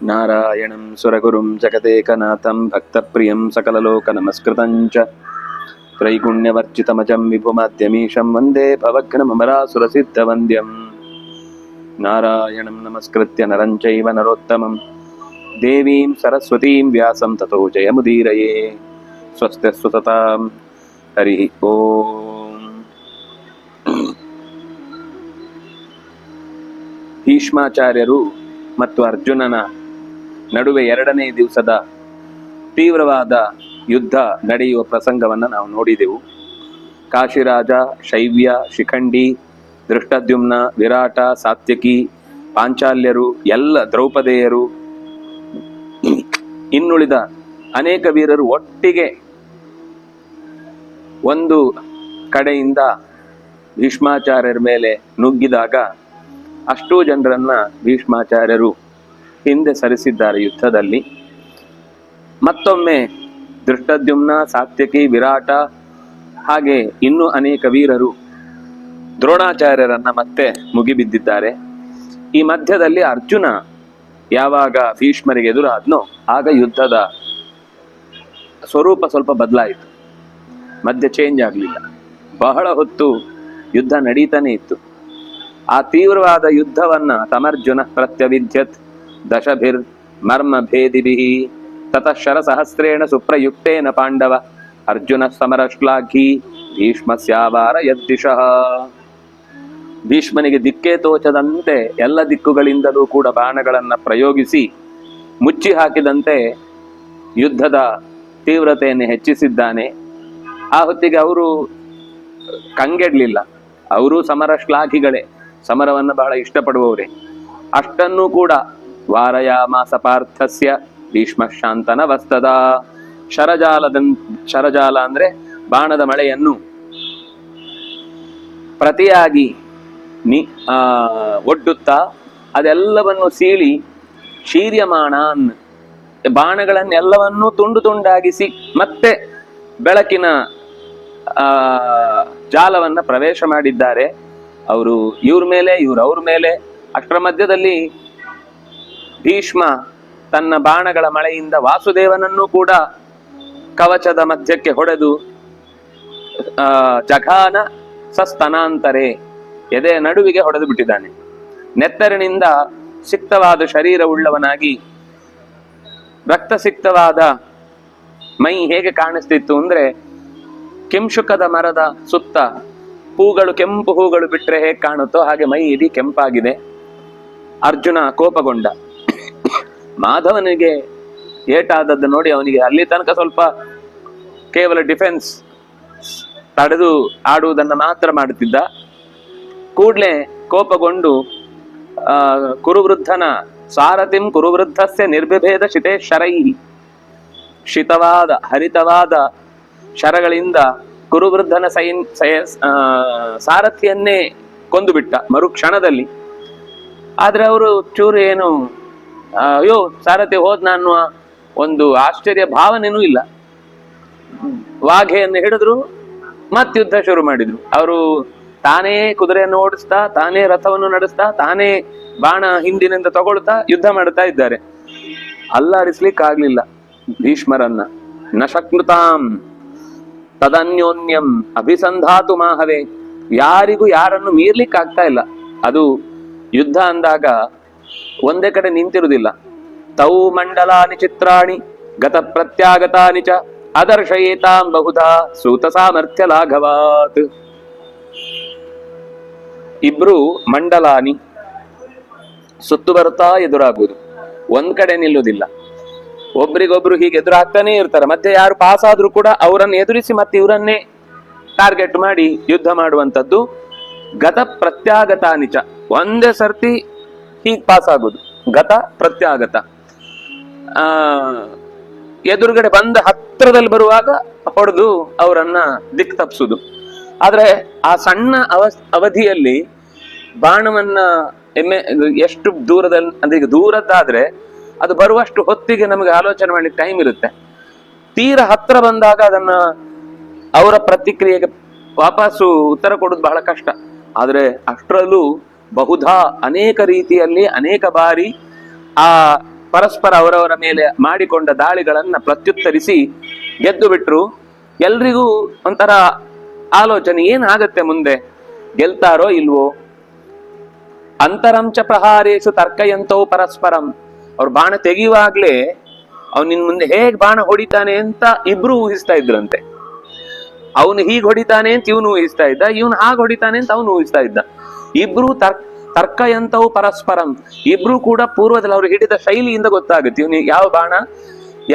ನಾರಾಯಣಂ ಸುರಗುರುಂ ಜಗದೇಕನಾಥಂ ಭಕ್ತಪ್ರಿಯಂ ಸಕಲಲೋಕನಮಸ್ಕೃತಂಚ ತ್ರೈಗುಣ್ಯವರ್ಜಿತಮಜಂ ವಿಭುಮಾದ್ಯಮೀಶಂ ವಂದೇ ಭವಘ್ನಮರಾಸುರಸಿದ್ಧವಂದ್ಯಂ ನಾರಾಯಣಂ ನಮಸ್ಕೃತ್ಯ ನರಂ ಚೈವ ನರೋತ್ತಮಂ ದೇವೀಂ ಸರಸ್ವತೀಂ ವ್ಯಾಸಂ ತತೋ ಜಯಮುದೀರಯೇ. ಸ್ವಸ್ತಿಸ್ತು ಸತಾಂ. ಹರಿ ಓಂ. ಭೀಷ್ಮಾಚಾರ್ಯರು ಮತ್ತು ಅರ್ಜುನನ ನಡುವೆ ಎರಡನೇ ದಿವಸದ ತೀವ್ರವಾದ ಯುದ್ಧ ನಡೆಯುವ ಪ್ರಸಂಗವನ್ನು ನಾವು ನೋಡಿದೆವು. ಕಾಶಿರಾಜ, ಶೈವ್ಯ, ಶಿಖಂಡಿ, ದೃಷ್ಟದ್ಯುಮ್ನ, ವಿರಾಟ, ಸಾತ್ಯಕಿ, ಪಾಂಚಾಲ್ಯರು, ಎಲ್ಲ ದ್ರೌಪದೇಯರು, ಇನ್ನುಳಿದ ಅನೇಕ ವೀರರು ಒಟ್ಟಿಗೆ ಒಂದು ಕಡೆಯಿಂದ ಭೀಷ್ಮಾಚಾರ್ಯರ ಮೇಲೆ ನುಗ್ಗಿದಾಗ ಅಷ್ಟೂ ಜನರನ್ನ ಭೀಷ್ಮಾಚಾರ್ಯರು ಹಿಂದೆ ಸರಿಸಿದ್ದಾರೆ ಯುದ್ಧದಲ್ಲಿ. ಮತ್ತೊಮ್ಮೆ ದೃಷ್ಟದ್ಯುಮ್ನ, ಸಾತ್ಯಕಿ, ವಿರಾಟ ಹಾಗೆ ಇನ್ನೂ ಅನೇಕ ವೀರರು ದ್ರೋಣಾಚಾರ್ಯರನ್ನ ಮತ್ತೆ ಮುಗಿಬಿದ್ದಿದ್ದಾರೆ. ಈ ಮಧ್ಯದಲ್ಲಿ ಅರ್ಜುನ ಯಾವಾಗ ಭೀಷ್ಮರಿಗೆ ಎದುರಾದ್ನೋ ಆಗ ಯುದ್ಧದ ಸ್ವರೂಪ ಸ್ವಲ್ಪ ಬದಲಾಯಿತು. ಮಧ್ಯೆ ಚೇಂಜ್ ಆಗಲಿಲ್ಲ. ಬಹಳ ಹೊತ್ತು ಯುದ್ಧ ನಡೀತಾನೆ ಇತ್ತು. ಆ ತೀವ್ರವಾದ ಯುದ್ಧವನ್ನ ತಮರ್ಜುನ ಪ್ರತ್ಯವಿದ್ಯತ್ ದಶಭಿರ್ ಮರ್ಮ ಭೇದಿಭಿಃ ತತಃ ಶರಸಹಸ್ರೇಣ ಸುಪ್ರಯುಕ್ತೇನ ಪಾಂಡವ ಅರ್ಜುನ ಸಮರಶ್ಲಾಘಿ ಭೀಷ್ಮಸ್ಯಾವಾರ ಯದ್ದಿಶಃ. ಭೀಷ್ಮನಿಗೆ ದಿಕ್ಕೇ ತೋಚದಂತೆ ಎಲ್ಲ ದಿಕ್ಕುಗಳಿಂದಲೂ ಕೂಡ ಬಾಣಗಳನ್ನ ಪ್ರಯೋಗಿಸಿ ಮುಚ್ಚಿ ಹಾಕಿದಂತೆ ಯುದ್ಧದ ತೀವ್ರತೆಯನ್ನು ಹೆಚ್ಚಿಸಿದ್ದಾನೆ. ಆ ಹೊತ್ತಿಗೆ ಅವರು ಕಂಗೆಡ್ಲಿಲ್ಲ. ಅವರು ಸಮರ ಶ್ಲಾಘಿಗಳೇ, ಸಮರವನ್ನು ಬಹಳ ಇಷ್ಟಪಡುವವರೇ. ಅಷ್ಟನ್ನೂ ಕೂಡ ವಾರಯಾಮಾಸ ಪಾರ್ಥಸ್ಯ ಭೀಷ್ಮ ಶಾಂತನ ವಸ್ತದ. ಶರಜಾಲ ಅಂದ್ರೆ ಬಾಣದ ಮಳೆಯನ್ನು ಪ್ರತಿಯಾಗಿ ಒಡ್ಡುತ್ತಾ ಅದೆಲ್ಲವನ್ನು ಸೀಳಿ ಶೀರ್ಯಮಾಣಾನ್, ಬಾಣಗಳನ್ನೆಲ್ಲವನ್ನೂ ತುಂಡು ತುಂಡಾಗಿಸಿ ಮತ್ತೆ ಬೆಳಕಿನ ಜಾಲವನ್ನ ಪ್ರವೇಶ ಮಾಡಿದ್ದಾರೆ. ಅವರು ಇವ್ರ ಮೇಲೆ, ಇವ್ರು ಅವ್ರ ಮೇಲೆ. ಅಷ್ಟರ ಮಧ್ಯದಲ್ಲಿ ಭೀಷ್ಮ ತನ್ನ ಬಾಣಗಳ ಮಳೆಯಿಂದ ವಾಸುದೇವನನ್ನು ಕೂಡ ಕವಚದ ಮಧ್ಯಕ್ಕೆ ಹೊಡೆದು ಜಘಾನ ಸಸ್ತನಾಂತರೆ, ಎದೆ ನಡುವಿಗೆ ಹೊಡೆದು ಬಿಟ್ಟಿದ್ದಾನೆ. ನೆತ್ತರಿನಿಂದ ಸಿಕ್ತವಾದ ಶರೀರವುಳ್ಳವನಾಗಿ ರಕ್ತಸಿಕ್ತವಾದ ಮೈ ಹೇಗೆ ಕಾಣಿಸ್ತಿತ್ತು ಅಂದ್ರೆ, ಕಿಂಶುಕದ ಮರದ ಸುತ್ತ ಹೂಗಳು, ಕೆಂಪು ಹೂಗಳು ಬಿಟ್ಟರೆ ಹೇಗೆ ಕಾಣುತ್ತೋ ಹಾಗೆ ಮೈ ಇಡೀ ಕೆಂಪಾಗಿದೆ. ಅರ್ಜುನ ಕೋಪಗೊಂಡ. ಮಾಧವನಿಗೆ ಏಟಾದದ್ದು ನೋಡಿ ಅವನಿಗೆ ಅಲ್ಲಿ ತನಕ ಸ್ವಲ್ಪ ಕೇವಲ ಡಿಫೆನ್ಸ್ ತಡೆದು ಆಡುವುದನ್ನು ಮಾತ್ರ ಮಾಡುತ್ತಿದ್ದ. ಕೂಡ್ಲೆ ಕೋಪಗೊಂಡು ಕುರುವೃದ್ಧನ ಸಾರಥಿಂ ಕುರುವೃದ್ಧಸ್ಯ ನಿರ್ವಿಭೇದ ಶಿತೆ ಶರೈ, ಶಿತವಾದ ಹರಿತವಾದ ಶರಗಳಿಂದ ಕುರುವೃದ್ಧನ ಸಾರಥಿಯನ್ನೇ ಕೊಂದು ಬಿಟ್ಟ ಮರುಕ್ಷಣದಲ್ಲಿ. ಆದ್ರೆ ಅವರು ಚೂರು ಏನು ಅಯ್ಯೋ ಸಾರಥಿ ಹೋದ್ನ ಅನ್ನುವ ಒಂದು ಆಶ್ಚರ್ಯ ಭಾವನೆನೂ ಇಲ್ಲ. ವಾಘೆಯನ್ನು ಹಿಡಿದ್ರು, ಮತ್ ಯುದ್ಧ ಶುರು ಮಾಡಿದ್ರು. ಅವರು ತಾನೇ ಕುದುರೆಯನ್ನು ಓಡಿಸ್ತಾ, ತಾನೇ ರಥವನ್ನು ನಡೆಸ್ತಾ, ತಾನೇ ಬಾಣ ಹಿಂದಿನಿಂದ ತಗೊಳ್ತಾ ಯುದ್ಧ ಮಾಡ್ತಾ ಇದ್ದಾರೆ. ಅಲ್ಲಾಡಿಸ್ಲಿಕ್ಕಾಗ್ಲಿಲ್ಲ ಭೀಷ್ಮರನ್ನ. ನ ಶಕ್ನುತಾಂ ತದನ್ಯೋನ್ಯಂ ಅಭಿಸಂಧಾತು ಮಾಹವೇ. ಯಾರಿಗೂ ಯಾರನ್ನು ಮೀರ್ಲಿಕ್ಕಾಗ್ತಾ ಇಲ್ಲ. ಅದು ಯುದ್ಧ ಅಂದಾಗ ಒಂದೇ ಕಡೆ ನಿಂತಿರುವುದಿಲ್ಲ. ತೌ ಮಂಡಲಾನಿ ಚಿತ್ರಾಣಿ ಗತ ಪ್ರತ್ಯಾಗತಾನಿ ಚ ಅದರ್ಶಯೇತಾಂ ಬಹುಧಾ ಸೂತ ಸಾಮರ್ಥ್ಯ ಲಾಘವಾತ್. ಇಬ್ರು ಮಂಡಲಾನಿ, ಸುತ್ತು ಬರುತ್ತಾ ಎದುರಾಗುವುದು, ಒಂದ್ ಕಡೆ ನಿಲ್ಲುವುದಿಲ್ಲ. ಒಬ್ರಿಗೊಬ್ರು ಹೀಗೆ ಎದುರಾಗ್ತಾನೆ ಇರ್ತಾರೆ. ಮತ್ತೆ ಯಾರು ಪಾಸ್ ಆದ್ರೂ ಕೂಡ ಅವರನ್ನು ಎದುರಿಸಿ ಮತ್ತೆ ಇವರನ್ನೇ ಟಾರ್ಗೆಟ್ ಮಾಡಿ ಯುದ್ಧ ಮಾಡುವಂಥದ್ದು. ಗತ ಪ್ರತ್ಯಾಗತಾನಿಚ, ಒಂದೇ ಸರ್ತಿ ಹೀಗೆ ಪಾಸ್ ಆಗುದು. ಗತ ಪ್ರತ್ಯಾಗತ, ಎದುರುಗಡೆ ಬಂದ ಹತ್ರದಲ್ಲಿ ಬರುವಾಗ ಹೊಡೆದು ಅವರನ್ನ ದಿಕ್ ತಪ್ಪಿಸುದು. ಆದ್ರೆ ಆ ಸಣ್ಣ ಅವಧಿಯಲ್ಲಿ ಬಾಣವನ್ನ ಎಷ್ಟು ದೂರದಲ್ಲಿ ಅಂದ್ರೆ, ಈಗ ದೂರದ್ದಾದ್ರೆ ಅದು ಬರುವಷ್ಟು ಹೊತ್ತಿಗೆ ನಮಗೆ ಆಲೋಚನೆ ಮಾಡ್ಲಿಕ್ಕೆ ಟೈಮ್ ಇರುತ್ತೆ. ತೀರ ಹತ್ರ ಬಂದಾಗ ಅದನ್ನ ಅವರ ಪ್ರತಿಕ್ರಿಯೆಗೆ ವಾಪಸ್ಸು ಉತ್ತರ ಕೊಡೋದು ಬಹಳ ಕಷ್ಟ. ಆದ್ರೆ ಅಷ್ಟರಲ್ಲೂ ಬಹುಧಾ ಅನೇಕ ರೀತಿಯಲ್ಲಿ ಅನೇಕ ಬಾರಿ ಆ ಪರಸ್ಪರ ಅವರವರ ಮೇಲೆ ಮಾಡಿಕೊಂಡ ದಾಳಿಗಳನ್ನ ಪ್ರತ್ಯುತ್ತರಿಸಿ ಗೆದ್ದು ಬಿಟ್ರು. ಎಲ್ರಿಗೂ ಒಂಥರ ಆಲೋಚನೆ, ಏನಾಗತ್ತೆ ಮುಂದೆ, ಗೆಲ್ತಾರೋ ಇಲ್ವೋ. ಅಂತರಂಚ ಪ್ರಹಾರೇಶು ತರ್ಕಯಂತವು ಪರಸ್ಪರಂ. ಅವ್ರು ಬಾಣ ತೆಗೆಯುವಾಗ್ಲೇ ಅವ್ನು ನಿನ್ ಮುಂದೆ ಹೇಗ್ ಬಾಣ ಹೊಡಿತಾನೆ ಅಂತ ಇಬ್ರು ಊಹಿಸ್ತಾ ಇದ್ರಂತೆ. ಅವನು ಹೀಗ್ ಹೊಡಿತಾನೆ ಅಂತ ಇವನು ಊಹಿಸ್ತಾ ಇದ್ದ, ಇವನು ಹಾಗೆ ಹೊಡಿತಾನೆ ಅಂತ ಅವನು ಊಹಿಸ್ತಾ ಇದ್ದ. ಇಬ್ರು ತರ್ಕಯಂತವು ಪರಸ್ಪರಂ. ಇಬ್ರು ಕೂಡ ಪೂರ್ವದಲ್ಲಿ ಅವ್ರು ಹಿಡಿದ ಶೈಲಿಯಿಂದ ಗೊತ್ತಾಗುತ್ತೆ ಇವನು ಯಾವ ಬಾಣ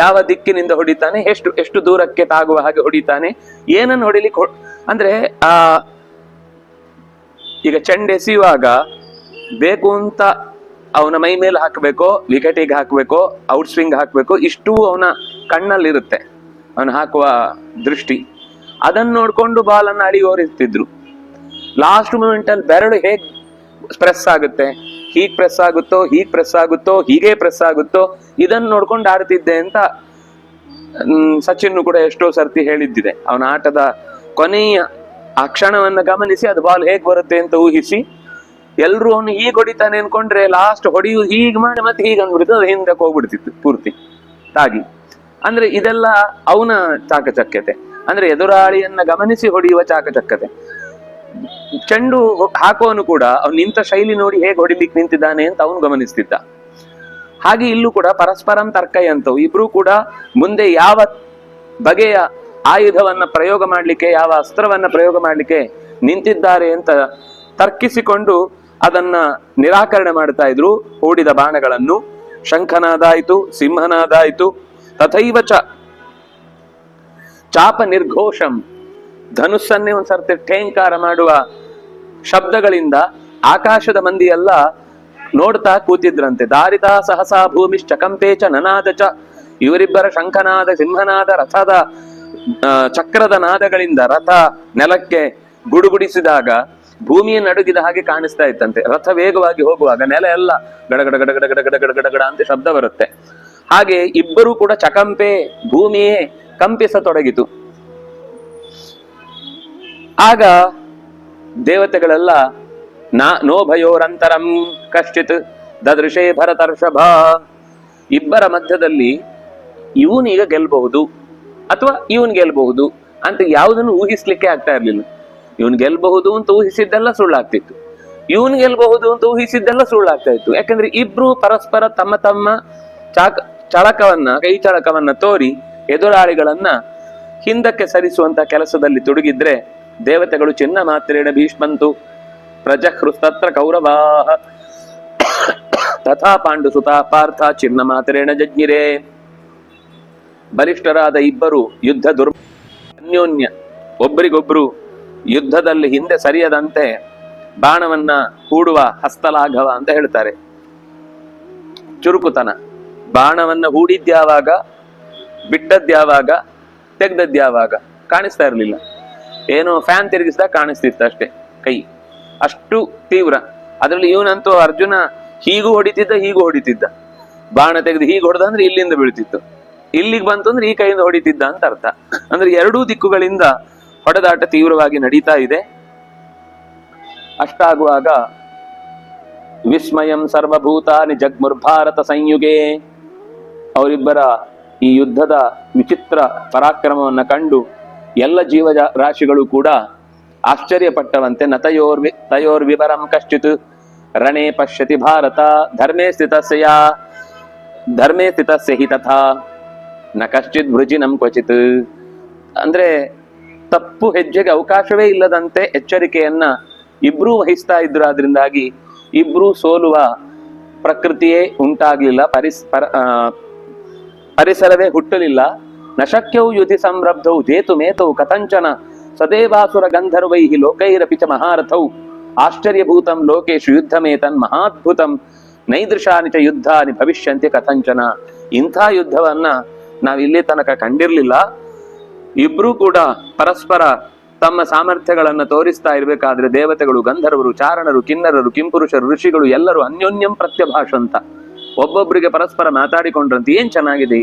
ಯಾವ ದಿಕ್ಕಿನಿಂದ ಹೊಡಿತಾನೆ, ಎಷ್ಟು ದೂರಕ್ಕೆ ತಾಗುವ ಹಾಗೆ ಹೊಡಿತಾನೆ, ಏನನ್ನು ಹೊಡಿಲಿಕ್ಕೆ ಅಂದ್ರೆ ಈಗ ಚೆಂಡು ಎಸೆಯುವಾಗ ಬೇಕು ಅಂತ ಅವನ ಮೈ ಮೇಲೆ ಹಾಕಬೇಕೋ, ವಿಕೆಟಿಗೆ ಹಾಕಬೇಕೋ, ಔಟ್ ಸ್ವಿಂಗ್ ಹಾಕಬೇಕೋ, ಇಷ್ಟು ಅವನ ಕಣ್ಣಲ್ಲಿರುತ್ತೆ, ಅವನು ಹಾಕುವ ದೃಷ್ಟಿ. ಅದನ್ನು ನೋಡ್ಕೊಂಡು ಬಾಲ್ ಅನ್ನು ಅಳಿಯೋರಿರ್ತಿದ್ರು. ಲಾಸ್ಟ್ ಮೂಮೆಂಟ್ ಅಲ್ಲಿ ಬೆರಳು ಹೇಗ್ ಪ್ರೆಸ್ ಆಗುತ್ತೆ, ಹೀಗ್ ಪ್ರೆಸ್ ಆಗುತ್ತೋ, ಹೀಗ್ ಪ್ರೆಸ್ ಆಗುತ್ತೋ, ಹೀಗೆ ಪ್ರೆಸ್ ಆಗುತ್ತೋ, ಇದನ್ನು ನೋಡ್ಕೊಂಡು ಆಡ್ತಿದ್ದೆ ಅಂತ ಸಚಿನ್ ಕೂಡ ಎಷ್ಟೋ ಸರ್ತಿ ಹೇಳಿದ್ದಿದೆ. ಅವನ ಆಟದ ಕೊನೆಯ ಆ ಕ್ಷಣವನ್ನ ಗಮನಿಸಿ ಅದು ಬಾಲ್ ಹೇಗ್ ಬರುತ್ತೆ ಅಂತ ಊಹಿಸಿ ಎಲ್ರು ಅವನು ಹೀಗ್ ಹೊಡಿತಾನೆ ಅನ್ಕೊಂಡ್ರೆ ಲಾಸ್ಟ್ ಹೊಡಿಯುವುದು ಹೀಗ್ ಮಾಡಿ ಮತ್ತೆ ಹೀಗೆ ಅಂದ್ಬಿಡ್ತು, ಅದು ಹಿಂದಕ್ಕೆ ಹೋಗ್ಬಿಡ್ತಿತ್ತು ಪೂರ್ತಿ ತಾಗಿ. ಅಂದ್ರೆ ಇದೆಲ್ಲ ಅವನ ಚಾಕಚಕ್ಯತೆ, ಅಂದ್ರೆ ಎದುರಾಳಿಯನ್ನ ಗಮನಿಸಿ ಹೊಡೆಯುವ ಚಾಕಚಕ್ಯತೆ. ಚೆಂಡು ಹಾಕುವನು ಕೂಡ ಅವ್ನು ನಿಂತ ಶೈಲಿ ನೋಡಿ ಹೇಗೆ ಹೊಡಿಲಿಕ್ಕೆ ನಿಂತಿದ್ದಾನೆ ಅಂತ ಅವನು ಗಮನಿಸ್ತಿದ್ದ. ಹಾಗೆ ಇಲ್ಲೂ ಕೂಡ ಪರಸ್ಪರಂ ತರ್ಕಯಂತವು. ಇಬ್ರು ಕೂಡ ಮುಂದೆ ಯಾವ ಬಗೆಯ ಆಯುಧವನ್ನ ಪ್ರಯೋಗ ಮಾಡ್ಲಿಕ್ಕೆ, ಯಾವ ಅಸ್ತ್ರವನ್ನ ಪ್ರಯೋಗ ಮಾಡ್ಲಿಕ್ಕೆ ನಿಂತಿದ್ದಾರೆ ಅಂತ ತರ್ಕಿಸಿಕೊಂಡು ಅದನ್ನ ನಿರಾಕರಣೆ ಮಾಡ್ತಾ ಇದ್ರು. ಹೂಡಿದ ಬಾಣಗಳನ್ನು ಶಂಖನಾದಾಯಿತು, ಸಿಂಹನಾದಾಯಿತು, ತಥೈವ ಚಾಪ ನಿರ್ಘೋಷಂ. ಧನುಸ್ಸನ್ನೇ ಒಂದ್ಸರ್ತಿ ಠೇಂಕಾರ ಮಾಡುವ ಶಬ್ದಗಳಿಂದ ಆಕಾಶದ ಮಂದಿ ಎಲ್ಲ ನೋಡ್ತಾ ಕೂತಿದ್ರಂತೆ. ದಾರಿತಾ ಸಹಸಾ ಭೂಮಿಶ್ಚಕಂಪೇಚ ನನಾದ ಚ. ಇವರಿಬ್ಬರ ಶಂಖನಾದ, ಸಿಂಹನಾದ, ರಥದ ಚಕ್ರದ ನಾದಗಳಿಂದ ರಥ ನೆಲಕ್ಕೆ ಗುಡುಗುಡಿಸಿದಾಗ ಭೂಮಿಯ ನಡುಗಿದ ಹಾಗೆ ಕಾಣಿಸ್ತಾ ಇತ್ತಂತೆ. ರಥ ವೇಗವಾಗಿ ಹೋಗುವಾಗ ನೆಲ ಎಲ್ಲ ಗಡಗಡ ಗಡಗಡ ಗಡಗಡ ಗಡಗಡ ಅಂತ ಶಬ್ದ ಬರುತ್ತೆ. ಹಾಗೆ ಇಬ್ಬರು ಕೂಡ ಚಕಂಪೆ, ಭೂಮಿಯೇ ಕಂಪಿಸತೊಡಗಿತು. ಆಗ ದೇವತೆಗಳೆಲ್ಲ ನೋ ಭಯೋರಂತರಂ ಕಶ್ಚಿತ್ ದದೃಶೇ ಭರತರ್ಷಭ. ಇಬ್ಬರ ಮಧ್ಯದಲ್ಲಿ ಇವನೀಗ ಗೆಲ್ಬಹುದು ಅಥವಾ ಇವನ್ ಗೆಲ್ಬಹುದು ಅಂತ ಯಾವುದನ್ನು ಊಹಿಸ್ಲಿಕ್ಕೆ ಆಗ್ತಾ ಇರ್ಲಿಲ್ಲ. ಇವನ್ ಗೆಲ್ಬಹುದು ಅಂತ ಊಹಿಸಿದ್ದೆಲ್ಲ ಸುಳ್ಳಾಗ್ತಿತ್ತು, ಇವನ್ ಗೆಲ್ಬಹುದು ಅಂತ ಊಹಿಸಿದ್ದೆಲ್ಲ ಸುಳ್ಳಾಗ್ತಾ ಇತ್ತು. ಯಾಕಂದ್ರೆ ಇಬ್ರು ಪರಸ್ಪರ ತಮ್ಮ ತಮ್ಮ ಕೈ ಚಳಕವನ್ನ ತೋರಿ ಎದುರಾಳಿಗಳನ್ನ ಹಿಂದಕ್ಕೆ ಸರಿಸುವಂತ ಕೆಲಸದಲ್ಲಿ ತೊಡಗಿದ್ರೆ ದೇವತೆಗಳು ಚಿನ್ನ ಮಾತ್ರೇಣ ಭೀಷ್ಮಂತು ಪ್ರಜಹೃಸ್ತತ್ರ ಕೌರವಾಹ ತಥಾ ಪಾಂಡು ಸುತ ಪಾರ್ಥ ಚಿನ್ನ ಮಾತ್ರೇಣ ಜಜ್ಞಿರೇ. ಬಲಿಷ್ಠರಾದ ಇಬ್ಬರು ಯುದ್ಧ ಅನ್ಯೋನ್ಯ ಒಬ್ಬರಿಗೊಬ್ರು ಯುದ್ಧದಲ್ಲಿ ಹಿಂದೆ ಸರಿಯದಂತೆ ಬಾಣವನ್ನ ಹೂಡುವ ಹಸ್ತಲಾಘವ ಅಂತ ಹೇಳ್ತಾರೆ. ಚುರುಕುತನ. ಬಾಣವನ್ನ ಹೂಡಿದ್ಯಾವಾಗ, ಬಿಟ್ಟದ್ಯಾವಾಗ, ತೆಗ್ದದ್ಯಾವಾಗ ಕಾಣಿಸ್ತಾ ಇರ್ಲಿಲ್ಲ. ಏನೋ ಫ್ಯಾನ್ ತಿರುಗಿಸಿದಾಗ ಕಾಣಿಸ್ತಿತ್ತು ಅಷ್ಟೇ ಕೈ, ಅಷ್ಟು ತೀವ್ರ. ಅದ್ರಲ್ಲಿ ಇವನಂತೂ ಅರ್ಜುನ ಹೀಗೂ ಹೊಡಿತಿದ್ದ, ಹೀಗೂ ಹೊಡಿತಿದ್ದ. ಬಾಣ ತೆಗೆದು ಹೀಗೆ ಹೊಡೆದ ಅಂದ್ರೆ ಇಲ್ಲಿಂದ ಬೀಳ್ತಿತ್ತು, ಇಲ್ಲಿಗೆ ಬಂತು ಅಂದ್ರೆ ಈ ಕೈಯಿಂದ ಹೊಡಿತಿದ್ದ ಅಂತ ಅರ್ಥ. ಅಂದ್ರೆ ಎರಡೂ ದಿಕ್ಕುಗಳಿಂದ ಹೊಡೆದಾಟ ತೀವ್ರವಾಗಿ ನಡೀತಾ ಇದೆ. ಅಷ್ಟಾಗುವಾಗ ವಿಸ್ಮಯಂ ಸರ್ವಭೂತಾನಿ ಜಗ್ಮುರ್ಭಾರತ ಸಂಯುಗೇ. ಅವರಿಬ್ಬರ ಈ ಯುದ್ಧದ ವಿಚಿತ್ರ ಪರಾಕ್ರಮವನ್ನ ಕಂಡು ಎಲ್ಲ ಜೀವ ರಾಶಿಗಳು ಕೂಡ ಆಶ್ಚರ್ಯಪಟ್ಟವಂತೆ. ತಯೋರ್ವಿವರಂ ಕಶ್ಚಿತ್ ರಣೇ ಪಶ್ಯತಿ ಭಾರತ ಧರ್ಮೇ ಸ್ಥಿತಸ್ಯ ಹಿ ತಥಾ ನ ಕಶ್ಚಿತ್ ವೃಜಿನಂ ಕ್ವಚಿತ್. ಅಂದ್ರೆ ತಪ್ಪು ಹೆಜ್ಜೆಗೆ ಅವಕಾಶವೇ ಇಲ್ಲದಂತೆ ಎಚ್ಚರಿಕೆಯನ್ನ ಇಬ್ರೂ ವಹಿಸ್ತಾ ಇದ್ರು. ಆದ್ರಿಂದಾಗಿ ಇಬ್ರೂ ಸೋಲುವ ಪ್ರಕೃತಿಯೇ ಉಂಟಾಗ್ಲಿಲ್ಲ, ಪರಿಸರವೇ ಹುಟ್ಟಲಿಲ್ಲ. ನಶಕ್ಯೌ ಯುಧಿ ಸಂರಬ್ಧೌ ಜೇತು ಮೇತೌ ಕಥಂಚನ ಸದೇವಾಸುರ ಗಂಧರ್ವೈಹಿ ಲೋಕೈರಪಿ ಚ ಮಹಾರಥೌ ಆಶ್ಚರ್ಯಭೂತಂ ಲೋಕೇಶು ಯುದ್ಧಮೇತನ್ ಮಹಾದ್ಭುತಂ ನೈದೃಶಾನಿ ಚ ಯುದ್ಧಾನಿ ಭವಿಷ್ಯಂತಿ ಕಥಂಚನ. ಇಂಥ ಯುದ್ಧವನ್ನ ನಾವಿಲ್ಲಿ ತನಕ ಕಂಡಿರ್ಲಿಲ್ಲ. ಇಬ್ರೂ ಕೂಡ ಪರಸ್ಪರ ತಮ್ಮ ಸಾಮರ್ಥ್ಯಗಳನ್ನ ತೋರಿಸ್ತಾ ಇರ್ಬೇಕಾದ್ರೆ ದೇವತೆಗಳು, ಗಂಧರ್ವರು, ಚಾರಣರು, ಕಿನ್ನರರು, ಕಿಂಪುರುಷರು, ಋಷಿಗಳು ಎಲ್ಲರೂ ಅನ್ಯೋನ್ಯಂ ಪ್ರತ್ಯಭಾಷಂತ ಒಬ್ಬೊಬ್ಬರಿಗೆ ಪರಸ್ಪರ ಮಾತಾಡಿಕೊಂಡ್ರಂತ ಏನ್ ಚೆನ್ನಾಗಿದೆ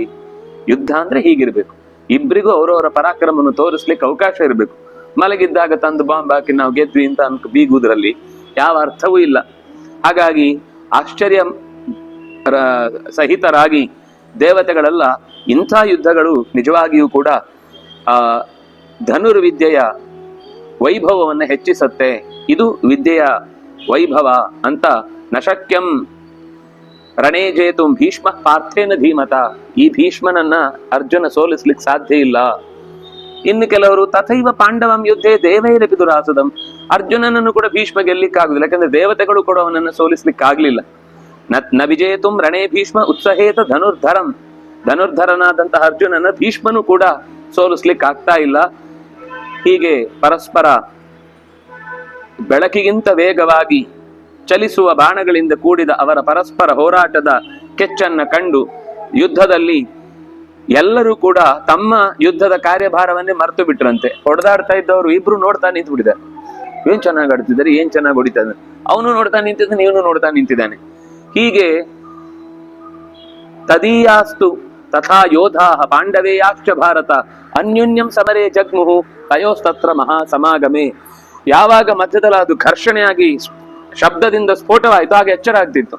ಯುದ್ಧ ಅಂದ್ರೆ ಹೀಗಿರ್ಬೇಕು. ಇಬ್ಬರಿಗೂ ಅವರವರ ಪರಾಕ್ರಮವನ್ನು ತೋರಿಸ್ಲಿಕ್ಕೆ ಅವಕಾಶ ಇರಬೇಕು. ಮಲಗಿದ್ದಾಗ ತಂದು ಬಾಂಬ್ ಹಾಕಿ ನಾವು ಗೆದ್ವಿ ಅಂತ ಬೀಗುವುದರಲ್ಲಿ ಯಾವ ಅರ್ಥವೂ ಇಲ್ಲ. ಹಾಗಾಗಿ ಆಶ್ಚರ್ಯ ಸಹಿತರಾಗಿ ದೇವತೆಗಳೆಲ್ಲ ಇಂಥ ಯುದ್ಧಗಳು ನಿಜವಾಗಿಯೂ ಕೂಡ ಆ ಧನುರ್ವಿದ್ಯೆಯ ವೈಭವವನ್ನು ಹೆಚ್ಚಿಸುತ್ತೆ. ಇದು ವಿದ್ಯೆಯ ವೈಭವ ಅಂತ ನಶಕ್ಯಂ ರಣೇ ಜೇತು ಭೀಷ್ಮ ಪಾರ್ಥೇನ ಧೀಮತ. ಈ ಭೀಷ್ಮನನ್ನ ಅರ್ಜುನ ಸೋಲಿಸ್ಲಿಕ್ಕೆ ಸಾಧ್ಯ ಇಲ್ಲ. ಇನ್ನು ಕೆಲವರು ತಥೈವ ಪಾಂಡವಂ ಯುದ್ಧೇ ದೇವೈರಪಿ ದುರಾಸುದಂ. ಅರ್ಜುನನನ್ನು ಕೂಡ ಭೀಷ್ಮ ಗೆಲ್ಲಿಕ್ಕಾಗುದಿಲ್ಲ, ಯಾಕಂದ್ರೆ ದೇವತೆಗಳು ಕೂಡ ಅವನನ್ನು ಸೋಲಿಸ್ಲಿಕ್ಕಾಗ್ಲಿಲ್ಲ. ನ ವಿಜೇತುಂ ರಣೇ ಭೀಷ್ಮ ಉತ್ಸಹೇತ ಧನುರ್ಧರಂ. ಧನುರ್ಧರನಾದಂತಹ ಅರ್ಜುನನ ಭೀಷ್ಮನು ಕೂಡ ಸೋಲಿಸ್ಲಿಕ್ಕೆ ಆಗ್ತಾ ಇಲ್ಲ. ಹೀಗೆ ಪರಸ್ಪರ ಬೆಳಕಿಗಿಂತ ವೇಗವಾಗಿ ಚಲಿಸುವ ಬಾಣಗಳಿಂದ ಕೂಡಿದ ಅವರ ಪರಸ್ಪರ ಹೋರಾಟದ ಕೆಚ್ಚನ್ನ ಕಂಡು ಯುದ್ಧದಲ್ಲಿ ಎಲ್ಲರೂ ಕೂಡ ತಮ್ಮ ಯುದ್ಧದ ಕಾರ್ಯಭಾರವನ್ನೇ ಮರೆತು ಬಿಟ್ರಂತೆ. ಹೊಡೆದಾಡ್ತಾ ಇದ್ದವರು ಇಬ್ರು ನೋಡ್ತಾ ನಿಂತು ಬಿಟ್ಟಿದ್ದಾರೆ. ಏನ್ ಚೆನ್ನಾಗಿ ಆಡ್ತಿದ್ದಾರೆ, ಏನ್ ಚೆನ್ನಾಗಿ ಹೊಡಿತಾರೆ. ಅವನು ನೋಡ್ತಾ ನಿಂತಿದ್ದಾನೆ, ಇವನು ನೋಡ್ತಾ ನಿಂತಿದ್ದಾನೆ. ಹೀಗೆ ತದೀಯಾಸ್ತು ತಥಾ ಯೋಧಾ ಪಾಂಡವೇಯಾಶ್ಚ ಭಾರತ ಅನ್ಯೋನ್ಯಂ ಸಮರೇ ಜಗ್ಮುಹು ತಯೋಸ್ತತ್ರ ಮಹಾ ಸಮಾಗಮೆ. ಯಾವಾಗ ಮಧ್ಯದಲ್ಲಿ ಅದು ಘರ್ಷಣೆಯಾಗಿ ಶಬ್ದದಿಂದ ಸ್ಫೋಟವಾಯಿತು, ಆಗ ಎಚ್ಚರ ಆಗ್ತಿತ್ತು.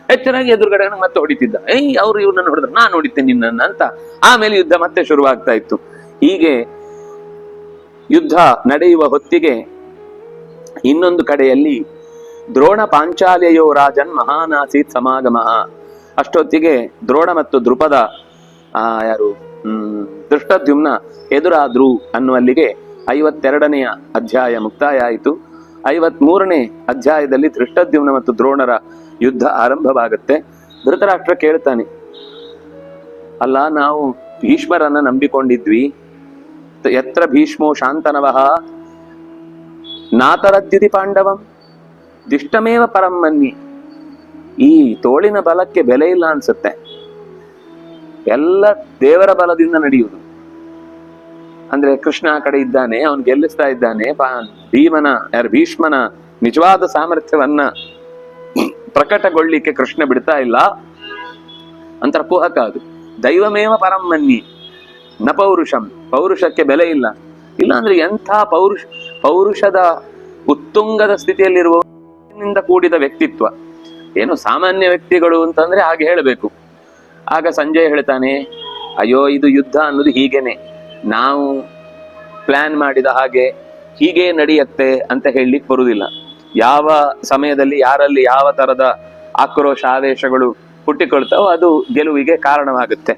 ಎಚ್ಚರಾಗಿ ಎದುರುಗಡೆ ಮತ್ತೆ ಹೊಡಿತಿದ್ದ. ಅವ್ರು ಇವ್ರನ್ನ ಹೊಡೆದ್ರು, ನಾನು ಹೊಡಿತೇನೆ ನಿನ್ನನ್ನ ಅಂತ. ಆಮೇಲೆ ಯುದ್ಧ ಮತ್ತೆ ಶುರುವಾಗ್ತಾ ಇತ್ತು. ಹೀಗೆ ಯುದ್ಧ ನಡೆಯುವ ಹೊತ್ತಿಗೆ ಇನ್ನೊಂದು ಕಡೆಯಲ್ಲಿ ದ್ರೋಣ ಪಾಂಚಾಲ್ಯಯೋ ರಾಜನ್ ಮಹಾನಾಸೀತ್ ಸಮಾಗಮ. ಅಷ್ಟೊತ್ತಿಗೆ ದ್ರೋಣ ಮತ್ತು ದೃಪದ ಯಾರು ದೃಷ್ಟದ್ಯುಮ್ನ ಎದುರಾದ್ರು ಅನ್ನುವಲ್ಲಿಗೆ 52ನೇ ಅಧ್ಯಾಯ ಮುಕ್ತಾಯ ಆಯಿತು. 53ನೇ ಅಧ್ಯಾಯದಲ್ಲಿ ದೃಷ್ಟದ್ಯುಮ್ನ ಮತ್ತು ದ್ರೋಣರ ಯುದ್ಧ ಆರಂಭವಾಗುತ್ತೆ. ಧೃತರಾಷ್ಟ್ರ ಕೇಳ್ತಾನೆ, ಅಲ್ಲ ನಾವು ಭೀಷ್ಮರನ್ನ ನಂಬಿಕೊಂಡಿದ್ವಿ, ಯತ್ರ ಭೀಷ್ಮೋ ಶಾಂತನವಃ ನಾತರದ್ಯುತಿ ಪಾಂಡವಂ ದಿಷ್ಟಮೇವ ಪರಂ ಮನ್ಯೆ. ಈ ತೋಳಿನ ಬಲಕ್ಕೆ ಬೆಲೆ ಇಲ್ಲ ಅನ್ಸುತ್ತೆ, ಎಲ್ಲ ದೇವರ ಬಲದಿಂದ ನಡೆಯುವುದು. ಅಂದ್ರೆ ಕೃಷ್ಣ ಆ ಕಡೆ ಇದ್ದಾನೆ, ಅವನು ಗೆಲ್ಲಿಸ್ತಾ ಇದ್ದಾನೆ. ಭೀಷ್ಮನ ನಿಜವಾದ ಸಾಮರ್ಥ್ಯವನ್ನ ಪ್ರಕಟಗೊಳ್ಳಿಕ್ಕೆ ಕೃಷ್ಣ ಬಿಡ್ತಾ ಇಲ್ಲ. ಅಂತರ್ಕುಹಕ ಅದು. ದೈವಮೇವ ಪರಂ ಮನ್ಯೆ ನ ಪೌರುಷಂ. ಪೌರುಷಕ್ಕೆ ಬೆಲೆ ಇಲ್ಲ. ಇಲ್ಲ ಅಂದ್ರೆ ಎಂಥ ಪೌರುಷದ ಉತ್ತುಂಗದ ಸ್ಥಿತಿಯಲ್ಲಿರುವನಿಂದ ಕೂಡಿದ ವ್ಯಕ್ತಿತ್ವ. ಏನು ಸಾಮಾನ್ಯ ವ್ಯಕ್ತಿಗಳು ಅಂತಂದ್ರೆ ಹಾಗೆ ಹೇಳಬೇಕು. ಆಗ ಸಂಜಯ್ ಹೇಳ್ತಾನೆ, ಅಯ್ಯೋ ಇದು ಯುದ್ಧ ಅನ್ನೋದು ಹೀಗೇನೆ, ನಾವು ಪ್ಲಾನ್ ಮಾಡಿದ ಹಾಗೆ ಹೀಗೆ ನಡೆಯುತ್ತೆ ಅಂತ ಹೇಳಲಿಕ್ಕೆ ಬರುವುದಿಲ್ಲ. ಯಾವ ಸಮಯದಲ್ಲಿ ಯಾರಲ್ಲಿ ಯಾವ ತರದ ಆಕ್ರೋಶ ಆವೇಶಗಳು ಹುಟ್ಟಿಕೊಳ್ತಾವೋ ಅದು ಗೆಲುವಿಗೆ ಕಾರಣವಾಗುತ್ತೆ.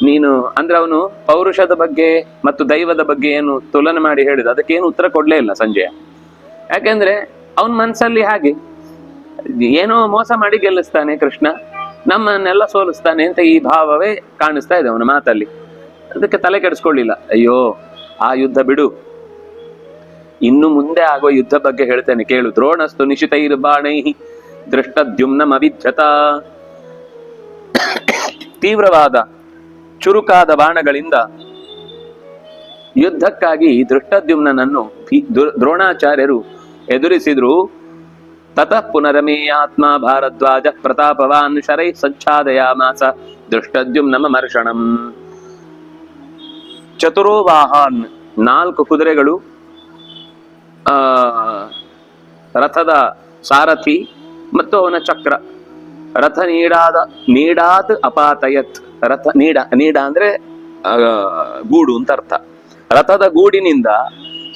ನೀನು ಅಂದ್ರೆ ಅವನು ಪೌರುಷದ ಬಗ್ಗೆ ಮತ್ತು ದೈವದ ಬಗ್ಗೆ ಏನು ತುಲನೆ ಮಾಡಿ ಹೇಳಿದ, ಅದಕ್ಕೇನು ಉತ್ತರ ಕೊಡ್ಲೇ ಇಲ್ಲ ಸಂಜಯ. ಯಾಕೆಂದ್ರೆ ಅವನ ಮನಸ್ಸಲ್ಲಿ ಹಾಗೆ ಏನೋ ಮೋಸ ಮಾಡಿ ಗೆಲ್ಲಿಸ್ತಾನೆ ಕೃಷ್ಣ, ನಮ್ಮನ್ನೆಲ್ಲ ಸೋಲಿಸ್ತಾನೆ ಅಂತ ಈ ಭಾವವೇ ಕಾಣಿಸ್ತಾ ಇದೆ ಅವನ ಮಾತಲ್ಲಿ. ಅದಕ್ಕೆ ತಲೆ ಕೆಡಿಸ್ಕೊಳ್ಳಿಲ್ಲ. ಅಯ್ಯೋ ಆ ಯುದ್ಧ ಬಿಡು, ಇನ್ನು ಮುಂದೆ ಆಗುವ ಯುದ್ಧ ಬಗ್ಗೆ ಹೇಳ್ತೇನೆ ಕೇಳು. ದ್ರೋಣಸ್ತು ನಿಶಿತೈರ್ಬಾಣೈ ದೃಷ್ಟದ್ಯುಮ್ನಮವಿಧ್ಯತ. ತೀವ್ರವಾದ ಚುರುಕಾದ ಬಾಣಗಳಿಂದ ಯುದ್ಧಕ್ಕಾಗಿ ದೃಷ್ಟದ್ಯುಮ್ನನನ್ನು ದ್ರೋಣಾಚಾರ್ಯರು ಎದುರಿಸಿದ್ರು. ತತಃ ಪುನರಮೇಯಾತ್ಮ ಭಾರದ್ವಾಜ ಪ್ರತಾಪವಾನ್ ಶರೈ ಸಚ್ಛಾದಯಾಮಾಸ ದೃಷ್ಟದ್ಯುಮ್ನಮರ್ಷಣಂ. ಚತುರೋವಾಹಾನ್ 4 ಕುದುರೆಗಳು, ರಥದ ಸಾರಥಿ ಮತ್ತು ಅವನ ಚಕ್ರ. ರಥ ನೀಡಾದ್ ಅಪಾತಯತ್. ರಥ ನೀಡ ಅಂದ್ರೆ ಗೂಡು ಅಂತ ಅರ್ಥ. ರಥದ ಗೂಡಿನಿಂದ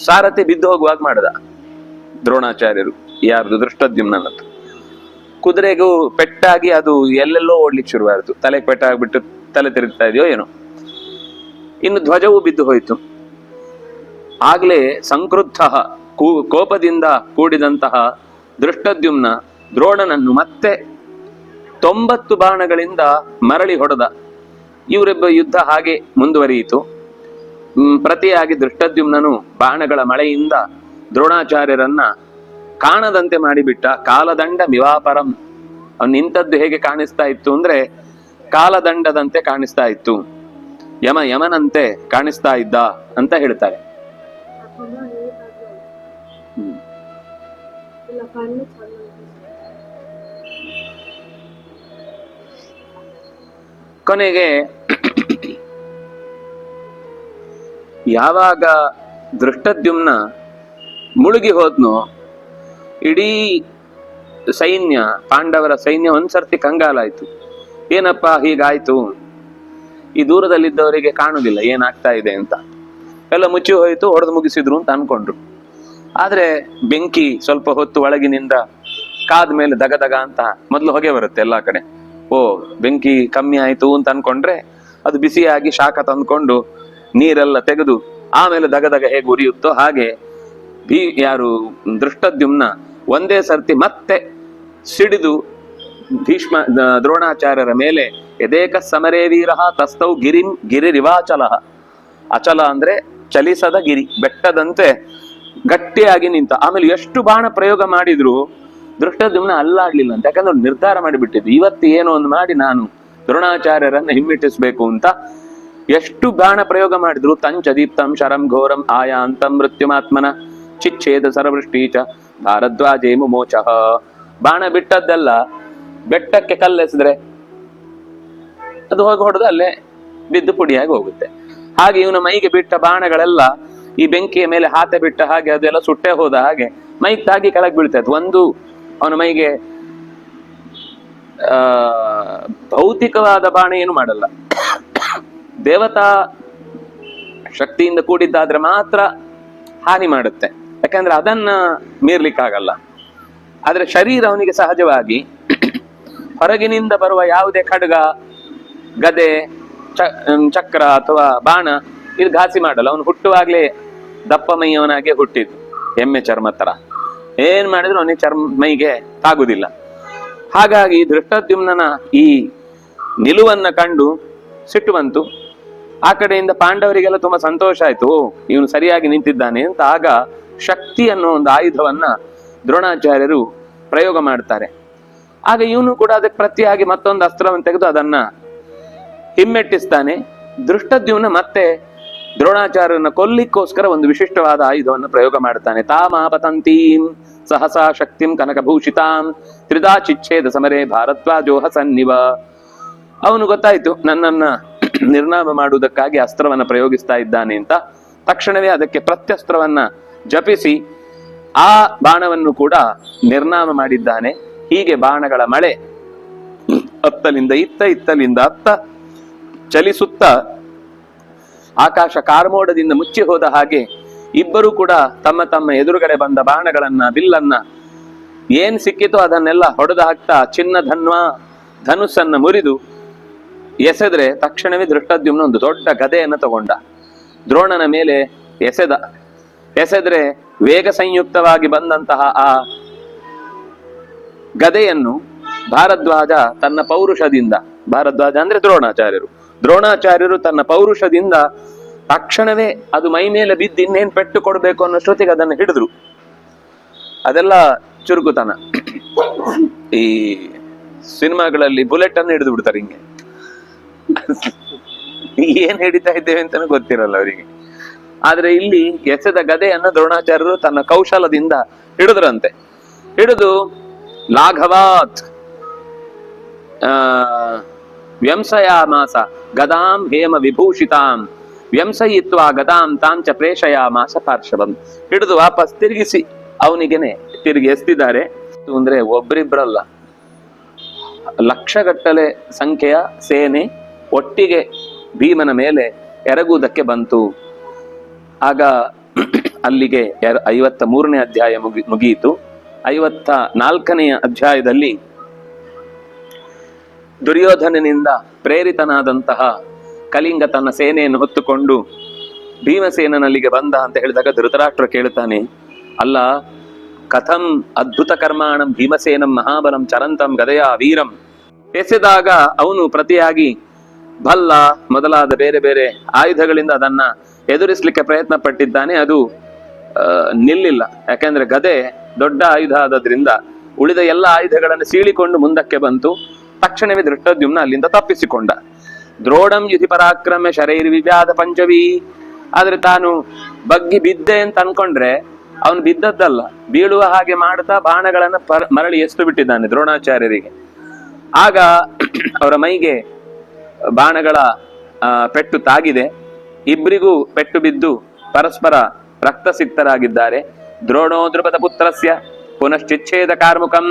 ಸಾರಥಿ ಬಿದ್ದು ಹೋಗುವಾಗ ಮಾಡದ ದ್ರೋಣಾಚಾರ್ಯರು. ಯಾರ್ದು? ದೃಷ್ಟದ್ಯುಮ್ನದ್ದು. ಕುದುರೆಗೂ ಪೆಟ್ಟಾಗಿ ಅದು ಎಲ್ಲೆಲ್ಲೋ ಓಡ್ಲಿಕ್ಕೆ ಶುರುವಾಯಿತು. ತಲೆಗೆ ಪೆಟ್ಟಾಗ್ಬಿಟ್ಟು ತಲೆ ತಿರುಗ್ತಾ ಇದೆಯೋ ಏನೋ. ಇನ್ನು ಧ್ವಜವು ಬಿದ್ದು ಹೋಯಿತು. ಆಗ್ಲೇ ಸಂಕ್ರುದ್ಧ ಕೋಪದಿಂದ ಕೂಡಿದಂತಹ ದೃಷ್ಟದ್ಯುಮ್ನ ದ್ರೋಣನನ್ನು ಮತ್ತೆ 90 ಬಾಣಗಳಿಂದ ಮರಳಿ ಹೊಡೆದ. ಇವರಿಬ್ಬ ಯುದ್ಧ ಹಾಗೆ ಮುಂದುವರಿಯಿತು. ಪ್ರತಿಯಾಗಿ ದೃಷ್ಟದ್ಯುಮ್ನನು ಬಾಣಗಳ ಮಳೆಯಿಂದ ದ್ರೋಣಾಚಾರ್ಯರನ್ನ ಕಾಣದಂತೆ ಮಾಡಿಬಿಟ್ಟ. ಕಾಲದಂಡ ಮಿವಾಪರಂ. ಅವನು ನಿಂತದ್ದು ಹೇಗೆ ಕಾಣಿಸ್ತಾ ಇತ್ತು ಅಂದ್ರೆ ಕಾಲದಂಡದಂತೆ ಕಾಣಿಸ್ತಾ ಇತ್ತು, ಯಮನಂತೆ ಕಾಣಿಸ್ತಾ ಇದ್ದ ಅಂತ ಹೇಳ್ತಾರೆ. ಕೊನೆಗೆ ಯಾವಾಗ ದೃಷ್ಟದ್ಯುಮ್ನ ಮುಳುಗಿ ಹೋದ್ನೋ, ಇಡೀ ಸೈನ್ಯ, ಪಾಂಡವರ ಸೈನ್ಯ ಒಂದ್ಸರ್ತಿ ಕಂಗಾಲಾಯ್ತು. ಏನಪ್ಪ ಹೀಗಾಯ್ತು, ಈ ದೂರದಲ್ಲಿದ್ದವರಿಗೆ ಕಾಣುದಿಲ್ಲ ಏನಾಗ್ತಾ ಇದೆ ಅಂತ. ಎಲ್ಲ ಮುಚ್ಚಿ ಹೋಯ್ತು, ಹೊಡೆದು ಮುಗಿಸಿದ್ರು ಅಂತ ಅನ್ಕೊಂಡ್ರು. ಆದ್ರೆ ಬೆಂಕಿ ಸ್ವಲ್ಪ ಹೊತ್ತು ಒಳಗಿನಿಂದ ಕಾದ ಮೇಲೆ ದಗದಗ ಅಂತ ಮೊದಲು ಹೊಗೆ ಬರುತ್ತೆ ಎಲ್ಲಾ ಕಡೆ. ಓ, ಬೆಂಕಿ ಕಮ್ಮಿ ಆಯ್ತು ಅಂತ ಅನ್ಕೊಂಡ್ರೆ ಅದು ಬಿಸಿಯಾಗಿ ಶಾಖ ತಂದ್ಕೊಂಡು ನೀರೆಲ್ಲ ತೆಗೆದು ಆಮೇಲೆ ದಗದಗ ಹೇಗೆ ಉರಿಯುತ್ತೋ ಹಾಗೆ ಯಾರು ದೃಷ್ಟದ್ಯುಮ್ನ ಒಂದೇ ಸರ್ತಿ ಮತ್ತೆ ಸಿಡಿದು ದ್ರೋಣಾಚಾರ್ಯರ ಮೇಲೆ ಎದೇಕ ಸಮರೇ ವೀರ ತಸ್ತೌ ಗಿರಿರಿವಾಚಲ. ಅಚಲ ಅಂದ್ರೆ ಚಲಿಸದ ಗಿರಿ, ಬೆಟ್ಟದಂತೆ ಗಟ್ಟಿಯಾಗಿ ನಿಂತ. ಆಮೇಲೆ ಎಷ್ಟು ಬಾಣ ಪ್ರಯೋಗ ಮಾಡಿದ್ರು ದೃಷ್ಟದ್ಯುಮ್ನ ಅಲ್ಲಾಡ್ಲಿಲ್ಲ ಅಂತ. ಯಾಕಂದ್ರೆ ನಿರ್ಧಾರ ಮಾಡಿಬಿಟ್ಟಿದ್ದು, ಇವತ್ತು ಏನೋ ಒಂದು ಮಾಡಿ ನಾನು ದ್ರೋಣಾಚಾರ್ಯರನ್ನ ಹಿಮ್ಮೆಟ್ಟಿಸ್ಬೇಕು ಅಂತ. ಎಷ್ಟು ಬಾಣ ಪ್ರಯೋಗ ಮಾಡಿದ್ರು ತಂಚ ದೀಪ್ತಂ ಶರಂ ಘೋರಂ ಆಯಾಂತಂ ಮೃತ್ಯುಮಾತ್ಮನ ಚಿಚ್ಛೇದ ಸರ್ವೃಷ್ಟೀಚ ಭಾರದ್ವಾಜೇ ಮುಮೋಚಃ. ಬಾಣ ಬಿಟ್ಟದ್ದೆಲ್ಲ ಬೆಟ್ಟಕ್ಕೆ ಕಲ್ಲೆಸಿದ್ರೆ ಅದು ಹೋಗಿ ಹೊಡೆದು ಅಲ್ಲೇ ಬಿದ್ದು ಪುಡಿಯಾಗಿ ಹೋಗುತ್ತೆ. ಹಾಗೆ ಇವನ ಮೈಗೆ ಬಿಟ್ಟ ಬಾಣಗಳೆಲ್ಲ ಈ ಬೆಂಕಿಯ ಮೇಲೆ ಹಾತೆ ಬಿಟ್ಟ ಹಾಗೆ ಅದೆಲ್ಲ ಸುಟ್ಟೆ ಹೋದ ಹಾಗೆ ಮೈ ತಾಗಿ ಕೆಳಗೆ ಬೀಳ್ತಾ ಇತ್ತು. ಒಂದು ಅವನ ಮೈಗೆ ಭೌತಿಕವಾದ ಬಾಣ ಏನು ಮಾಡಲ್ಲ, ದೇವತಾ ಶಕ್ತಿಯಿಂದ ಕೂಡಿದ್ದಾದ್ರೆ ಮಾತ್ರ ಹಾನಿ ಮಾಡುತ್ತೆ, ಯಾಕಂದ್ರೆ ಅದನ್ನ ಮೀರ್ಲಿಕ್ಕಾಗಲ್ಲ. ಆದ್ರೆ ಶರೀರ ಅವನಿಗೆ ಸಹಜವಾಗಿ ಹೊರಗಿನಿಂದ ಬರುವ ಯಾವುದೇ ಖಡ್ಗ, ಗದೆ, ಚಕ್ರ ಅಥವಾ ಬಾಣ ಇದು ಘಾಸಿ ಮಾಡಲ್ಲ. ಅವನು ಹುಟ್ಟುವಾಗ್ಲೇ ದಪ್ಪ ಮೈಯವನಾಗೆ ಹುಟ್ಟಿದ್ದು, ಎಮ್ಮೆ ಚರ್ಮ ತರ. ಏನ್ ಮಾಡಿದ್ರು ಅವನಿಗೆ ಮೈಗೆ ತಾಗುದಿಲ್ಲ. ಹಾಗಾಗಿ ದೃಷ್ಟದ್ಯುಮ್ನನ ಈ ನಿಲುವನ್ನ ಕಂಡು ಸಿಟ್ಟು ಬಂತು. ಆ ಕಡೆಯಿಂದ ಪಾಂಡವರಿಗೆಲ್ಲ ತುಂಬಾ ಸಂತೋಷ ಆಯ್ತು, ಇವನು ಸರಿಯಾಗಿ ನಿಂತಿದ್ದಾನೆ ಅಂತ. ಆಗ ಶಕ್ತಿ ಅನ್ನೋ ಒಂದು ಆಯುಧವನ್ನ ದ್ರೋಣಾಚಾರ್ಯರು ಪ್ರಯೋಗ ಮಾಡ್ತಾರೆ. ಆಗ ಇವನು ಕೂಡ ಅದಕ್ಕೆ ಪ್ರತಿಯಾಗಿ ಮತ್ತೊಂದು ಅಸ್ತ್ರವನ್ನು ತೆಗೆದು ಅದನ್ನ ಹಿಮ್ಮೆಟ್ಟಿಸ್ತಾನೆ. ದೃಷ್ಟದ್ಯುಮ್ನ ಮತ್ತೆ ದ್ರೋಣಾಚಾರ್ಯರನ್ನ ಕೊಲ್ಲಿಕ್ಕೋಸ್ಕರ ಒಂದು ವಿಶಿಷ್ಟವಾದ ಆಯುಧವನ್ನು ಪ್ರಯೋಗ ಮಾಡ್ತಾನೆ. ತಾಮಾಪತಂತೀಂ ಸಹಸಾ ಶಕ್ತಿಂ ಕನಕಭೂಷಿತಾಂ ತ್ರಿದಾ ಚಿಚ್ಛೇದ ಸಮರೇ ಭಾರದ್ವಾಜೋಹ ಸನ್ನಿವ. ಅವನು ಗೊತ್ತಾಯ್ತು ನನ್ನನ್ನ ನಿರ್ನಾಮ ಮಾಡುವುದಕ್ಕಾಗಿ ಅಸ್ತ್ರವನ್ನ ಪ್ರಯೋಗಿಸ್ತಾ ಇದ್ದಾನೆ ಅಂತ. ತಕ್ಷಣವೇ ಅದಕ್ಕೆ ಪ್ರತ್ಯಸ್ತ್ರವನ್ನ ಜಪಿಸಿ ಆ ಬಾಣವನ್ನು ಕೂಡ ನಿರ್ನಾಮ ಮಾಡಿದ್ದಾನೆ. ಹೀಗೆ ಬಾಣಗಳ ಮಳೆ ಅತ್ತಲಿಂದ ಇತ್ತ, ಇತ್ತಲಿಂದ ಅತ್ತ ಚಲಿಸುತ್ತ ಆಕಾಶ ಕಾರ್ಮೋಡದಿಂದ ಮುಚ್ಚಿ ಹೋದ ಹಾಗೆ ಇಬ್ಬರು ಕೂಡ ತಮ್ಮ ತಮ್ಮ ಎದುರುಗಡೆ ಬಂದ ಬಾಣಗಳನ್ನ, ಬಿಲ್ಲನ್ನ ಏನ್ ಸಿಕ್ಕಿತೋ ಅದನ್ನೆಲ್ಲ ಹೊಡೆದು ಹಾಕ್ತಾ ಚಿನ್ನ ಧನುಸ್ಸನ್ನ ಮುರಿದು ಎಸೆದ್ರೆ ತಕ್ಷಣವೇ ದೃಷ್ಟದ್ಯುಮ್ನ ಒಂದು ದೊಡ್ಡ ಗದೆಯನ್ನ ತಗೊಂಡ ದ್ರೋಣನ ಮೇಲೆ ಎಸೆದ್ರೆ ವೇಗ ಸಂಯುಕ್ತವಾಗಿ ಬಂದಂತಹ ಆ ಗದೆಯನ್ನು ಭಾರದ್ವಾಜ ತನ್ನ ಪೌರುಷದಿಂದ, ಭಾರದ್ವಾಜ ಅಂದ್ರೆ ದ್ರೋಣಾಚಾರ್ಯರು ತನ್ನ ಪೌರುಷದಿಂದ ತಕ್ಷಣವೇ ಅದು ಮೈ ಮೇಲೆ ಬಿದ್ದು ಇನ್ನೇನ್ ಪೆಟ್ಟು ಕೊಡ್ಬೇಕು ಅನ್ನೋಷ್ಟೊತ್ತಿಗೆ ಅದನ್ನು ಹಿಡಿದ್ರು. ಅದೆಲ್ಲ ಚುರುಕುತನ. ಈ ಸಿನಿಮಾಗಳಲ್ಲಿ ಬುಲೆಟ್ ಅನ್ನು ಹಿಡಿದು ಬಿಡ್ತಾರೆ ಹಿಂಗೆ, ಏನ್ ಹಿಡಿತಾ ಇದ್ದೇವೆ ಅಂತಾನು ಗೊತ್ತಿರಲ್ಲ ಅವರಿಗೆ. ಆದ್ರೆ ಇಲ್ಲಿ ಎಸೆದ ಗದೆಯನ್ನ ದ್ರೋಣಾಚಾರ್ಯರು ತನ್ನ ಕೌಶಲದಿಂದ ಹಿಡಿದ್ರಂತೆ. ಹಿಡಿದು ಲಾಘವಾತ್ ವ್ಯಂಸಯಾಮಾಸ ಗದಾಂ ಹೇಮ ವಿಭೂಷಿತಾಂ ವ್ಯಂಸಯಿತ್ವ ಗದಾಂ ತಾಂಚ ಪ್ರೇಷಯಾಮಾಸ ಪಾರ್ಶ್ವಂ. ಹಿಡಿದು ವಾಪಸ್ ತಿರುಗಿಸಿ ಅವನಿಗೆನೆ ತಿರುಗಿ ಎಸ್ತಿದ್ದಾರೆ. ಅಂದ್ರೆ ಒಬ್ರಿಬ್ರಲ್ಲ, ಲಕ್ಷಗಟ್ಟಲೆ ಸಂಖ್ಯೆಯ ಸೇನೆ ಒಟ್ಟಿಗೆ ಭೀಮನ ಮೇಲೆ ಎರಗುವುದಕ್ಕೆ ಬಂತು. ಆಗ ಅಲ್ಲಿಗೆ 53ನೇ ಅಧ್ಯಾಯ ಮುಗಿಯಿತು. 54ನೆಯ ಅಧ್ಯಾಯದಲ್ಲಿ ದುರ್ಯೋಧನನಿಂದ ಪ್ರೇರಿತನಾದಂತಹ ಕಲಿಂಗ ತನ್ನ ಸೇನೆಯನ್ನು ಹೊತ್ತುಕೊಂಡು ಭೀಮಸೇನನಲ್ಲಿಗೆ ಬಂದ ಅಂತ ಹೇಳಿದಾಗ ಧೃತರಾಷ್ಟ್ರ ಕೇಳ್ತಾನೆ, ಅಲ್ಲ ಕಥಂ ಅದ್ಭುತ ಕರ್ಮಾಣಂ ಭೀಮಸೇನಂ ಮಹಾಬಲಂ ಚರಂತಂ ಗದೆಯ ವೀರಂ. ಎಸೆದಾಗ ಅವನು ಪ್ರತಿಯಾಗಿ ಭಲ್ಲ ಮೊದಲಾದ ಬೇರೆ ಬೇರೆ ಆಯುಧಗಳಿಂದ ಅದನ್ನ ಎದುರಿಸಲಿಕ್ಕೆ ಪ್ರಯತ್ನ ಪಟ್ಟಿದ್ದಾನೆ. ಅದು ನಿಲ್ಲಿಲ್ಲ, ಯಾಕೆಂದ್ರೆ ಗದೆ ದೊಡ್ಡ ಆಯುಧ ಆದ್ರಿಂದ ಉಳಿದ ಎಲ್ಲ ಆಯುಧಗಳನ್ನು ಸೀಳಿಕೊಂಡು ಮುಂದಕ್ಕೆ ಬಂತು. ತಕ್ಷಣವೇ ದೃಷ್ಟದ್ಯುಮ್ನ ಅಲ್ಲಿಂದ ತಪ್ಪಿಸಿಕೊಂಡ. ದ್ರೋಣಂ ಯುಧಿ ಪರಾಕ್ರಮ್ಯ ಶರೈರ್ ವಿವ್ಯಾಧ ಪಂಚವಿ. ಆದ್ರೆ ತಾನು ಬಗ್ಗಿ ಬಿದ್ದೆ ಅಂತ ಅನ್ಕೊಂಡ್ರೆ ಅವನು ಬಿದ್ದದ್ದಲ್ಲ, ಬೀಳುವ ಹಾಗೆ ಮಾಡ್ತಾ ಬಾಣಗಳನ್ನ ಮರಳಿ ಎಷ್ಟು ಬಿಟ್ಟಿದ್ದಾನೆ ದ್ರೋಣಾಚಾರ್ಯರಿಗೆ. ಆಗ ಅವರ ಮೈಗೆ ಬಾಣಗಳ ಪೆಟ್ಟು ತಾಗಿದೆ. ಇಬ್ಬರಿಗೂ ಪೆಟ್ಟು ಬಿದ್ದು ಪರಸ್ಪರ ರಕ್ತಸಿಕ್ತರಾಗಿದ್ದಾರೆ. ದ್ರೋಣೋ ದ್ರುಪದ ಪುತ್ರಸ್ಯ ಪುನಶ್ಚಿಚ್ಛೇದ ಕಾರ್ಮುಕಂ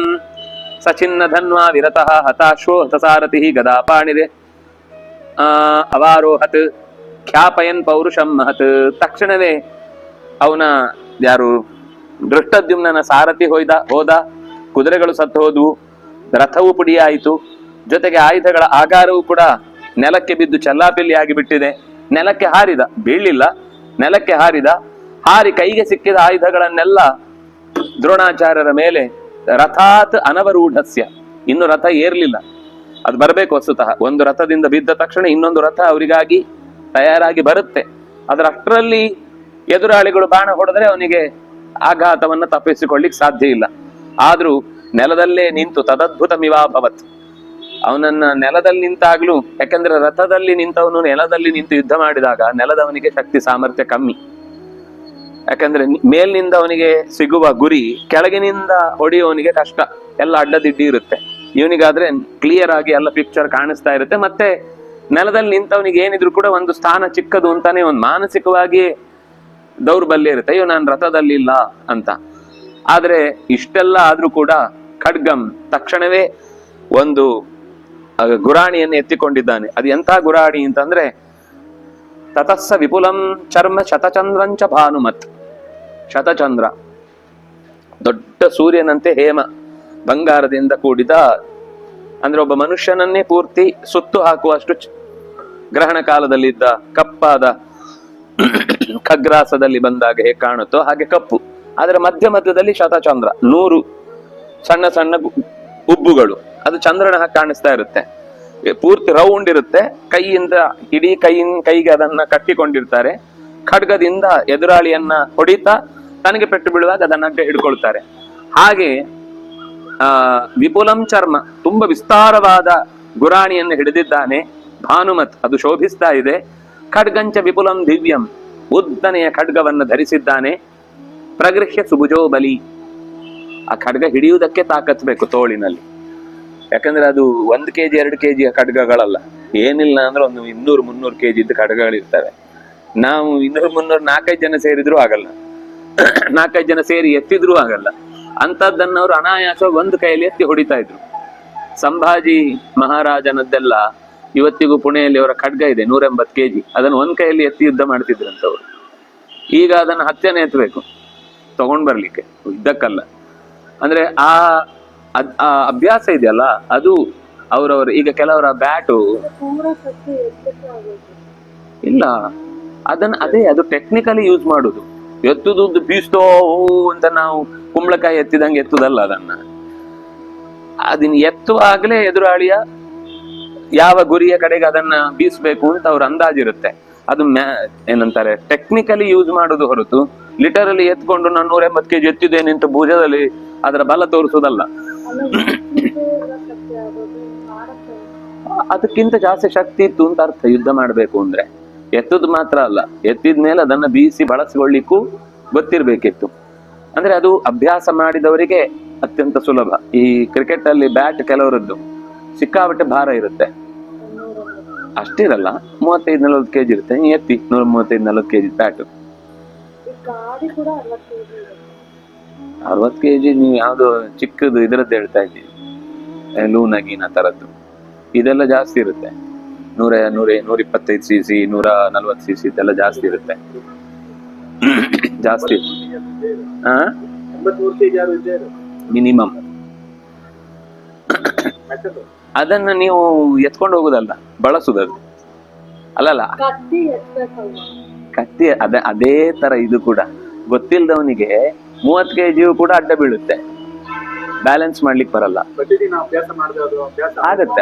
ಸಚಿನ್ನ ಧನ್ವಾ ವಿರತಃ ಹತಾಶ್ವೋ ಹತಸಾರಥಿ ಗದಾಪಾಣಿರೆ ಅವಾರೋಹತ್ ಖ್ಯಾಪಯನ್ ಪೌರುಷಂ ಮಹತ್. ತಕ್ಷಣವೇ ಅವನ ಯಾರು ದೃಷ್ಟದ್ಯುಮ್ನ ಸಾರಥಿ ಹೋದ, ಕುದುರೆಗಳು ಸತ್ತು ಹೋದ್ವು, ರಥವು ಪುಡಿಯಾಯಿತು, ಜೊತೆಗೆ ಆಯುಧಗಳ ಆಗಾರವೂ ಕೂಡ ನೆಲಕ್ಕೆ ಬಿದ್ದು ಚೆಲ್ಲಾಪಿಲ್ಲಿ ಆಗಿಬಿಟ್ಟಿದೆ. ನೆಲಕ್ಕೆ ಹಾರಿದ, ಬೀಳಿಲ್ಲ, ನೆಲಕ್ಕೆ ಹಾರಿ ಕೈಗೆ ಸಿಕ್ಕಿದ ಆಯುಧಗಳನ್ನೆಲ್ಲ ದ್ರೋಣಾಚಾರ್ಯರ ಮೇಲೆ ರಥಾತ್ ಅನವರೂಢಸ್ಯ, ಇನ್ನು ರಥ ಏರ್ಲಿಲ್ಲ, ಅದು ಬರಬೇಕು ವಸ್ತುತಃ. ಒಂದು ರಥದಿಂದ ಬಿದ್ದ ತಕ್ಷಣ ಇನ್ನೊಂದು ರಥ ಅವರಿಗಾಗಿ ತಯಾರಾಗಿ ಬರುತ್ತೆ. ಅದರಷ್ಟರಲ್ಲಿ ಎದುರಾಳಿಗಳು ಬಾಣ ಹೊಡೆದ್ರೆ ಅವನಿಗೆ ಆಘಾತವನ್ನ ತಪ್ಪಿಸಿಕೊಳ್ಳಿಕ್ ಸಾಧ್ಯ ಇಲ್ಲ. ಆದ್ರೂ ನೆಲದಲ್ಲೇ ನಿಂತು ತದದ್ಭುತಮಿವಾಭವತ್, ಅವನನ್ನ ನೆಲದಲ್ಲಿ ನಿಂತಾಗ್ಲೂ, ಯಾಕಂದ್ರೆ ರಥದಲ್ಲಿ ನಿಂತವನು ನೆಲದಲ್ಲಿ ನಿಂತು ಯುದ್ಧ ಮಾಡಿದಾಗ ನೆಲದವನಿಗೆ ಶಕ್ತಿ ಸಾಮರ್ಥ್ಯ ಕಮ್ಮಿ. ಯಾಕಂದ್ರೆ ಮೇಲಿನಿಂದ ಅವನಿಗೆ ಸಿಗುವ ಗುರಿ ಕೆಳಗಿನಿಂದ ಹೊಡೆಯುವವನಿಗೆ ಕಷ್ಟ, ಎಲ್ಲ ಅಡ್ಡದಿಡ್ಡಿ ಇರುತ್ತೆ. ಇವನಿಗಾದ್ರೆ ಕ್ಲಿಯರ್ ಆಗಿ ಎಲ್ಲ ಪಿಕ್ಚರ್ ಕಾಣಿಸ್ತಾ ಇರುತ್ತೆ. ಮತ್ತೆ ನೆಲದಲ್ಲಿ ನಿಂತವನಿಗೆ ಏನಿದ್ರು ಕೂಡ ಒಂದು ಸ್ಥಾನ ಚಿಕ್ಕದು ಅಂತಾನೆ ಒಂದು ಮಾನಸಿಕವಾಗಿ ದೌರ್ಬಲ್ಯ ಇರುತ್ತೆ, ಅಯ್ಯೋ ನಾನು ರಥದಲ್ಲಿ ಇಲ್ಲ ಅಂತ. ಆದ್ರೆ ಇಷ್ಟೆಲ್ಲ ಆದ್ರೂ ಕೂಡ ಖಡ್ಗಂ ತಕ್ಷಣವೇ ಒಂದು ಗುರಾಣಿಯನ್ನು ಎತ್ತಿಕೊಂಡಿದ್ದಾನೆ. ಅದು ಎಂಥ ಗುರಾಣಿ ಅಂತಂದ್ರೆ ತತಸ್ಸ ವಿಪುಲಂ ಚರ್ಮ ಶತಚಂದ್ರಂಚ ಭಾನುಮತ್. ಶತಚಂದ್ರ ದೊಡ್ಡ ಸೂರ್ಯನಂತೆ ಹೇಮ, ಬಂಗಾರದಿಂದ ಕೂಡಿದ, ಅಂದ್ರೆ ಒಬ್ಬ ಮನುಷ್ಯನನ್ನೇ ಪೂರ್ತಿ ಸುತ್ತು ಹಾಕುವಷ್ಟು ಗ್ರಹಣ ಕಾಲದಲ್ಲಿದ್ದ ಕಪ್ಪಾದ ಖಗ್ರಾಸದಲ್ಲಿ ಬಂದಾಗ ಹೇಗೆ ಕಾಣುತ್ತೋ ಹಾಗೆ ಕಪ್ಪು, ಆದ್ರೆ ಮಧ್ಯದಲ್ಲಿ ಶತಚಂದ್ರ, 100 ಸಣ್ಣ ಸಣ್ಣ ಉಬ್ಬುಗಳು, ಅದು ಚಂದ್ರನ ಹಾಗೆ ಕಾಣಿಸ್ತಾ ಇರುತ್ತೆ. ಪೂರ್ತಿ ರೌಂಡ್ ಇರುತ್ತೆ. ಕೈಯಿಂದ ಇಡೀ ಕೈಗೆ ಅದನ್ನ ಕಟ್ಟಿಕೊಂಡಿರ್ತಾರೆ. ಖಡ್ಗದಿಂದ ಎದುರಾಳಿಯನ್ನ ಹೊಡಿತಾ ತನಗೆ ಪೆಟ್ಟು ಬೀಳುವಾಗ ಅದನ್ನ ಹಿಡ್ಕೊಳ್ತಾರೆ. ಹಾಗೆ ವಿಪುಲಂ ಚರ್ಮ, ತುಂಬಾ ವಿಸ್ತಾರವಾದ ಗುರಾಣಿಯನ್ನು ಹಿಡಿದಿದ್ದಾನೆ. ಭಾನುಮತ್, ಅದು ಶೋಭಿಸ್ತಾ ಇದೆ. ಖಡ್ಗಂಚ ವಿಪುಲಂ ದಿವ್ಯಂ, ಉದ್ದನೆಯ ಖಡ್ಗವನ್ನು ಧರಿಸಿದ್ದಾನೆ. ಪ್ರಗೃಹ್ಯ ಸುಭುಜೋ ಬಲಿ, ಆ ಖಡ್ಗ ಹಿಡಿಯುವುದಕ್ಕೆ ತಾಕತ್ಬೇಕು ತೋಳಿನಲ್ಲಿ. ಯಾಕಂದ್ರೆ ಅದು 1 kg 2 kg ಖಡ್ಗಗಳಲ್ಲ, ಏನಿಲ್ಲ ಅಂದ್ರೆ ಒಂದು 200-300 kg ಇದ್ದ ಖಡ್ಗಗಳಿರ್ತವೆ. ನಾವು 200-300 4-5 ಜನ ಸೇರಿದ್ರು ಆಗಲ್ಲ, 4-5 ಜನ ಸೇರಿ ಎತ್ತಿದ್ರೂ ಆಗಲ್ಲ. ಅಂತದ್ದನ್ನ ಅವರು ಅನಾಯಾಸ ಒಂದು ಕೈಯಲ್ಲಿ ಎತ್ತಿ ಹೊಡಿತಾ ಇದ್ರು. ಸಂಭಾಜಿ ಮಹಾರಾಜನದ್ದೆಲ್ಲ ಇವತ್ತಿಗೂ ಪುಣೆಯಲ್ಲಿ ಅವರ ಖಡ್ಗ ಇದೆ 180 kg, ಅದನ್ನು ಒಂದ್ ಕೈಯಲ್ಲಿ ಎತ್ತಿ ಯುದ್ಧ ಮಾಡ್ತಿದ್ರಂತವ್ರು. ಈಗ ಅದನ್ನು 10 ಜನ ಎತ್ತಬೇಕು ತಗೊಂಡ್ ಬರ್ಲಿಕ್ಕೆ, ಯುದ್ಧಕ್ಕಲ್ಲ. ಅಂದ್ರೆ ಆ ಅಭ್ಯಾಸ ಇದೆಯಲ್ಲ, ಅದು ಅವರವರು. ಈಗ ಕೆಲವರ ಬ್ಯಾಟು ಇಲ್ಲ, ಅದು ಟೆಕ್ನಿಕಲಿ ಯೂಸ್ ಮಾಡುದು. ಎತ್ತುದು ಬೀಸ್ತೋ ಅಂತ ನಾವು ಕುಂಬಳಕಾಯಿ ಎತ್ತಿದಂಗೆ ಎತ್ತುದಲ್ಲ. ಅದನ್ನ ಎತ್ತುವಾಗಲೇ ಎದುರಾಳಿಯ ಯಾವ ಗುರಿಯ ಕಡೆಗೆ ಅದನ್ನ ಬೀಸ್ಬೇಕು ಅಂತ ಅವ್ರ ಅಂದಾಜಿರುತ್ತೆ. ಅದು ಏನಂತಾರೆ, ಟೆಕ್ನಿಕಲಿ ಯೂಸ್ ಮಾಡುದು ಹೊರತು ಲಿಟರಲಿ ಎತ್ಕೊಂಡು ನಾನು 180 kg ಎತ್ತಿದ್ದೇನೆ ಅಂತ ಭುಜದಲ್ಲಿ ಅದರ ಬಲ ತೋರಿಸುವುದಲ್ಲ. ಅದಕ್ಕಿಂತ ಜಾಸ್ತಿ ಶಕ್ತಿ ಇತ್ತು ಅಂತ ಅರ್ಥ. ಯುದ್ಧ ಮಾಡ್ಬೇಕು ಅಂದ್ರೆ ಎತ್ತುದು ಮಾತ್ರ ಅಲ್ಲ, ಎತ್ತಿದ್ಮೇಲೆ ಅದನ್ನ ಬೀಸಿ ಬಳಸಿಕೊಳ್ಳಿಕ್ಕೂ ಗೊತ್ತಿರ್ಬೇಕಿತ್ತು. ಅಂದ್ರೆ ಅದು ಅಭ್ಯಾಸ ಮಾಡಿದವರಿಗೆ ಅತ್ಯಂತ ಸುಲಭ. ಈ ಕ್ರಿಕೆಟ್ ಅಲ್ಲಿ ಬ್ಯಾಟ್ ಕೆಲವರದ್ದು ಸಿಕ್ಕಾಬಟ್ಟೆ ಭಾರ ಇರುತ್ತೆ, ಅಷ್ಟಿರಲ್ಲ, 35-40 kg ಇರುತ್ತೆ. ಎತ್ತಿ 135-40 kg ಬ್ಯಾಟ್. 60 kg ನೀವು ಯಾವ್ದು ಚಿಕ್ಕದು ಇದರದ್ದು ಹೇಳ್ತಾ ಇದ್ದೀವಿ, ಲೂನಗೀನ ತರದ್ದು. ಇದೆಲ್ಲ ಜಾಸ್ತಿ ಇರುತ್ತೆ, 125 cc 140 cc ಇದೆಲ್ಲ ಜಾಸ್ತಿ ಇರುತ್ತೆ. ಜಾಸ್ತಿ ಮಿನಿಮಮ್. ಅದನ್ನ ನೀವು ಎತ್ಕೊಂಡು ಹೋಗುದಲ್ಲ, ಬಳಸುದದು ಅಲ್ಲಲ್ಲ. ಕತ್ತಿ ಅದೇ ತರ ಇದು ಕೂಡ. ಗೊತ್ತಿಲ್ದವನಿಗೆ 30 kg ಕೂಡ ಅಡ್ಡ ಬೀಳುತ್ತೆ, ಬ್ಯಾಲೆನ್ಸ್ ಮಾಡ್ಲಿಕ್ಕೆ ಬರಲ್ಲ. ಆಗತ್ತೆ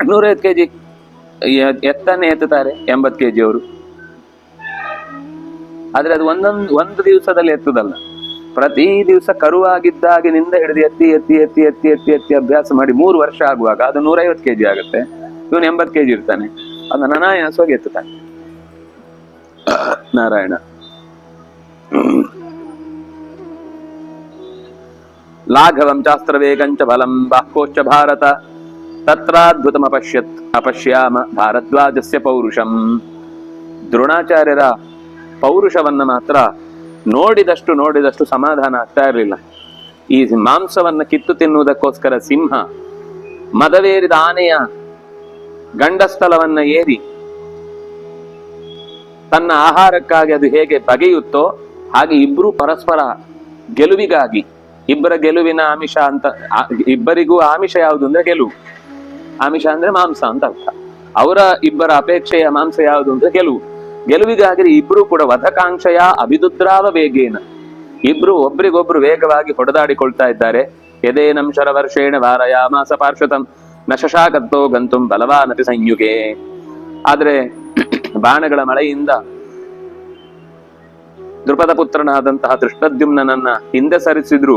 105 kg ಎತ್ತನ್ನೇ ಎತ್ತುತ್ತಾರೆ 80 kg ಅವರು. ಆದ್ರೆ ಅದು ಒಂದು ದಿವಸದಲ್ಲಿ ಎತ್ತುದಲ್ಲ, ಪ್ರತಿ ದಿವಸ ಕರುವಾಗಿದ್ದಾಗಿನಿಂದ ಹಿಡಿದು ಎತ್ತಿ ಎತ್ತಿ ಎತ್ತಿ ಎತ್ತಿ ಎತ್ತಿ ಎತ್ತಿ ಅಭ್ಯಾಸ ಮಾಡಿ 3 ವರ್ಷ ಆಗುವಾಗ ಅದು 150 kg ಆಗುತ್ತೆ. ಇವನು 80 kg ಇರ್ತಾನೆ, ಅದನ್ನ ಅನಾಯಾಸವಾಗಿ ಎತ್ತುತ್ತಾನೆ. ನಾರಾಯಣ. ಲಾಘವಂ ಚಾಸ್ತ್ರ ವೇಗಂಚ ಬಲಂ ಬಾಹ್ಕೋಶ್ಚ ಭಾರತ ತತ್ರಾದ್ಭುತಂ ಅಪಶ್ಯಾಮ ಭಾರದ್ವಾಜಸ್ಯ ಪೌರುಷಂ. ದ್ರೋಣಾಚಾರ್ಯರ ಪೌರುಷವನ್ನ ಮಾತ್ರ ನೋಡಿದಷ್ಟು ಸಮಾಧಾನ ಆಗ್ತಾ ಇರಲಿಲ್ಲ. ಈ ಮಾಂಸವನ್ನ ಕಿತ್ತು ತಿನ್ನುವುದಕ್ಕೋಸ್ಕರ ಸಿಂಹ ಮದವೇರಿದ ಆನೆಯ ಗಂಡಸ್ಥಲವನ್ನ ಏರಿ ತನ್ನ ಆಹಾರಕ್ಕಾಗಿ ಅದು ಹೇಗೆ ಬಗೆಯುತ್ತೋ ಹಾಗೆ ಇಬ್ರು ಪರಸ್ಪರ ಗೆಲುವಿಗಾಗಿ, ಇಬ್ಬರ ಗೆಲುವಿನ ಆಮಿಷ ಅಂತ, ಇಬ್ಬರಿಗೂ ಆಮಿಷ ಯಾವುದು ಅಂದ್ರೆ ಗೆಲುವು. ಆಮಿಷ ಅಂದ್ರೆ ಮಾಂಸ ಅಂತ ಅರ್ಥ. ಅವರ ಇಬ್ಬರ ಅಪೇಕ್ಷೆಯ ಮಾಂಸ ಯಾವುದು ಅಂದ್ರೆ ಗೆಲುವು. ಗೆಲುವಿಗಾಗಿ ಇಬ್ರು ಕೂಡ ವಧಕಾಂಕ್ಷೆಯ ಅಭಿದುದ್ರಾವ ವೇಗೇನ, ಇಬ್ರು ಒಬ್ರಿಗೊಬ್ರು ವೇಗವಾಗಿ ಹೊಡೆದಾಡಿಕೊಳ್ತಾ ಇದ್ದಾರೆ. ಯದೇನಂ ಶರವರ್ಷೇಣ ವಾರಯಾಮಾಸ ಪಾರ್ಶ್ವತಂ ನಶಶಾಕತ್ತೋ ಗಂತುಂ ಬಲವಾನತಿ ಸಂಯುಗೆ. ಆದ್ರೆ ಬಾಣಗಳ ಮಳೆಯಿಂದ ದೃಪದ ಪುತ್ರನಾದಂತಹ ದೃಷ್ಟದ್ಯುಮ್ನನ್ನ ಹಿಂದೆ ಸರಿಸಿದ್ರು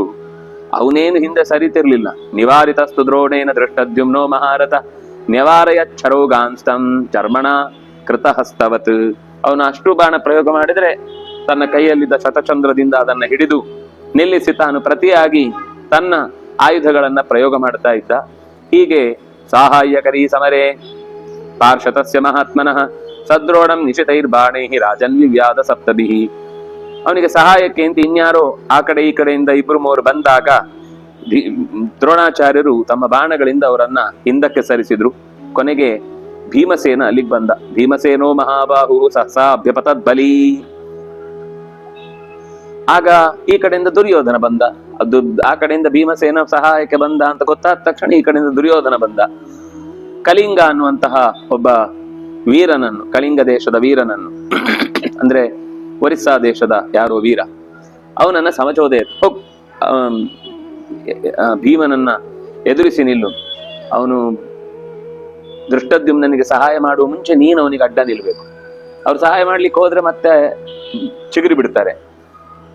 ಅವನೇನು ಹಿಂದೆ ಸರಿತಿರ್ಲಿಲ್ಲ. ನಿವಾರಿತಸ್ತು ದ್ರೋಣೇನ ದೃಷ್ಟದ್ಯುಮ್ನೋ ಮಹಾರಥ ನ್ಯವಾರಯಚ್ಛರೋಗಾಂಸ್ತಂ ಚರ್ಮಣ ಕೃತಹಸ್ತವತ್. ಅವನು ಅಷ್ಟು ಬಾಣ ಪ್ರಯೋಗ ಮಾಡಿದ್ರೆ ತನ್ನ ಕೈಯಲ್ಲಿದ್ದ ಶತಚಂದ್ರದಿಂದ ಅದನ್ನ ಹಿಡಿದು ನಿಲ್ಲಿಸಿ ತಾನು ಪ್ರತಿಯಾಗಿ ತನ್ನ ಆಯುಧಗಳನ್ನ ಪ್ರಯೋಗ ಮಾಡ್ತಾ ಇದ್ದ. ಹೀಗೆ ಸಾಹಾಯ್ಯಕರೀ ಸಮರೇ ಪಾರ್ಷತಸ್ಯ ಮಹಾತ್ಮನಃ ಸದ್ರೋಣಂ ನಿಶಿತೈರ್ಬಾಣೈ ರಾಜನ್ವಿವ್ಯಾದ ಸಪ್ತಭಿಹಿ. ಅವನಿಗೆ ಸಹಾಯಕ್ಕೆ ಅಂತ ಇನ್ಯಾರೋ ಆ ಕಡೆ ಈ ಕಡೆಯಿಂದ ಇಬ್ರು ಮೂವರು ಬಂದಾಗ ದ್ರೋಣಾಚಾರ್ಯರು ತಮ್ಮ ಬಾಣಗಳಿಂದ ಅವರನ್ನ ಹಿಂದಕ್ಕೆ ಸರಿಸಿದ್ರು. ಕೊನೆಗೆ ಭೀಮಸೇನ ಅಲ್ಲಿಗೆ ಬಂದ. ಭೀಮಸೇನೋ ಮಹಾಬಾಹು ಸಹಸಾ ಅಭ್ಯಪತದ್ ಬಲಿ. ಆಗ ಈ ಕಡೆಯಿಂದ ದುರ್ಯೋಧನ ಬಂದ. ಅದು ಆ ಕಡೆಯಿಂದ ಭೀಮಸೇನ ಸಹಾಯಕ್ಕೆ ಬಂದ ಅಂತ ಗೊತ್ತಾದ ತಕ್ಷಣ ಈ ಕಡೆಯಿಂದ ದುರ್ಯೋಧನ ಬಂದ. ಕಳಿಂಗ ಅನ್ನುವಂತಹ ಒಬ್ಬ ವೀರನನ್ನು, ಕಳಿಂಗ ದೇಶದ ವೀರನನ್ನು, ಅಂದ್ರೆ ಒರಿಸ್ಸಾ ದೇಶದ ಯಾರೋ ವೀರ, ಅವನನ್ನ ಸಮಚೋದಯ ಹೋಗ್ ಭೀಮನನ್ನ ಎದುರಿಸಿ ನಿಲ್ಲು, ಅವನು ದೃಷ್ಟದ್ಯುಮ್ನನಿಗೆ ಸಹಾಯ ಮಾಡುವ ಮುಂಚೆ ನೀನು ಅವನಿಗೆ ಅಡ್ಡ ನಿಲ್ಬೇಕು. ಅವ್ರು ಸಹಾಯ ಮಾಡ್ಲಿಕ್ಕೆ ಹೋದ್ರೆ ಮತ್ತೆ ಚಿಗುರಿ ಬಿಡ್ತಾರೆ.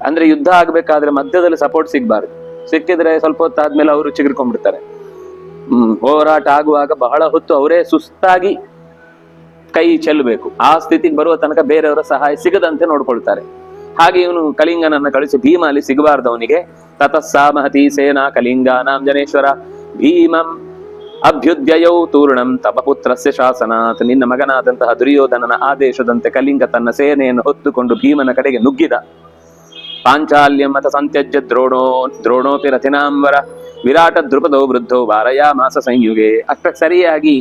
ಅಂದ್ರೆ ಯುದ್ಧ ಆಗ್ಬೇಕಾದ್ರೆ ಮಧ್ಯದಲ್ಲಿ ಸಪೋರ್ಟ್ ಸಿಗ್ಬಾರ್ದು. ಸಿಕ್ಕಿದ್ರೆ ಸ್ವಲ್ಪ ಹೊತ್ತಾದ್ಮೇಲೆ ಅವರು ಚಿಗುರ್ಕೊಂಡ್ಬಿಡ್ತಾರೆ. ಹೋರಾಟ ಆಗುವಾಗ ಬಹಳ ಹೊತ್ತು ಅವರೇ ಸುಸ್ತಾಗಿ ಕೈ ಚೆಲ್ಲಬೇಕು. ಆ ಸ್ಥಿತಿಗೆ ಬರುವ ತನಕ ಬೇರೆಯವರ ಸಹಾಯ ಸಿಗದಂತೆ ನೋಡ್ಕೊಳ್ತಾರೆ. ಹಾಗೆ ಇವನು ಕಳಿಂಗನನ್ನ ಕಳಿಸಿ ಭೀಮ ಅಲ್ಲಿ ಸಿಗಬಾರ್ದು ಅವನಿಗೆ. ತತಸ್ಸಾ ಮಹತಿ ಸೇನಾ ಕಳಿಂಗಾನಾಂ ಜನೇಶ್ವರ ಭೀಮಂ ಅಭ್ಯುದ್ಯಯೌ ತೂರ್ಣಂ ತಪಪುತ್ರಸ್ಯ ಶಾಸನಾತ್. ನಿನ್ನ ಮಗನಾದಂತಹ ದುರ್ಯೋಧನನ ಆದೇಶದಂತೆ ಕಳಿಂಗ ತನ್ನ ಸೇನೆಯನ್ನು ಹೊತ್ತುಕೊಂಡು ಭೀಮನ ಕಡೆಗೆ ನುಗ್ಗಿದ. ಪಾಂಚಾಲ್ಯಂ ಮತ ಸಂತ್ಯಜ್ಯ ದ್ರೋಣೋಪಿ ರಥಿನಾಂವರ ವಿರಾಟ ದ್ರುಪದೋ ವೃದ್ಧೋ ವಾರಯಾಮಾಸ ಸಂಯುಗೆ. ಅಷ್ಟಕ್ಕೆ ಸರಿಯಾಗಿ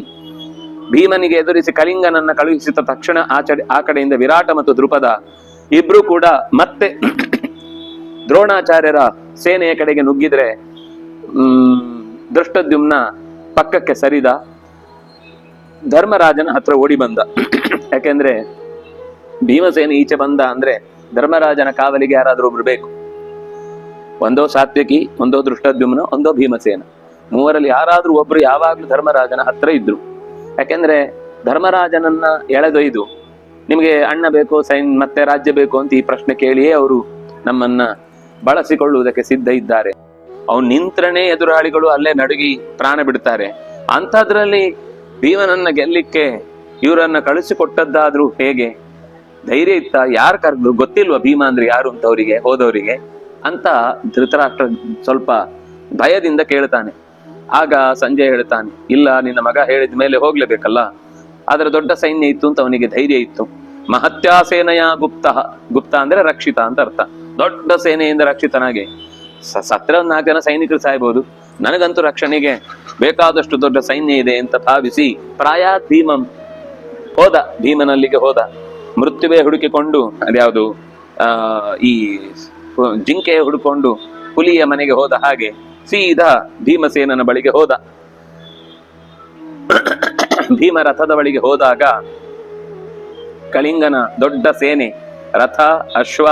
ಭೀಮನಿಗೆ ಎದುರಿಸಿ ಕಳಿಂಗನನ್ನ ಕಳುಹಿಸಿದ ತಕ್ಷಣ ಆ ಕಡೆಯಿಂದ ವಿರಾಟ ಮತ್ತು ದ್ರುಪದ ಇಬ್ರು ಕೂಡ ಮತ್ತೆ ದ್ರೋಣಾಚಾರ್ಯರ ಸೇನೆಯ ಕಡೆಗೆ ನುಗ್ಗಿದ್ರೆ ದೃಷ್ಟದ್ಯುಮ್ನ ಪಕ್ಕಕ್ಕೆ ಸರಿದ. ಧರ್ಮರಾಜನ ಹತ್ರ ಓಡಿ ಬಂದ. ಯಾಕೆಂದ್ರೆ ಭೀಮಸೇನೆ ಈಚೆ ಬಂದ ಅಂದ್ರೆ ಧರ್ಮರಾಜನ ಕಾವಲಿಗೆ ಯಾರಾದ್ರೂ ಒಬ್ರು ಬೇಕು. ಒಂದೋ ಸಾತ್ವಿಕಿ, ಒಂದೋ ದೃಷ್ಟದ್ಯುಮ್ನ, ಒಂದೋ ಭೀಮಸೇನ. ಮೂವರಲ್ಲಿ ಯಾರಾದ್ರೂ ಒಬ್ರು ಯಾವಾಗ್ಲೂ ಧರ್ಮರಾಜನ ಹತ್ರ ಇದ್ರು. ಯಾಕೆಂದ್ರೆ ಧರ್ಮರಾಜನನ್ನ ಎಳೆದೊಯ್ದು ನಿಮ್ಗೆ ಅಣ್ಣ ಬೇಕು, ಮತ್ತೆ ರಾಜ್ಯ ಬೇಕು ಅಂತ ಈ ಪ್ರಶ್ನೆ ಕೇಳಿಯೇ ಅವರು ನಮ್ಮನ್ನ ಬಳಸಿಕೊಳ್ಳುವುದಕ್ಕೆ ಸಿದ್ಧ ಇದ್ದಾರೆ. ಅವ್ನು ನಿಂತ್ರನೇ ಎದುರಾಳಿಗಳು ಅಲ್ಲೇ ನಡುಗಿ ಪ್ರಾಣ ಬಿಡ್ತಾರೆ. ಅಂಥದ್ರಲ್ಲಿ ಭೀಮನನ್ನ ಗೆಲ್ಲಿಕ್ಕೆ ಇವರನ್ನ ಕಳಿಸಿಕೊಟ್ಟದ್ದಾದ್ರೂ ಹೇಗೆ? ಧೈರ್ಯ ಇತ್ತ? ಯಾರು ಕರೆದ್ರು? ಗೊತ್ತಿಲ್ವಾ ಭೀಮ ಅಂದ್ರೆ ಯಾರು ಅಂತ ಅವರಿಗೆ, ಹೋದವರಿಗೆ ಅಂತ ಧೃತರಾಷ್ಟ್ರ ಸ್ವಲ್ಪ ಭಯದಿಂದ ಕೇಳ್ತಾನೆ. ಆಗ ಸಂಜಯ್ ಹೇಳ್ತಾನೆ, ಇಲ್ಲ, ನಿನ್ನ ಮಗ ಹೇಳಿದ ಮೇಲೆ ಹೋಗ್ಲೇಬೇಕಲ್ಲ. ಆದ್ರೆ ದೊಡ್ಡ ಸೈನ್ಯ ಇತ್ತು ಅಂತ ಅವನಿಗೆ ಧೈರ್ಯ ಇತ್ತು. ಮಹತ್ಯಾ ಸೇನೆಯ ಗುಪ್ತ, ಗುಪ್ತ ಅಂದ್ರೆ ರಕ್ಷಿತ ಅಂತ ಅರ್ಥ. ದೊಡ್ಡ ಸೇನೆಯಿಂದ ರಕ್ಷಿತನಾಗಿ ಸತ್ರ 4 ಜನ ಸೈನಿಕರು ಸಾಯ್ಬಹುದು, ನನಗಂತೂ ರಕ್ಷಣೆಗೆ ಬೇಕಾದಷ್ಟು ದೊಡ್ಡ ಸೈನ್ಯ ಇದೆ ಅಂತ ಭಾವಿಸಿ ಪ್ರಾಯಾತ್ ಭೀಮಂ ಹೋದ. ಭೀಮನಲ್ಲಿಗೆ ಹೋದ. ಮೃತ್ಯುವೇ ಹುಡುಕಿಕೊಂಡು, ಅದ್ಯಾವುದು ಈ ಜಿಂಕೆ ಹುಡುಕೊಂಡು ಹುಲಿಯ ಮನೆಗೆ ಹೋದ ಹಾಗೆ ಸೀದಾ ಭೀಮಸೇನನ ಬಳಿಗೆ ಹೋದ. ಭೀಮ ರಥದ ಬಳಿಗೆ ಹೋದಾಗ ಕಳಿಂಗನ ದೊಡ್ಡ ಸೇನೆ, ರಥ, ಅಶ್ವ,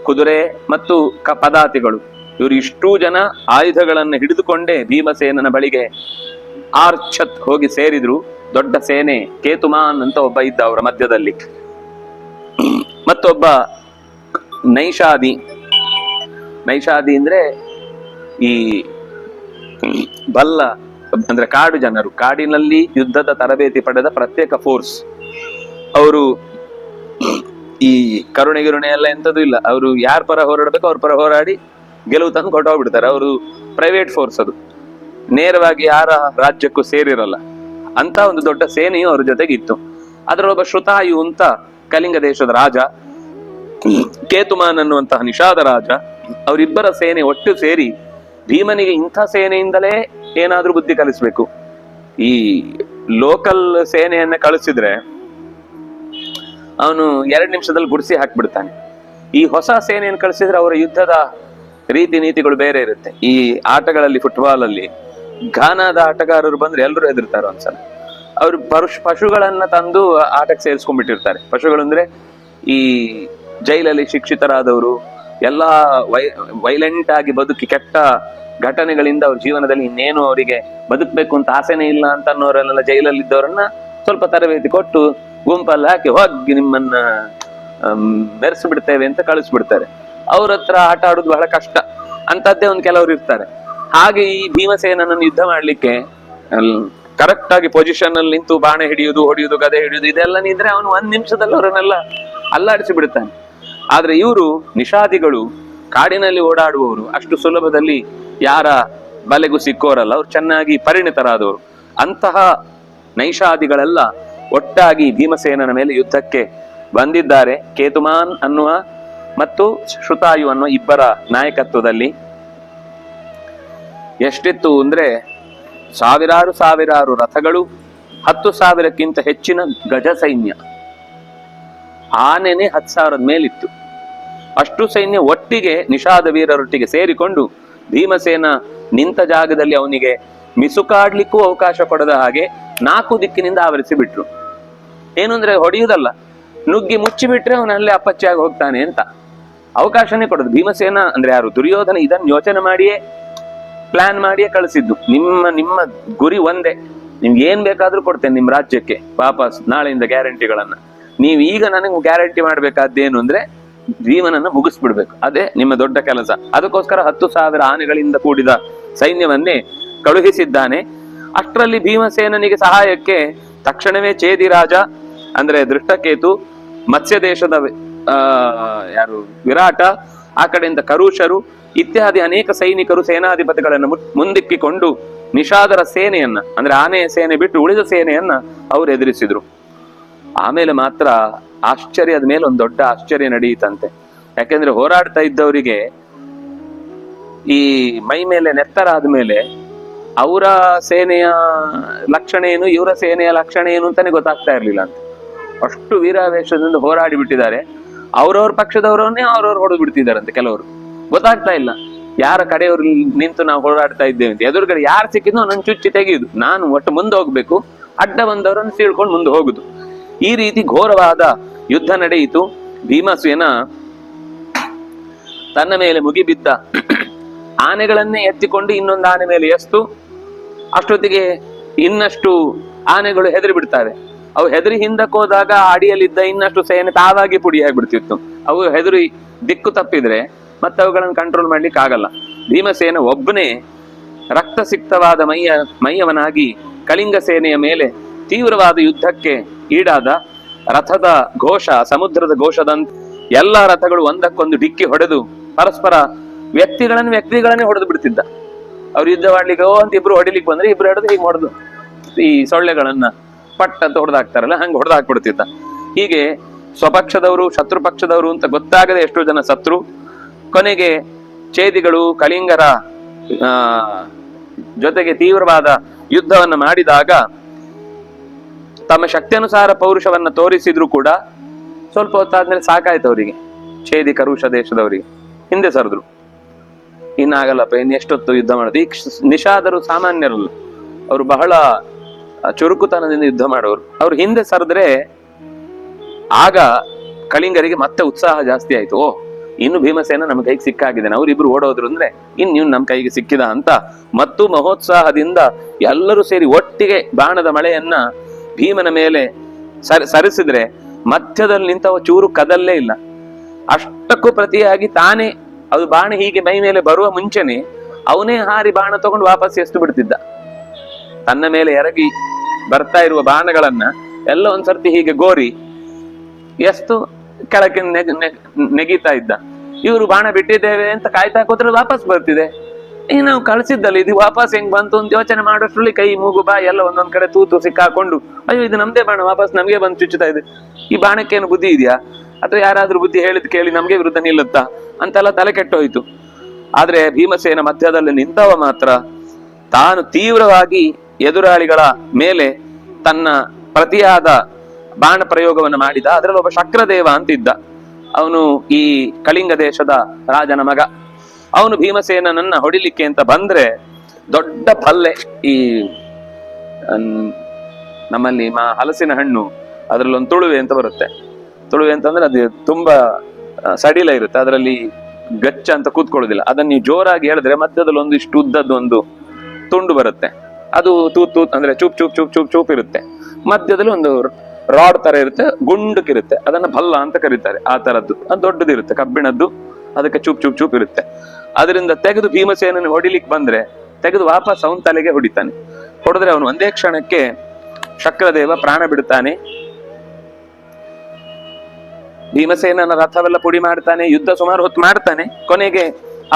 ಕುದುರೆ ಮತ್ತು ಪದಾತಿಗಳು, ಇವರು ಇಷ್ಟೂ ಜನ ಆಯುಧಗಳನ್ನು ಹಿಡಿದುಕೊಂಡೇ ಭೀಮಸೇನನ ಬಳಿಗೆ ಆರ್ಛತ್ ಹೋಗಿ ಸೇರಿದ್ರು. ದೊಡ್ಡ ಸೇನೆ. ಕೇತುಮಾನ್ ಅಂತ ಒಬ್ಬ ಇದ್ದ ಅವರ ಮಧ್ಯದಲ್ಲಿ. ಮತ್ತೊಬ್ಬ ನೈಷಾದಿ. ನೈಷಾದಿ ಅಂದ್ರೆ ಈ ಬಲ್ಲ ಅಂದ್ರೆ ಕಾಡು ಜನರು, ಕಾಡಿನಲ್ಲಿ ಯುದ್ಧದ ತರಬೇತಿ ಪಡೆದ ಪ್ರತ್ಯೇಕ ಫೋರ್ಸ್ ಅವರು. ಈ ಕರುಣೆ ಗಿರುಣೆ ಎಲ್ಲ ಎಂತದೂ ಇಲ್ಲ. ಅವರು ಯಾರ ಪರ ಹೋರಾಡಬೇಕು ಅವ್ರ ಪರ ಹೋರಾಡಿ ಗೆಲುವು ತಂದು ಕೊಟ್ಟೋಗ್ಬಿಡ್ತಾರೆ. ಅವರು ಪ್ರೈವೇಟ್ ಫೋರ್ಸ್, ಅದು ನೇರವಾಗಿ ಯಾರ ರಾಜ್ಯಕ್ಕೂ ಸೇರಿರಲ್ಲ. ಅಂತ ಒಂದು ದೊಡ್ಡ ಸೇನೆಯು ಅವ್ರ ಜೊತೆಗೆ ಇತ್ತು. ಅದರೊಬ್ಬ ಶ್ರುತಾಯು ಅಂತ ಕಳಿಂಗ ದೇಶದ ರಾಜ, ಕೇತುಮಾನ್ ಅನ್ನುವಂತಹ ನಿಷಾದ ರಾಜ, ಅವರಿಬ್ಬರ ಸೇನೆ ಒಟ್ಟು ಸೇರಿ ಭೀಮನಿಗೆ ಇಂಥ ಸೇನೆಯಿಂದಲೇ ಏನಾದ್ರೂ ಬುದ್ಧಿ ಕಲಿಸ್ಬೇಕು. ಈ ಲೋಕಲ್ ಸೇನೆಯನ್ನ ಕಳಿಸಿದ್ರೆ ಅವನು 2 ನಿಮಿಷದಲ್ಲಿ ಗುಡಿಸಿ ಹಾಕ್ಬಿಡ್ತಾನೆ. ಈ ಹೊಸ ಸೇನೆಯನ್ನು ಕಳಿಸಿದ್ರೆ ಅವರ ಯುದ್ಧದ ರೀತಿ ನೀತಿಗಳು ಬೇರೆ ಇರುತ್ತೆ. ಈ ಆಟಗಳಲ್ಲಿ, ಫುಟ್ಬಾಲ್ ಅಲ್ಲಿ ಘಾನಾದ ಆಟಗಾರರು ಬಂದ್ರೆ ಎಲ್ಲರೂ ಹೆದರ್ತಾರೆ. ಒಂದ್ಸಲ ಅವ್ರು ಪಶುಗಳನ್ನ ತಂದು ಆಟಕ್ಕೆ ಸೇರಿಸ್ಕೊಂಡ್ಬಿಟ್ಟಿರ್ತಾರೆ. ಪಶುಗಳು ಅಂದ್ರೆ ಈ ಜೈಲಲ್ಲಿ ಶಿಕ್ಷಿತರಾದವರು, ಎಲ್ಲಾ ವೈಲೆಂಟ್ ಆಗಿ ಬದುಕಿ ಕೆಟ್ಟ ಘಟನೆಗಳಿಂದ ಅವ್ರ ಜೀವನದಲ್ಲಿ ಇನ್ನೇನು ಅವರಿಗೆ ಬದುಕಬೇಕು ಅಂತ ಆಸೆನೇ ಇಲ್ಲ ಅಂತ ಅನ್ನೋರೆಲ್ಲ ಜೈಲಲ್ಲಿ ಇದ್ದವರನ್ನ ಸ್ವಲ್ಪ ತರಬೇತಿ ಕೊಟ್ಟು ಗುಂಪಲ್ಲಿ ಹಾಕಿ ಹೋಗಿ ನಿಮ್ಮನ್ನ ಮೆರೆಸಿ ಬಿಡ್ತೇವೆ ಅಂತ ಕಳಿಸ್ಬಿಡ್ತಾರೆ. ಅವ್ರ ಹತ್ರ ಆಟ ಆಡುದು ಬಹಳ ಕಷ್ಟ. ಅಂತದ್ದೇ ಒಂದ್ ಕೆಲವರು ಇರ್ತಾರೆ. ಹಾಗೆ ಈ ಭೀಮಸೇನನನ್ನು ಯುದ್ಧ ಮಾಡ್ಲಿಕ್ಕೆ ಕರೆಕ್ಟ್ ಆಗಿ ಪೊಸಿಷನ್ ಅಲ್ಲಿ ನಿಂತು ಬಾಣ ಹೊಡೆಯುವುದು, ಗದೆ ಹಿಡಿಯುವುದು ಇದೆಲ್ಲ ನಿಂದ್ರೆ ಅವನು 1 ನಿಮಿಷದಲ್ಲಿ ಅವರನ್ನೆಲ್ಲ ಅಲ್ಲಾಡಿಸಿ ಬಿಡ್ತಾನೆ. ಆದ್ರೆ ಇವರು ನಿಷಾದಿಗಳು, ಕಾಡಿನಲ್ಲಿ ಓಡಾಡುವವರು, ಅಷ್ಟು ಸುಲಭದಲ್ಲಿ ಯಾರ ಬಲೆಗೂ ಸಿಕ್ಕೋರಲ್ಲ. ಅವ್ರು ಚೆನ್ನಾಗಿ ಪರಿಣಿತರಾದವರು. ಅಂತಹ ನೈಷಾದಿಗಳೆಲ್ಲ ಒಟ್ಟಾಗಿ ಭೀಮಸೇನನ ಮೇಲೆ ಯುದ್ಧಕ್ಕೆ ಬಂದಿದ್ದಾರೆ. ಕೇತುಮಾನ್ ಅನ್ನುವ ಮತ್ತು ಶ್ರುತಾಯು ಅನ್ನುವ ಇಬ್ಬರ ನಾಯಕತ್ವದಲ್ಲಿ. ಎಷ್ಟಿತ್ತು ಅಂದ್ರೆ ಸಾವಿರಾರು ರಥಗಳು, 10,000ಕ್ಕಿಂತ ಹೆಚ್ಚಿನ ಗಜ ಸೈನ್ಯ. ಆನೆನೆ 10,000 ಮೇಲಿತ್ತು. ಅಷ್ಟು ಸೈನ್ಯ ಒಟ್ಟಿಗೆ ನಿಷಾದ ವೀರರೊಟ್ಟಿಗೆ ಸೇರಿಕೊಂಡು ಭೀಮಸೇನ ನಿಂತ ಜಾಗದಲ್ಲಿ ಅವನಿಗೆ ಮಿಸುಕಾಡ್ಲಿಕ್ಕೂ ಅವಕಾಶ ಕೊಡದ ಹಾಗೆ 4 ದಿಕ್ಕಿನಿಂದ ಆವರಿಸಿ ಬಿಟ್ರು. ಏನು ಅಂದ್ರೆ ಹೊಡೆಯುವುದಲ್ಲ, ನುಗ್ಗಿ ಮುಚ್ಚಿಬಿಟ್ರೆ ಅವನಲ್ಲೇ ಅಪ್ಪಚ್ಚಿಯಾಗಿ ಹೋಗ್ತಾನೆ ಅಂತ ಅವಕಾಶನೇ ಕೊಡೋದು. ಭೀಮಸೇನ ಅಂದ್ರೆ ಯಾರು? ದುರ್ಯೋಧನ ಇದನ್ನು ಯೋಚನೆ ಮಾಡಿಯೇ ಪ್ಲಾನ್ ಮಾಡಿಯೇ ಕಳಿಸಿದ್ದು. ನಿಮ್ಮ ಗುರಿ ಒಂದೇ, ನಿಮ್ಗೆ ಏನ್ ಬೇಕಾದ್ರೂ ಕೊಡ್ತೇನೆ ನಿಮ್ಮ ರಾಜ್ಯಕ್ಕೆ ವಾಪಸ್ ನಾಳೆಯಿಂದ ಗ್ಯಾರಂಟಿಗಳನ್ನ. ನೀವು ಈಗ ನನಗೆ ಗ್ಯಾರಂಟಿ ಮಾಡ್ಬೇಕಾದ್ದೇನು ಅಂದ್ರೆ ಭೀಮನನ್ನ ಮುಗಿಸ್ಬಿಡ್ಬೇಕು. ಅದೇ ನಿಮ್ಮ ದೊಡ್ಡ ಕೆಲಸ. ಅದಕ್ಕೋಸ್ಕರ 10,000 ಆನೆಗಳಿಂದ ಕೂಡಿದ ಸೈನ್ಯವನ್ನೇ ಕಳುಹಿಸಿದ್ದಾನೆ. ಅಷ್ಟರಲ್ಲಿ ಭೀಮಸೇನನಿಗೆ ಸಹಾಯಕ್ಕೆ ತಕ್ಷಣವೇ ಚೇದಿ ರಾಜ ಅಂದ್ರೆ ದೃಷ್ಟಕೇತು, ಮತ್ಸ್ಯ ದೇಶದ ಯಾರು ವಿರಾಟ, ಆ ಕಡೆಯಿಂದ ಕರುಷರು ಇತ್ಯಾದಿ ಅನೇಕ ಸೈನಿಕರು ಸೇನಾಧಿಪತಿಗಳನ್ನು ಮುಂದಿಕ್ಕಿಕೊಂಡು ನಿಷಾದರ ಸೇನೆಯನ್ನ ಅಂದ್ರೆ ಆನೆಯ ಸೇನೆ ಬಿಟ್ಟು ಉಳಿದ ಸೇನೆಯನ್ನ ಅವರು ಎದುರಿಸಿದ್ರು. ಆಮೇಲೆ ಮಾತ್ರ ಆಶ್ಚರ್ಯದ ಮೇಲೆ ಒಂದು ದೊಡ್ಡ ಆಶ್ಚರ್ಯ ನಡೆಯಿತಂತೆ. ಯಾಕೆಂದ್ರೆ ಹೋರಾಡ್ತಾ ಇದ್ದವರಿಗೆ ಈ ಮೈ ಮೇಲೆ ನೆತ್ತರ ಆದ್ಮೇಲೆ ಅವರ ಸೇನೆಯ ಲಕ್ಷಣ ಏನು, ಇವರ ಸೇನೆಯ ಲಕ್ಷಣ ಏನು ಅಂತಾನೆ ಗೊತ್ತಾಗ್ತಾ ಇರ್ಲಿಲ್ಲ ಅಂತ. ಅಷ್ಟು ವೀರಾವೇಶದಿಂದ ಹೋರಾಡಿ ಬಿಟ್ಟಿದ್ದಾರೆ. ಅವ್ರವ್ರ ಪಕ್ಷದವರನ್ನೇ ಅವ್ರವ್ರು ಹೊಡೆದು ಬಿಡ್ತಿದಾರಂತೆ. ಕೆಲವರು ಗೊತ್ತಾಗ್ತಾ ಇಲ್ಲ ಯಾರ ಕಡೆಯವರು ನಿಂತು ನಾವು ಹೋರಾಡ್ತಾ ಇದ್ದೇವೆ ಅಂತ. ಎದುರುಗಡೆ ಯಾರು ಸಿಕ್ಕಿದ್ನೋ ನನ್ನ ಚುಚ್ಚಿ ತೆಗೆಯುದು, ನಾನು ಒಟ್ಟು ಮುಂದೆ ಹೋಗ್ಬೇಕು, ಅಡ್ಡ ಬಂದವರನ್ನು ಸೀಳ್ಕೊಂಡು ಮುಂದೆ ಹೋಗುದು. ಈ ರೀತಿ ಘೋರವಾದ ಯುದ್ಧ ನಡೆಯಿತು. ಭೀಮಸೇನ ತನ್ನ ಮೇಲೆ ಮುಗಿಬಿದ್ದ ಆನೆಗಳನ್ನೇ ಎತ್ತಿಕೊಂಡು ಇನ್ನೊಂದು ಆನೆ ಮೇಲೆ ಎಸ್ತು. ಅಷ್ಟೊತ್ತಿಗೆ ಇನ್ನಷ್ಟು ಆನೆಗಳು ಹೆದರಿ ಬಿಡ್ತಾರೆ. ಅವು ಹೆದರಿ ಹಿಂದಕ್ಕೆ ಹೋದಾಗ ಅಡಿಯಲ್ಲಿದ್ದ ಇನ್ನಷ್ಟು ಸೇನೆ ತಾವಾಗಿ ಪುಡಿ ಆಗಿಬಿಡ್ತಿತ್ತು. ಅವು ಹೆದರಿ ದಿಕ್ಕು ತಪ್ಪಿದ್ರೆ ಮತ್ತೆ ಅವುಗಳನ್ನು ಕಂಟ್ರೋಲ್ ಮಾಡ್ಲಿಕ್ಕೆ ಆಗಲ್ಲ. ಭೀಮಸೇನ ಒಬ್ಬನೇ ರಕ್ತಸಿಕ್ತವಾದ ಮೈಯವನಾಗಿ ಕಳಿಂಗ ಸೇನೆಯ ಮೇಲೆ ತೀವ್ರವಾದ ಯುದ್ಧಕ್ಕೆ ಈಡಾದ. ರಥದ ಘೋಷ ಸಮುದ್ರದ ಘೋಷದಂತೆ ಎಲ್ಲಾ ರಥಗಳು ಒಂದಕ್ಕೊಂದು ಡಿಕ್ಕಿ ಹೊಡೆದು ಪರಸ್ಪರ ವ್ಯಕ್ತಿಗಳನ್ನೇ ಹೊಡೆದು ಬಿಡ್ತಿದ್ದ. ಅವ್ರು ಯುದ್ಧ ಮಾಡ್ಲಿಕ್ಕೆ ಅಂತ ಇಬ್ರು ಹೊಡಿಲಿಕ್ಕೆ ಬಂದ್ರೆ ಇಬ್ರು ಹಿಡಿದು ಹೀಗೆ ಹೊಡೆದು ಈ ಸೊಳ್ಳೆಗಳನ್ನ ಪಟ್ ಅಂತ ಹೊಡೆದಾಕ್ತಾರಲ್ಲ ಹಂಗೆ ಹೊಡೆದು ಹಾಕ್ಬಿಡ್ತಿದ್ದ. ಹೀಗೆ ಸ್ವಪಕ್ಷದವರು ಶತ್ರು ಪಕ್ಷದವರು ಅಂತ ಗೊತ್ತಾಗದೆ ಎಷ್ಟೋ ಜನ ಸತ್ರು. ಕೊನೆಗೆ ಚೇದಿಗಳು ಕಳಿಂಗರ ಜೊತೆಗೆ ತೀವ್ರವಾದ ಯುದ್ಧವನ್ನ ಮಾಡಿದಾಗ ತಮ್ಮ ಶಕ್ತಿಯನುಸಾರ ಪೌರುಷವನ್ನ ತೋರಿಸಿದ್ರು ಕೂಡ ಸ್ವಲ್ಪ ಹೊತ್ತಾದ್ಮೇಲೆ ಸಾಕಾಯ್ತು ಅವರಿಗೆ. ಚೇದಿ ಕರುಷ ದೇಶದವರಿಗೆ ಹಿಂದೆ ಸರಿದ್ರು. ಇನ್ನಾಗಲ್ಲಪ್ಪ, ಇನ್ನು ಎಷ್ಟೊತ್ತು ಯುದ್ಧ ಮಾಡೋದು. ಈ ನಿಷಾದರು ಸಾಮಾನ್ಯರಲ್ಲ, ಅವರು ಬಹಳ ಚುರುಕುತನದಿಂದ ಯುದ್ಧ ಮಾಡೋರು. ಅವ್ರು ಹಿಂದೆ ಸರಿದ್ರೆ ಆಗ ಕಳಿಂಗರಿಗೆ ಮತ್ತೆ ಉತ್ಸಾಹ ಜಾಸ್ತಿ ಆಯ್ತು. ಓ, ಇನ್ನು ಭೀಮಸೇನ ನಮ್ಮ ಕೈಗೆ ಸಿಕ್ಕಾಗಿದ್ದಾನೆ, ಅವ್ರಿಬ್ರು ಓಡೋದ್ರು ಅಂದ್ರೆ ಇನ್ನು ನಮ್ಮ ಕೈಗೆ ಸಿಕ್ಕಿದ ಅಂತ ಮತ್ತು ಮಹೋತ್ಸಾಹದಿಂದ ಎಲ್ಲರೂ ಸೇರಿ ಒಟ್ಟಿಗೆ ಬಾಣದ ಮಳೆಯನ್ನ ಭೀಮನ ಮೇಲೆ ಸರಿಸಿದ್ರೆ ಮಧ್ಯದಲ್ಲಿ ನಿಂತವ ಚೂರು ಕದಲ್ಲೇ ಇಲ್ಲ. ಅಷ್ಟಕ್ಕೂ ಪ್ರತಿಯಾಗಿ ತಾನೇ ಅದು ಬಾಣ ಹೀಗೆ ಮೈ ಮೇಲೆ ಬರುವ ಮುಂಚೆನೆ ಅವನೇ ಹಾರಿ ಬಾಣ ತಗೊಂಡು ವಾಪಸ್ ಎಸ್ತು ಬಿಡ್ತಿದ್ದ. ತನ್ನ ಮೇಲೆ ಎರಗಿ ಬರ್ತಾ ಇರುವ ಬಾಣಗಳನ್ನ ಎಲ್ಲ ಒಂದ್ಸರ್ತಿ ಹೀಗೆ ಗೋರಿ ಎಷ್ಟು ಕೆಳಕ್ಕೆ ನೆಗೀತಾ ಇದ್ದ. ಇವರು ಬಾಣ ಬಿಟ್ಟಿದ್ದೇವೆ ಅಂತ ಕಾಯ್ತಾ ಕೂತ್ರೆ ವಾಪಸ್ ಬರ್ತಿದೆ. ನಾವು ಕಳಿಸಿದ್ದಲ್ಲ, ಇದು ವಾಪಸ್ ಹೆಂಗ್ ಬಂತು ಅಂತ ಯೋಚನೆ ಮಾಡೋಷ್ಟ್ರಲ್ಲಿ ಕೈ ಮೂಗು ಬಾ ಎಲ್ಲ ಒಂದೊಂದ್ ಕಡೆ ತೂತು ಸಿಕ್ಕಾಕೊಂಡು, ಅಯ್ಯೋ ಇದು ನಮ್ದೇ ಬಾಣ ವಾಪಸ್ ನಮ್ಗೆ ಬಂದು ಚುಚ್ಚುತ್ತಾ ಇದೆ, ಈ ಬಾಣಕ್ಕೇನು ಬುದ್ಧಿ ಇದೆಯಾ ಅಥವಾ ಯಾರಾದ್ರೂ ಬುದ್ಧಿ ಹೇಳಿದ್ ಕೇಳಿ ನಮ್ಗೆ ವಿರುದ್ಧ ನಿಲ್ಲುತ್ತಾ ಅಂತೆಲ್ಲ ತಲೆ ಕೆಟ್ಟೋಯ್ತು. ಆದ್ರೆ ಭೀಮಸೇನ ಮಧ್ಯದಲ್ಲಿ ನಿಂತವ ಮಾತ್ರ ತಾನು ತೀವ್ರವಾಗಿ ಎದುರಾಳಿಗಳ ಮೇಲೆ ತನ್ನ ಪ್ರತಿಯಾದ ಬಾಣ ಪ್ರಯೋಗವನ್ನು ಮಾಡಿದ. ಅದರಲ್ಲಿ ಒಬ್ಬ ಶಕ್ರದೇವ ಅಂತಿದ್ದ, ಅವನು ಈ ಕಳಿಂಗ ದೇಶದ ರಾಜನ ಮಗ. ಅವನು ಭೀಮಸೇನನನ್ನ ಹೊಡಿಲಿಕ್ಕೆ ಅಂತ ಬಂದ್ರೆ ದೊಡ್ಡ ಪಲ್ಲೆ, ಈ ನಮ್ಮಲ್ಲಿ ಹಲಸಿನ ಹಣ್ಣು ಅದ್ರಲ್ಲಿ ಒಂದು ತುಳುವೆ ಅಂತ ಬರುತ್ತೆ. ತುಳುವೆ ಅಂತಂದ್ರೆ ಅದು ತುಂಬಾ ಸಡಿಲ ಇರುತ್ತೆ, ಅದರಲ್ಲಿ ಗಚ್ಚ ಅಂತ ಕೂತ್ಕೊಳ್ಳೋದಿಲ್ಲ. ಅದನ್ನ ನೀವು ಜೋರಾಗಿ ಹೇಳಿದ್ರೆ ಮಧ್ಯದಲ್ಲಿ ಒಂದಿಷ್ಟು ಉದ್ದದ್ದು ಒಂದು ತುಂಡು ಬರುತ್ತೆ, ಅದು ತೂತ್ ತೂತ್ ಅಂದ್ರೆ ಚೂಪ್ ಚೂಪ್ ಚೂಪ್ ಚೂಪ್ ಚೂಪ್ ಇರುತ್ತೆ. ಮಧ್ಯದಲ್ಲಿ ಒಂದು ರಾಡ್ ತರ ಇರುತ್ತೆ, ಗುಂಡಕ್ಕಿರುತ್ತೆ, ಅದನ್ನ ಭಲ್ಲ ಅಂತ ಕರೀತಾರೆ. ಆ ತರದ್ದು ಅದು ದೊಡ್ಡದಿರುತ್ತೆ, ಕಬ್ಬಿಣದ್ದು, ಅದಕ್ಕೆ ಚೂಪ್ ಚೂಪ್ ಚೂಪ್ ಇರುತ್ತೆ. ಅದರಿಂದ ತೆಗೆದು ಭೀಮಸೇನನ ಹೊಡಿಲಿಕ್ಕೆ ಬಂದ್ರೆ ತೆಗೆದು ವಾಪಸ್ ಅವನ ತಲೆಗೆ ಹೊಡಿತಾನೆ. ಹೊಡೆದ್ರೆ ಅವನು ಒಂದೇ ಕ್ಷಣಕ್ಕೆ ಶಕ್ರದೇವ ಪ್ರಾಣ ಬಿಡುತ್ತಾನೆ. ಭೀಮಸೇನನ ರಥವೆಲ್ಲ ಪುಡಿ ಮಾಡ್ತಾನೆ, ಯುದ್ಧ ಸುಮಾರು ಹೊತ್ತು ಮಾಡ್ತಾನೆ. ಕೊನೆಗೆ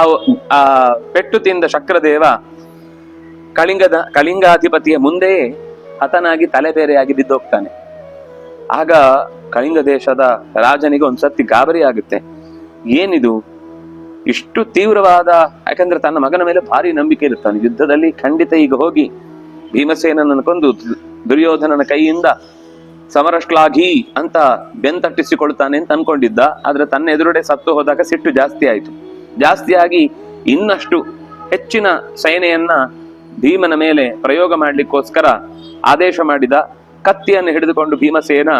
ಆ ಪೆಟ್ಟು ತಿಂದ ಶಕ್ರದೇವ ಕಳಿಂಗಾಧಿಪತಿಯ ಮುಂದೆಯೇ ಹತನಾಗಿ ತಲೆ ಬೇರೆಯಾಗಿ ಬಿದ್ದೋಗ್ತಾನೆ. ಆಗ ಕಳಿಂಗ ದೇಶದ ರಾಜನಿಗೆ ಒಂದ್ಸತಿ ಗಾಬರಿ ಆಗುತ್ತೆ, ಏನಿದು ಇಷ್ಟು ತೀವ್ರವಾದ, ಯಾಕಂದ್ರೆ ತನ್ನ ಮಗನ ಮೇಲೆ ಭಾರಿ ನಂಬಿಕೆ ಇರುತ್ತಾನೆ, ಯುದ್ಧದಲ್ಲಿ ಖಂಡಿತ ಈಗ ಹೋಗಿ ಭೀಮಸೇನನನ್ನು ಕೊಂದು ದುರ್ಯೋಧನನ ಕೈಯಿಂದ ಸಮರಶ್ಲಾಘಿ ಅಂತ ಬೆಂತಟ್ಟಿಸಿಕೊಳ್ತಾನೆ ಅಂತ ಅನ್ಕೊಂಡಿದ್ದ. ಆದ್ರೆ ತನ್ನ ಎದುರುಡೆ ಸತ್ತು ಹೋದಾಗ ಸಿಟ್ಟು ಜಾಸ್ತಿ ಆಯ್ತು. ಜಾಸ್ತಿಯಾಗಿ ಇನ್ನಷ್ಟು ಹೆಚ್ಚಿನ ಸೇನೆಯನ್ನ ಭೀಮನ ಮೇಲೆ ಪ್ರಯೋಗ ಮಾಡ್ಲಿಕ್ಕೋಸ್ಕರ ಆದೇಶ ಮಾಡಿದ. ಕತ್ತಿಯನ್ನು ಹಿಡಿದುಕೊಂಡು ಭೀಮಸೇನ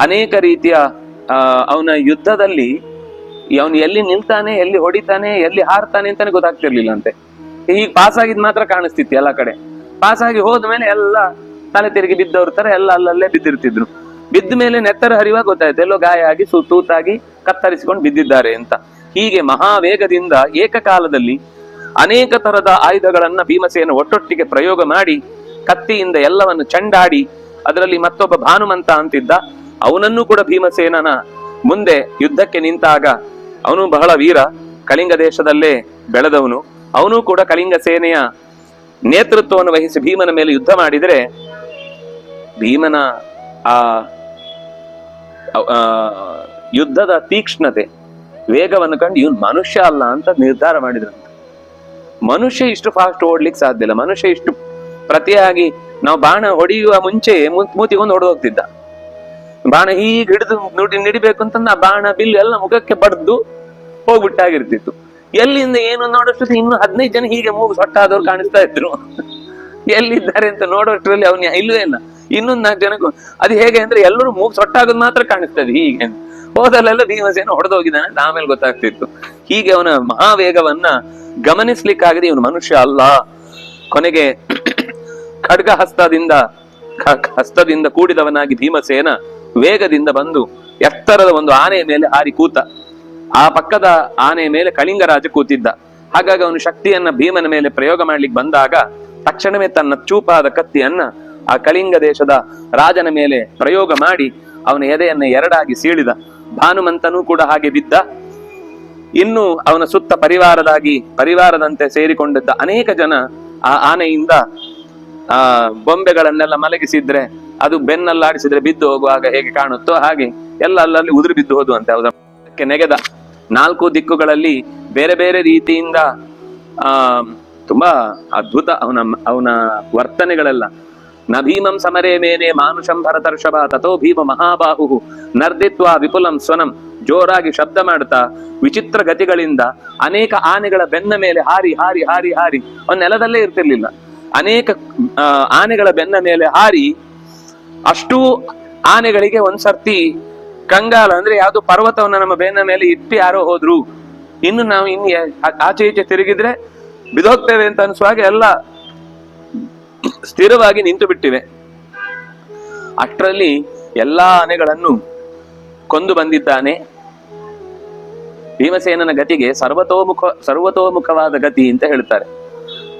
ಅನೇಕ ರೀತಿಯ ಅವನ ಯುದ್ಧದಲ್ಲಿ ಅವನು ಎಲ್ಲಿ ನಿಲ್ತಾನೆ, ಎಲ್ಲಿ ಹೊಡಿತಾನೆ, ಎಲ್ಲಿ ಹಾರ್ತಾನೆ ಅಂತಾನೆ ಗೊತ್ತಾಗ್ತಿರ್ಲಿಲ್ಲ ಅಂತೆ. ಈಗ ಪಾಸ್ ಆಗಿದ್ ಮಾತ್ರ ಕಾಣಿಸ್ತಿತ್ತು ಎಲ್ಲ ಕಡೆ. ಪಾಸ್ ಆಗಿ ಹೋದ್ಮೇಲೆ ಎಲ್ಲ ತಲೆ ತಿರುಗಿ ಬಿದ್ದವ್ರ ತರ ಎಲ್ಲ ಅಲ್ಲಲ್ಲೇ ಬಿದ್ದಿರ್ತಿದ್ರು. ಬಿದ್ದ ಮೇಲೆ ನೆತ್ತರ ಹರಿವಾಗ ಗೊತ್ತಾಯ್ತು ಎಲ್ಲೋ ಗಾಯ ಆಗಿ ತೂತಾಗಿ ಕತ್ತರಿಸಿಕೊಂಡು ಬಿದ್ದಿದ್ದಾರೆ ಅಂತ. ಹೀಗೆ ಮಹಾವೇಗದಿಂದ ಏಕಕಾಲದಲ್ಲಿ ಅನೇಕ ತರದ ಆಯುಧಗಳನ್ನ ಭೀಮಸೇನ ಒಟ್ಟೊಟ್ಟಿಗೆ ಪ್ರಯೋಗ ಮಾಡಿ ಕತ್ತಿಯಿಂದ ಎಲ್ಲವನ್ನು ಚಂಡಾಡಿ, ಅದರಲ್ಲಿ ಮತ್ತೊಬ್ಬ ಭಾನುಮಂತ ಅಂತಿದ್ದ, ಅವನನ್ನು ಕೂಡ ಭೀಮಸೇನನ ಮುಂದೆ ಯುದ್ಧಕ್ಕೆ ನಿಂತಾಗ ಅವನು ಬಹಳ ವೀರ, ಕಳಿಂಗ ದೇಶದಲ್ಲೇ ಬೆಳೆದವನು. ಅವನು ಕೂಡ ಕಳಿಂಗ ಸೇನೆಯ ನೇತೃತ್ವವನ್ನು ವಹಿಸಿ ಭೀಮನ ಮೇಲೆ ಯುದ್ಧ ಮಾಡಿದರೆ ಭೀಮನ ಆ ಯುದ್ಧದ ತೀಕ್ಷ್ಣತೆ ವೇಗವನ್ನು ಕಂಡು ಇವನು ಮನುಷ್ಯ ಅಲ್ಲ ಅಂತ ನಿರ್ಧಾರ ಮಾಡಿದ್ರಂತ. ಮನುಷ್ಯ ಇಷ್ಟು ಫಾಸ್ಟ್ ಓಡ್ಲಿಕ್ಕೆ ಸಾಧ್ಯ ಇಲ್ಲ. ಮನುಷ್ಯ ಇಷ್ಟು ಪ್ರತಿಯಾಗಿ ನಾವು ಬಾಣ ಹೊಡೆಯುವ ಮುಂಚೆ ಮೂತಿಗೊಂದು ಹೊಡೆದೋಗ್ತಿದ್ದ. ಬಾಣ ಹೀಗೆ ಹಿಡಿದು ನಿಡಿಬೇಕು ಅಂತಂದ ಆ ಬಾಣ ಬಿಲ್ಲು ಎಲ್ಲ ಮುಖಕ್ಕೆ ಬಡ್ದು ಹೋಗ್ಬಿಟ್ಟಾಗಿರ್ತಿತ್ತು. ಎಲ್ಲಿಂದ ಏನು ನೋಡೋಷ್ಟು ಇನ್ನು 15 ಜನ ಹೀಗೆ ಮೂಗು ಸೊಟ್ಟಾದವ್ರು ಕಾಣಿಸ್ತಾ ಇದ್ರು. ಎಲ್ಲಿದ್ದಾರೆ ಅಂತ ನೋಡೋಷ್ಟ್ರಲ್ಲಿ ಅವನ ಇಲ್ವೇ ಇಲ್ಲ. ಇನ್ನೊಂದು 4 ಜನಕ್ಕೂ ಅದು ಹೇಗೆ ಅಂದ್ರೆ ಎಲ್ಲರೂ ಮೂಗು ಸೊಟ್ಟಾಗೋದು ಮಾತ್ರ ಕಾಣಿಸ್ತದೆ. ಹೀಗೆ ಹೋದಲ್ಲೆಲ್ಲ ಭೀಮಸೇನ ಹೊಡೆದೋಗಿದ್ದಾನೆ ಅಂತ ಆಮೇಲೆ ಗೊತ್ತಾಗ್ತಿತ್ತು. ಹೀಗೆ ಅವನ ಮಹಾವೇಗವನ್ನ ಗಮನಿಸ್ಲಿಕ್ಕಾಗದೆ ಇವನು ಮನುಷ್ಯ ಅಲ್ಲ. ಕೊನೆಗೆ ಖಡ್ಗ ಹಸ್ತದಿಂದ ಕೂಡಿದವನಾಗಿ ಭೀಮಸೇನ ವೇಗದಿಂದ ಬಂದು ಎತ್ತರದ ಒಂದು ಆನೆಯ ಮೇಲೆ ಹಾರಿ ಕೂತ. ಆ ಪಕ್ಕದ ಆನೆಯ ಮೇಲೆ ಕಳಿಂಗರಾಜ ಕೂತಿದ್ದ. ಹಾಗಾಗಿ ಅವನು ಶಕ್ತಿಯನ್ನ ಭೀಮನ ಮೇಲೆ ಪ್ರಯೋಗ ಮಾಡ್ಲಿಕ್ಕೆ ಬಂದಾಗ ತಕ್ಷಣವೇ ತನ್ನ ಚೂಪಾದ ಕತ್ತಿಯನ್ನ ಆ ಕಳಿಂಗ ದೇಶದ ರಾಜನ ಮೇಲೆ ಪ್ರಯೋಗ ಮಾಡಿ ಅವನ ಎದೆಯನ್ನ ಎರಡಾಗಿ ಸೀಳಿದ. ಭಾನುಮಂತನೂ ಕೂಡ ಹಾಗೆ ಬಿದ್ದ. ಇನ್ನು ಅವನ ಸುತ್ತ ಪರಿವಾರದಂತೆ ಸೇರಿಕೊಂಡಿದ್ದ ಅನೇಕ ಜನ ಆ ಆನೆಯಿಂದ ಬೊಂಬೆಗಳನ್ನೆಲ್ಲ ಮಲಗಿಸಿದ್ರೆ ಅದು ಬೆನ್ನಲ್ಲಾಡಿಸಿದ್ರೆ ಬಿದ್ದು ಹೋಗುವಾಗ ಹೇಗೆ ಕಾಣುತ್ತೋ ಹಾಗೆ ಎಲ್ಲ ಅಲ್ಲಲ್ಲಿ ಉದುರು ಬಿದ್ದು ಹೋದುವಂತೆ. ಅದಕ್ಕೆ ನೆಗೆದ 4 ದಿಕ್ಕುಗಳಲ್ಲಿ ಬೇರೆ ಬೇರೆ ರೀತಿಯಿಂದ ತುಂಬಾ ಅದ್ಭುತ ಅವನ ವರ್ತನೆಗಳೆಲ್ಲ. ನ ಭೀಮಂ ಸಮರೇ ಮೇನೆ ಮಾನುಷಂ ಭರತರ್ಷಭ ತಥೋ ಭೀಮ ಮಹಾಬಾಹು ನರ್ದಿತ್ವ ವಿಪುಲಂ ಸ್ವನಂ. ಜೋರಾಗಿ ಶಬ್ದ ಮಾಡ್ತಾ ವಿಚಿತ್ರ ಗತಿಗಳಿಂದ ಅನೇಕ ಆನೆಗಳ ಬೆನ್ನ ಮೇಲೆ ಹಾರಿ ಹಾರಿ ಹಾರಿ ಹಾರಿ ಅವನ ನೆಲದಲ್ಲೇ ಇರ್ತಿರ್ಲಿಲ್ಲ. ಅನೇಕ ಆನೆಗಳ ಬೆನ್ನ ಮೇಲೆ ಹಾರಿ ಅಷ್ಟೂ ಆನೆಗಳಿಗೆ ಒಂದ್ಸರ್ತಿ ಕಂಗಾಲ ಅಂದ್ರೆ ಯಾವ್ದು ಪರ್ವತವನ್ನ ನಮ್ಮ ಬೆನ್ನ ಮೇಲೆ ಇಟ್ಟು ಯಾರೋ ಹೋದ್ರು, ಇನ್ನು ನಾವು ಆಚೆ ಈಚೆ ತಿರುಗಿದ್ರೆ ಬಿದೋಗ್ತೇವೆ ಅಂತ ಅನ್ಸುವಾಗ ಎಲ್ಲ ಸ್ಥಿರವಾಗಿ ನಿಂತು ಬಿಟ್ಟಿವೆ. ಅಷ್ಟರಲ್ಲಿ ಎಲ್ಲಾ ಆನೆಗಳನ್ನು ಕೊಂದು ಬಂದಿದ್ದಾನೆ. ಭೀಮಸೇನನ ಗತಿಗೆ ಸರ್ವತೋಮುಖವಾದ ಗತಿ ಅಂತ ಹೇಳ್ತಾರೆ.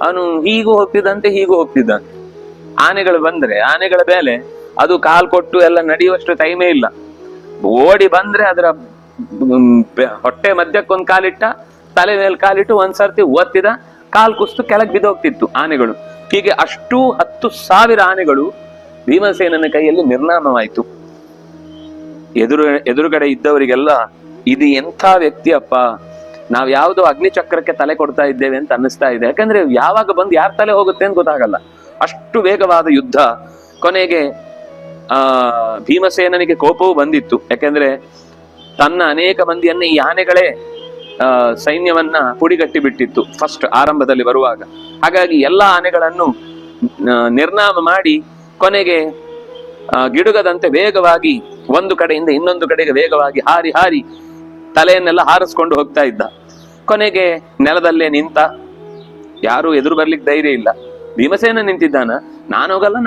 ಅವನು ಹೀಗೂ ಹೋಗ್ತಿದ್ದಂತೆ ಹೀಗೂ ಹೋಗ್ತಿದ್ದಂತೆ. ಆನೆಗಳು ಬಂದ್ರೆ ಆನೆಗಳ ಮೇಲೆ ಅದು ಕಾಲ್ ಕೊಟ್ಟು ಎಲ್ಲ ನಡೆಯುವಷ್ಟು ಟೈಮೇ ಇಲ್ಲ. ಓಡಿ ಬಂದ್ರೆ ಅದರ ಹೊಟ್ಟೆ ಮಧ್ಯಕ್ಕೊಂದು ಕಾಲಿಟ್ಟ, ತಲೆ ಮೇಲೆ ಕಾಲಿಟ್ಟು ಒಂದ್ಸರ್ತಿ ಒತ್ತಿದ, ಕಾಲ್ ಕುಸ್ತು ಕೆಳಗೆ ಬಿದ್ದೋಗ್ತಿತ್ತು ಆನೆಗಳು. ಹೀಗೆ ಅಷ್ಟು 10,000 ಆನೆಗಳು ಭೀಮಸೇನನ ಕೈಯಲ್ಲಿ ನಿರ್ನಾಮವಾಯಿತು. ಎದುರುಗಡೆ ಇದ್ದವರಿಗೆಲ್ಲ ಇದು ಎಂಥ ವ್ಯಕ್ತಿಯಪ್ಪ, ನಾವ್ ಯಾವ್ದೋ ಅಗ್ನಿಚಕ್ರಕ್ಕೆ ತಲೆ ಕೊಡ್ತಾ ಇದ್ದೇವೆ ಅಂತ ಅನ್ನಿಸ್ತಾ ಇದೆ. ಯಾಕಂದ್ರೆ ಯಾವಾಗ ಬಂದು ಯಾರ ತಲೆ ಹೋಗುತ್ತೆ ಅಂತ ಗೊತ್ತಾಗಲ್ಲ, ಅಷ್ಟು ವೇಗವಾದ ಯುದ್ಧ. ಕೊನೆಗೆ ಭೀಮಸೇನನಿಗೆ ಕೋಪವೂ ಬಂದಿತ್ತು. ಯಾಕೆಂದ್ರೆ ತನ್ನ ಅನೇಕ ಮಂದಿಯನ್ನ ಈ ಆನೆಗಳೇ ಸೈನ್ಯವನ್ನ ಪುಡಿಗಟ್ಟಿ ಬಿಟ್ಟಿತ್ತು ಫಸ್ಟ್ ಆರಂಭದಲ್ಲಿ ಬರುವಾಗ. ಹಾಗಾಗಿ ಎಲ್ಲ ಆನೆಗಳನ್ನು ನಿರ್ನಾಮ ಮಾಡಿ ಕೊನೆಗೆ ಗಿಡುಗದಂತೆ ವೇಗವಾಗಿ ಒಂದು ಕಡೆಯಿಂದ ಇನ್ನೊಂದು ಕಡೆಗೆ ವೇಗವಾಗಿ ಹಾರಿ ಹಾರಿ ತಲೆಯನ್ನೆಲ್ಲ ಹಾರಿಸ್ಕೊಂಡು ಹೋಗ್ತಾ ಇದ್ದ. ಕೊನೆಗೆ ನೆಲದಲ್ಲೇ ನಿಂತ. ಯಾರು ಎದುರು ಬರ್ಲಿಕ್ಕೆ ಧೈರ್ಯ ಇಲ್ಲ. ಭೀಮಸೇನ ನಿಂತಿದ್ದಾನ, ನಾನು ಹೋಗಲ್ಲ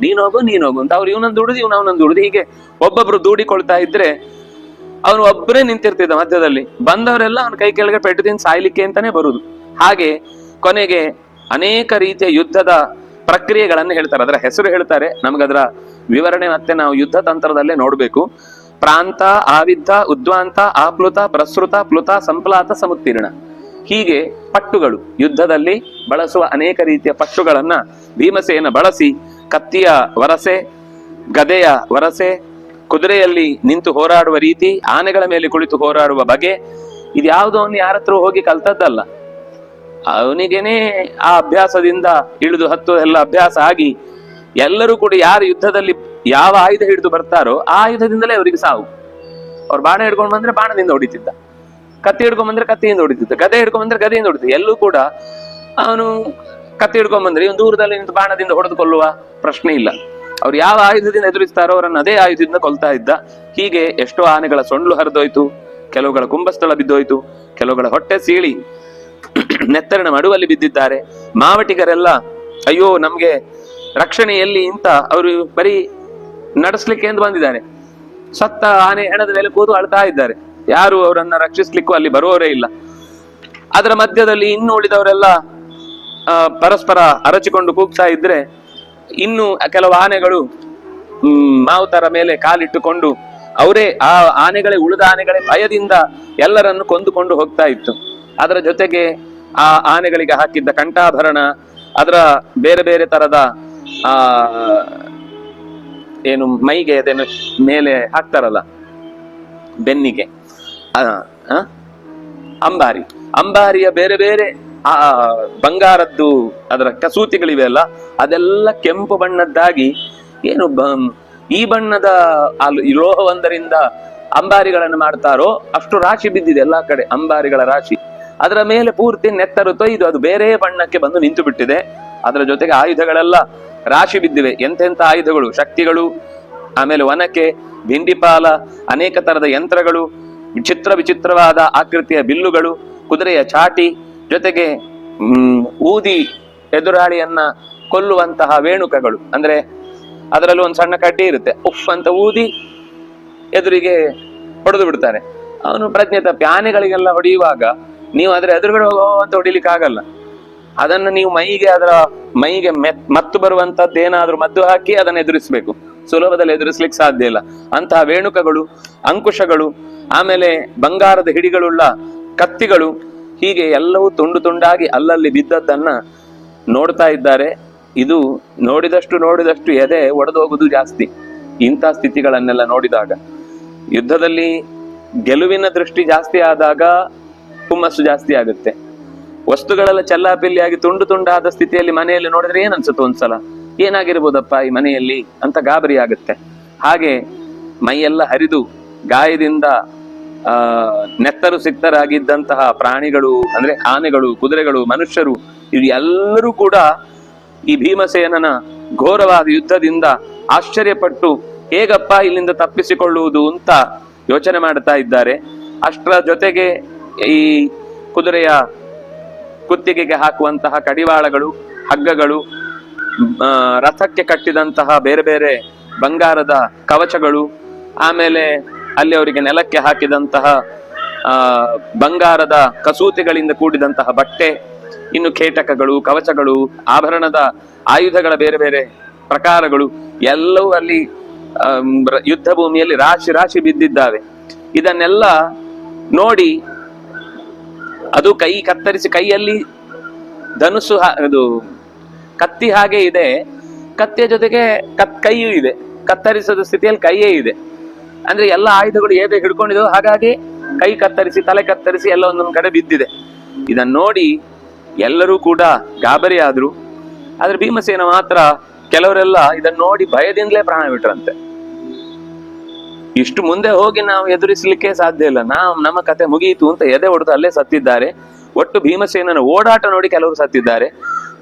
ನೀನು ಹೋಗು ಅಂತ ಅವ್ರು ಇವನೊಂದು ದುಡಿದು ಅವನೊಂದು ದುಡಿದು ಹೀಗೆ ಒಬ್ಬೊಬ್ರು ದೂಡಿಕೊಳ್ತಾ ಇದ್ರೆ ಅವನು ಒಬ್ಬರೇ ನಿಂತಿರ್ತಿದ್ದ ಮಧ್ಯದಲ್ಲಿ. ಬಂದವರೆಲ್ಲ ಅವನ ಕೈ ಕೆಳಗೆ ಪೆಟ್ಟು ತಿಂದು ಸಾಯ್ಲಿಕ್ಕೆ ಅಂತಾನೆ ಬರುದು. ಹಾಗೆ ಕೊನೆಗೆ ಅನೇಕ ರೀತಿಯ ಯುದ್ಧದ ಪ್ರಕ್ರಿಯೆಗಳನ್ನು ಹೇಳ್ತಾರೆ, ಅದರ ಹೆಸರು ಹೇಳ್ತಾರೆ. ನಮಗದರ ವಿವರಣೆ ಮತ್ತೆ ನಾವು ಯುದ್ಧ ತಂತ್ರದಲ್ಲೇ ನೋಡ್ಬೇಕು. ಪ್ರಾಂತ, ಆವಿದ್ಧ, ಉದ್ವಾಂತ, ಆಪ್ಲುತ, ಪ್ರಸೃತ, ಪ್ಲುತ, ಸಂಪ್ಲಾತ, ಸಮುತ್ತೀರ್ಣ. ಹೀಗೆ ಪಟ್ಟುಗಳು, ಯುದ್ಧದಲ್ಲಿ ಬಳಸುವ ಅನೇಕ ರೀತಿಯ ಪಟ್ಟುಗಳನ್ನ ಭೀಮಸೇನ ಬಳಸಿ ಕತ್ತಿಯ ವರಸೆ, ಗದೆಯ ವರಸೆ, ಕುದುರೆಯಲ್ಲಿ ನಿಂತು ಹೋರಾಡುವ ರೀತಿ, ಆನೆಗಳ ಮೇಲೆ ಕುಳಿತು ಹೋರಾಡುವ ಬಗೆ, ಇದ್ಯಾವುದೋ ಅವನು ಯಾರ ಹತ್ರ ಹೋಗಿ ಕಲ್ತದ್ದಲ್ಲ. ಅವನಿಗೇನೆ ಆ ಅಭ್ಯಾಸದಿಂದ ಇಳಿದು ಹತ್ತು ಎಲ್ಲ ಅಭ್ಯಾಸ ಆಗಿ ಎಲ್ಲರೂ ಕೂಡ ಯಾರು ಯುದ್ಧದಲ್ಲಿ ಯಾವ ಆಯುಧ ಹಿಡಿದು ಬರ್ತಾರೋ ಆ ಆಯುಧದಿಂದಲೇ ಅವರಿಗೆ ಸಾವು. ಅವ್ರು ಬಾಣ ಹಿಡ್ಕೊಂಡು ಬಂದ್ರೆ ಬಾಣದಿಂದ ಹೊಡಿತಿದ್ದ, ಕತ್ತಿ ಹಿಡ್ಕೊಂಡ್ ಬಂದ್ರೆ ಕತ್ತಿಯಿಂದ ಹೊಡಿತಿದ್ದ, ಗದೆ ಹಿಡ್ಕೊಂಡ್ ಬಂದ್ರೆ ಗದೆಯಿಂದ ಹೊಡಿತಿದ್ದ. ಎಲ್ಲೂ ಕೂಡ ಅವನು ಕತ್ತಿ ಹಿಡ್ಕೊಂಡ್ ಬಂದ್ರೆ ಇವನು ದೂರದಲ್ಲಿ ನಿಂತು ಬಾಣದಿಂದ ಹೊಡೆದುಕೊಳ್ಳುವ ಪ್ರಶ್ನೆ ಇಲ್ಲ. ಅವ್ರು ಯಾವ ಆಯುಧದಿಂದ ಎದುರಿಸ್ತಾರೋ ಅವರನ್ನು ಅದೇ ಆಯುಧದಿಂದ ಕೊಲ್ತಾ ಇದ್ದ. ಹೀಗೆ ಎಷ್ಟೋ ಆನೆಗಳ ಸೊಂಡ್ಲು ಹರಿದೋಯ್ತು, ಕೆಲವುಗಳ ಕುಂಭಸ್ಥಳ ಬಿದ್ದೋಯ್ತು, ಕೆಲವುಗಳ ಹೊಟ್ಟೆ ಸೀಳಿ ನೆತ್ತರಿನ ಮಡುವಲ್ಲಿ ಬಿದ್ದಿದ್ದಾರೆ. ಮಾವಟಿಗರೆಲ್ಲ ಅಯ್ಯೋ ನಮ್ಗೆ ರಕ್ಷಣೆ ಎಲ್ಲಿ ಅಂತ ಅವರು ಬರೀ ನಡೆಸ್ಲಿಕ್ಕೆ ಎಂದು ಬಂದಿದ್ದಾರೆ. ಸತ್ತ ಆನೆ ಹೆಣದ ಮೇಲೆ ಕೂತು ಅಳ್ತಾ ಇದ್ದಾರೆ. ಯಾರು ಅವರನ್ನ ರಕ್ಷಿಸ್ಲಿಕ್ಕೂ ಅಲ್ಲಿ ಬರುವವರೇ ಇಲ್ಲ. ಅದರ ಮಧ್ಯದಲ್ಲಿ ಇನ್ನು ಉಳಿದವರೆಲ್ಲ ಪರಸ್ಪರ ಅರಚಿಕೊಂಡು ಕೂಗ್ತಾ ಇದ್ರೆ ಇನ್ನು ಕೆಲವು ಆನೆಗಳು ಮಾವುತರ ಮೇಲೆ ಕಾಲಿಟ್ಟುಕೊಂಡು ಅವರೇ ಆ ಆನೆಗಳೇ ಉಳಿದ ಆನೆಗಳೇ ಭಯದಿಂದ ಎಲ್ಲರನ್ನು ಕೊಂದುಕೊಂಡು ಹೋಗ್ತಾ ಇತ್ತು. ಅದರ ಜೊತೆಗೆ ಆ ಆನೆಗಳಿಗೆ ಹಾಕಿದ್ದ ಕಂಠಾಭರಣ, ಅದರ ಬೇರೆ ಬೇರೆ ತರದ ಏನು ಮೈಗೆ ಅದನ್ನು ಮೇಲೆ ಹಾಕ್ತಾರಲ್ಲ ಬೆನ್ನಿಗೆ, ಅಂಬಾರಿಯ ಬೇರೆ ಬೇರೆ ಆ ಬಂಗಾರದ್ದು ಅದರ ಕಸೂತಿಗಳಿವೆ ಅಲ್ಲ, ಅದೆಲ್ಲ ಕೆಂಪು ಬಣ್ಣದ್ದಾಗಿ ಏನು ಈ ಬಣ್ಣದ ಲೋಹವೊಂದರಿಂದ ಅಂಬಾರಿಗಳನ್ನು ಮಾಡ್ತಾರೋ ಅಷ್ಟು ರಾಶಿ ಬಿದ್ದಿದೆ ಎಲ್ಲಾ ಕಡೆ ಅಂಬಾರಿಗಳ ರಾಶಿ. ಅದರ ಮೇಲೆ ಪೂರ್ತಿ ನೆತ್ತರು ತೊಯ್ದು ಅದು ಬೇರೆ ಬಣ್ಣಕ್ಕೆ ಬಂದು ನಿಂತು ಬಿಟ್ಟಿದೆ. ಅದರ ಜೊತೆಗೆ ಆಯುಧಗಳೆಲ್ಲ ರಾಶಿ ಬಿದ್ದಿವೆ. ಎಂತೆಂಥ ಆಯುಧಗಳು, ಶಕ್ತಿಗಳು, ಆಮೇಲೆ ಒನಕೆ, ಭಿಂಡಿಪಾಲ, ಅನೇಕ ತರದ ಯಂತ್ರಗಳು, ವಿಚಿತ್ರವಾದ ಆಕೃತಿಯ ಬಿಲ್ಲುಗಳು, ಕುದುರೆಯ ಚಾಟಿ, ಜೊತೆಗೆ ಊದಿ ಎದುರಾಳಿಯನ್ನ ಕೊಲ್ಲುವಂತಹ ವೇಣುಕಗಳು. ಅಂದ್ರೆ ಅದರಲ್ಲಿ ಒಂದು ಸಣ್ಣ ಕಡ್ಡಿ ಇರುತ್ತೆ, ಉಫ್ ಅಂತ ಊದಿ ಎದುರಿಗೆ ಹೊಡೆದು ಬಿಡ್ತಾರೆ. ಅವನು ಪ್ರಜ್ಞೆ ತಪ್ಪಿ ಆನೆಗಳಿಗೆಲ್ಲ ಹೊಡೆಯುವಾಗ ನೀವು ಅದ್ರ ಎದುರುಗಡೆ ಹೋಗೋ ಅಂತ ಹೊಡಿಲಿಕ್ಕೆ ಆಗಲ್ಲ. ಅದನ್ನು ನೀವು ಅದರ ಮೈಗೆ ಮತ್ತು ಬರುವಂತದ್ದು ಏನಾದ್ರೂ ಮದ್ದು ಹಾಕಿ ಅದನ್ನು ಎದುರಿಸಬೇಕು. ಸುಲಭದಲ್ಲಿ ಎದುರಿಸ್ಲಿಕ್ಕೆ ಸಾಧ್ಯ ಇಲ್ಲ. ಅಂತಹ ವೇಣುಕಗಳು, ಅಂಕುಶಗಳು, ಆಮೇಲೆ ಬಂಗಾರದ ಹಿಡಿಗಳುಳ್ಳ ಕತ್ತಿಗಳು, ಹೀಗೆ ಎಲ್ಲವೂ ತುಂಡು ತುಂಡಾಗಿ ಅಲ್ಲಲ್ಲಿ ಬಿದ್ದದ್ದನ್ನ ನೋಡ್ತಾ ಇದ್ದಾರೆ. ಇದು ನೋಡಿದಷ್ಟು ಎದೆ ಒಡೆದು ಹೋಗುದು ಜಾಸ್ತಿ ಇಂಥ ಸ್ಥಿತಿಗಳನ್ನೆಲ್ಲ ನೋಡಿದಾಗ. ಯುದ್ಧದಲ್ಲಿ ಗೆಲುವಿನ ದೃಷ್ಟಿ ಜಾಸ್ತಿ ಆದಾಗ ಹುಮ್ಮಸ್ಸು ಜಾಸ್ತಿ ಆಗುತ್ತೆ. ವಸ್ತುಗಳೆಲ್ಲ ಚೆಲ್ಲಾಪಿಲ್ಲಿಯಾಗಿ ತುಂಡು ತುಂಡಾದ ಸ್ಥಿತಿಯಲ್ಲಿ ಮನೆಯಲ್ಲಿ ನೋಡಿದ್ರೆ ಏನ್ ಅನ್ಸುತ್ತೆ, ಒಂದ್ಸಲ ಏನಾಗಿರ್ಬೋದಪ್ಪ ಈ ಮನೆಯಲ್ಲಿ ಅಂತ ಗಾಬರಿ ಆಗುತ್ತೆ. ಹಾಗೆ ಮೈಯೆಲ್ಲ ಹರಿದು ಗಾಯದಿಂದ ನೆತ್ತರು ಸಿಕ್ತರಾಗಿದ್ದಂತಹ ಪ್ರಾಣಿಗಳು, ಅಂದ್ರೆ ಆನೆಗಳು, ಕುದುರೆಗಳು, ಮನುಷ್ಯರು, ಇವು ಎಲ್ಲರೂ ಕೂಡ ಈ ಭೀಮಸೇನನ ಘೋರವಾದ ಯುದ್ಧದಿಂದ ಆಶ್ಚರ್ಯಪಟ್ಟು ಹೇಗಪ್ಪ ಇಲ್ಲಿಂದ ತಪ್ಪಿಸಿಕೊಳ್ಳುವುದು ಅಂತ ಯೋಚನೆ ಮಾಡ್ತಾ ಇದ್ದಾರೆ. ಅಷ್ಟರ ಜೊತೆಗೆ ಈ ಕುದುರೆಯ ಕುತ್ತಿಗೆಗೆ ಹಾಕುವಂತಹ ಕಡಿವಾಳಗಳು, ಹಗ್ಗಗಳು, ರಥಕ್ಕೆ ಕಟ್ಟಿದಂತಹ ಬೇರೆ ಬೇರೆ ಬಂಗಾರದ ಕವಚಗಳು, ಆಮೇಲೆ ಅಲ್ಲಿ ಅವರಿಗೆ ನೆಲಕ್ಕೆ ಹಾಕಿದಂತಹ ಬಂಗಾರದ ಕಸೂತಿಗಳಿಂದ ಕೂಡಿದಂತಹ ಬಟ್ಟೆ, ಇನ್ನು ಕೇಟಕಗಳು, ಕವಚಗಳು, ಆಭರಣದ ಆಯುಧಗಳ ಬೇರೆ ಬೇರೆ ಪ್ರಕಾರಗಳು ಎಲ್ಲವೂ ಅಲ್ಲಿ ಯುದ್ಧ ಭೂಮಿಯಲ್ಲಿ ರಾಶಿ ರಾಶಿ ಬಿದ್ದಿದ್ದಾವೆ. ಇದನ್ನೆಲ್ಲ ನೋಡಿ ಅದು ಕೈ ಕತ್ತರಿಸಿ, ಕೈಯಲ್ಲಿ ಧನುಸ್ಸು ಅದು ಕತ್ತಿ ಹಾಗೆ ಇದೆ, ಕತ್ತಿಯ ಜೊತೆಗೆ ಕೈಯೂ ಇದೆ, ಕತ್ತರಿಸದ ಸ್ಥಿತಿಯಲ್ಲಿ ಕೈಯೇ ಇದೆ. ಅಂದ್ರೆ ಎಲ್ಲ ಆಯುಧಗಳು ಏದೇ ಹಿಡ್ಕೊಂಡಿದ್ದವು, ಹಾಗಾಗಿ ಕೈ ಕತ್ತರಿಸಿ ತಲೆ ಕತ್ತರಿಸಿ ಎಲ್ಲ ಒಂದೊಂದು ಕಡೆ ಬಿದ್ದಿದೆ. ಇದನ್ನ ನೋಡಿ ಎಲ್ಲರೂ ಕೂಡ ಗಾಬರಿ ಆದ್ರು. ಆದ್ರೆ ಭೀಮಸೇನ ಮಾತ್ರ, ಕೆಲವರೆಲ್ಲ ಇದನ್ನ ನೋಡಿ ಭಯದಿಂದಲೇ ಪ್ರಾಣ ಬಿಟ್ರಂತೆ. ಇಷ್ಟು ಮುಂದೆ ಹೋಗಿ ನಾವು ಎದುರಿಸಲಿಕ್ಕೆ ಸಾಧ್ಯ ಇಲ್ಲ, ನಮ್ಮ ಕತೆ ಮುಗಿಯಿತು ಅಂತ ಎದೆ ಹೊಡೆದು ಅಲ್ಲೇ ಸತ್ತಿದ್ದಾರೆ. ಒಟ್ಟು ಭೀಮಸೇನನ ಓಡಾಟ ನೋಡಿ ಕೆಲವರು ಸತ್ತಿದ್ದಾರೆ,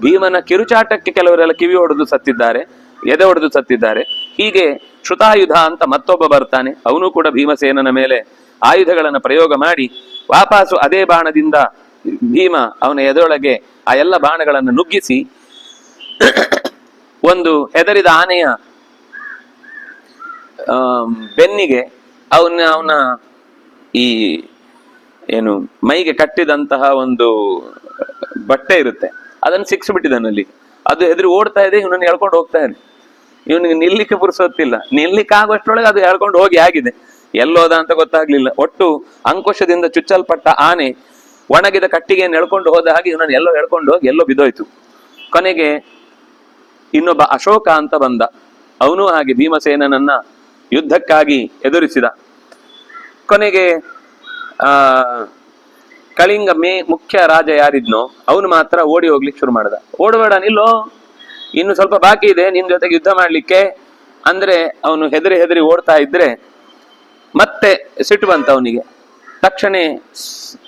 ಭೀಮನ ಕಿರುಚಾಟಕ್ಕೆ ಕೆಲವರೆಲ್ಲ ಕಿವಿ ಹೊಡೆದು ಸತ್ತಿದ್ದಾರೆ, ಎದೆ ಹೊಡೆದು ಸತ್ತಿದ್ದಾರೆ. ಹೀಗೆ ಶ್ರುತಾಯುಧ ಅಂತ ಮತ್ತೊಬ್ಬ ಬರ್ತಾನೆ, ಅವನು ಕೂಡ ಭೀಮಸೇನನ ಮೇಲೆ ಆಯುಧಗಳನ್ನು ಪ್ರಯೋಗ ಮಾಡಿ ವಾಪಸ್ಸು ಅದೇ ಬಾಣದಿಂದ ಭೀಮ ಅವನ ಎದೆಯೊಳಗೆ ಆ ಎಲ್ಲ ಬಾಣಗಳನ್ನು ನುಗ್ಗಿಸಿ ಒಂದು ಹೆದರಿದ ಆನೆಯ ಬೆನ್ನಿಗೆ ಅವನ ಈ ಏನು ಮೈಗೆ ಕಟ್ಟಿದಂತಹ ಒಂದು ಬಟ್ಟೆ ಇರುತ್ತೆ, ಅದನ್ನು ಸಿಕ್ಸ್ಬಿಟ್ಟಿದ್ದಾನಲ್ಲಿ. ಅದು ಹೆದರಿ ಓಡ್ತಾ ಇದೆ, ಇವನನ್ನು ಎಳ್ಕೊಂಡು ಹೋಗ್ತಾ ಇದೆ. ಇವನಿಗೆ ನಿಲ್ಲಿಕ್ಕೆ ಪುರ್ಸೊತ್ತಿಲ್ಲ, ನಿಲ್ಲಿಕ್ಕೆ ಆಗುವಷ್ಟರೊಳಗೆ ಅದು ಎಳ್ಕೊಂಡು ಹೋಗಿ ಆಗಿದೆ, ಎಲ್ಲೋದ ಅಂತ ಗೊತ್ತಾಗ್ಲಿಲ್ಲ. ಒಟ್ಟು ಅಂಕುಶದಿಂದ ಚುಚ್ಚಲ್ಪಟ್ಟ ಆನೆ ಒಣಗಿದ ಕಟ್ಟಿಗೆಯನ್ನು ಎಳ್ಕೊಂಡು ಹೋದ ಹಾಗೆ ಇವನನ್ನು ಎಲ್ಲೋ ಎಳ್ಕೊಂಡು ಹೋಗಿ ಎಲ್ಲೋ ಬಿದ್ದೋಯ್ತು. ಕೊನೆಗೆ ಇನ್ನೊಬ್ಬ ಅಶೋಕ ಅಂತ ಬಂದ, ಅವನು ಹಾಗೆ ಭೀಮಸೇನನನ್ನ ಯುದ್ಧಕ್ಕಾಗಿ ಎದುರಿಸಿದ. ಕೊನೆಗೆ ಕಳಿಂಗ ಮುಖ್ಯ ರಾಜ ಯಾರಿದ್ನೋ ಅವನು ಮಾತ್ರ ಓಡಿ ಹೋಗ್ಲಿಕ್ಕೆ ಶುರು ಮಾಡ್ದ. ಓಡಬೇಡ, ನಿಲ್ಲೋ, ಇನ್ನು ಸ್ವಲ್ಪ ಬಾಕಿ ಇದೆ ನಿನ್ ಜೊತೆಗೆ ಯುದ್ಧ ಮಾಡ್ಲಿಕ್ಕೆ ಅಂದ್ರೆ ಅವನು ಹೆದರಿ ಓಡ್ತಾ ಇದ್ರೆ ಮತ್ತೆ ಸಿಟ್ಟು ಬಂತ ಅವನಿಗೆ. ತಕ್ಷಣ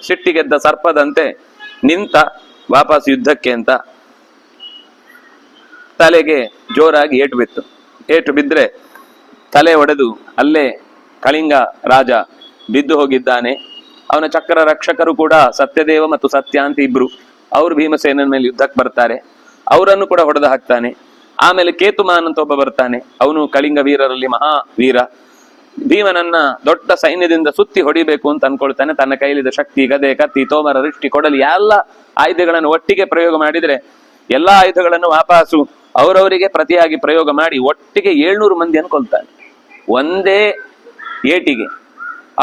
ಸಿಟ್ಟಿಗೆದ್ದ ಸರ್ಪದಂತೆ ನಿಂತ ವಾಪಸ್ ಯುದ್ಧಕ್ಕೆ ಅಂತ ತಲೆಗೆ ಜೋರಾಗಿ ಏಟು ಬಿದ್ರೆ ತಲೆ ಒಡೆದು ಅಲ್ಲೇ ಕಳಿಂಗ ರಾಜ ಬಿದ್ದು ಹೋಗಿದ್ದಾನೆ. ಅವನ ಚಕ್ರ ರಕ್ಷಕರು ಕೂಡ ಸತ್ಯದೇವ ಮತ್ತು ಸತ್ಯ ಅಂತ ಇಬ್ರು, ಅವರು ಭೀಮಸೇನನ ಮೇಲೆ ಯುದ್ಧಕ್ಕೆ ಬರ್ತಾರೆ, ಅವರನ್ನು ಕೂಡ ಹೊಡೆದು ಹಾಕ್ತಾನೆ. ಆಮೇಲೆ ಕೇತುಮಾನ್ ಅಂತ ಒಬ್ಬ ಬರ್ತಾನೆ, ಅವನು ಕಳಿಂಗ ವೀರರಲ್ಲಿ ಮಹಾವೀರ. ಭೀಮನನ್ನ ದೊಡ್ಡ ಸೈನ್ಯದಿಂದ ಸುತ್ತಿ ಹೊಡಿಬೇಕು ಅಂತ ಅನ್ಕೊಳ್ತಾನೆ. ತನ್ನ ಕೈಲಿದ್ದ ಶಕ್ತಿ, ಗದೆ, ಕತ್ತಿ, ತೋಮರ, ರಿಷ್ಟಿ, ಕೊಡಲಿ ಎಲ್ಲ ಆಯುಧಗಳನ್ನು ಒಟ್ಟಿಗೆ ಪ್ರಯೋಗ ಮಾಡಿದ್ರೆ ಎಲ್ಲಾ ಆಯುಧಗಳನ್ನು ವಾಪಸ್ಸು ಅವರವರಿಗೆ ಪ್ರತಿಯಾಗಿ ಪ್ರಯೋಗ ಮಾಡಿ ಒಟ್ಟಿಗೆ 700 ಮಂದಿಯನ್ನು ಕೊಲ್ತಾನೆ. ಒಂದೇ ಏಟಿಗೆ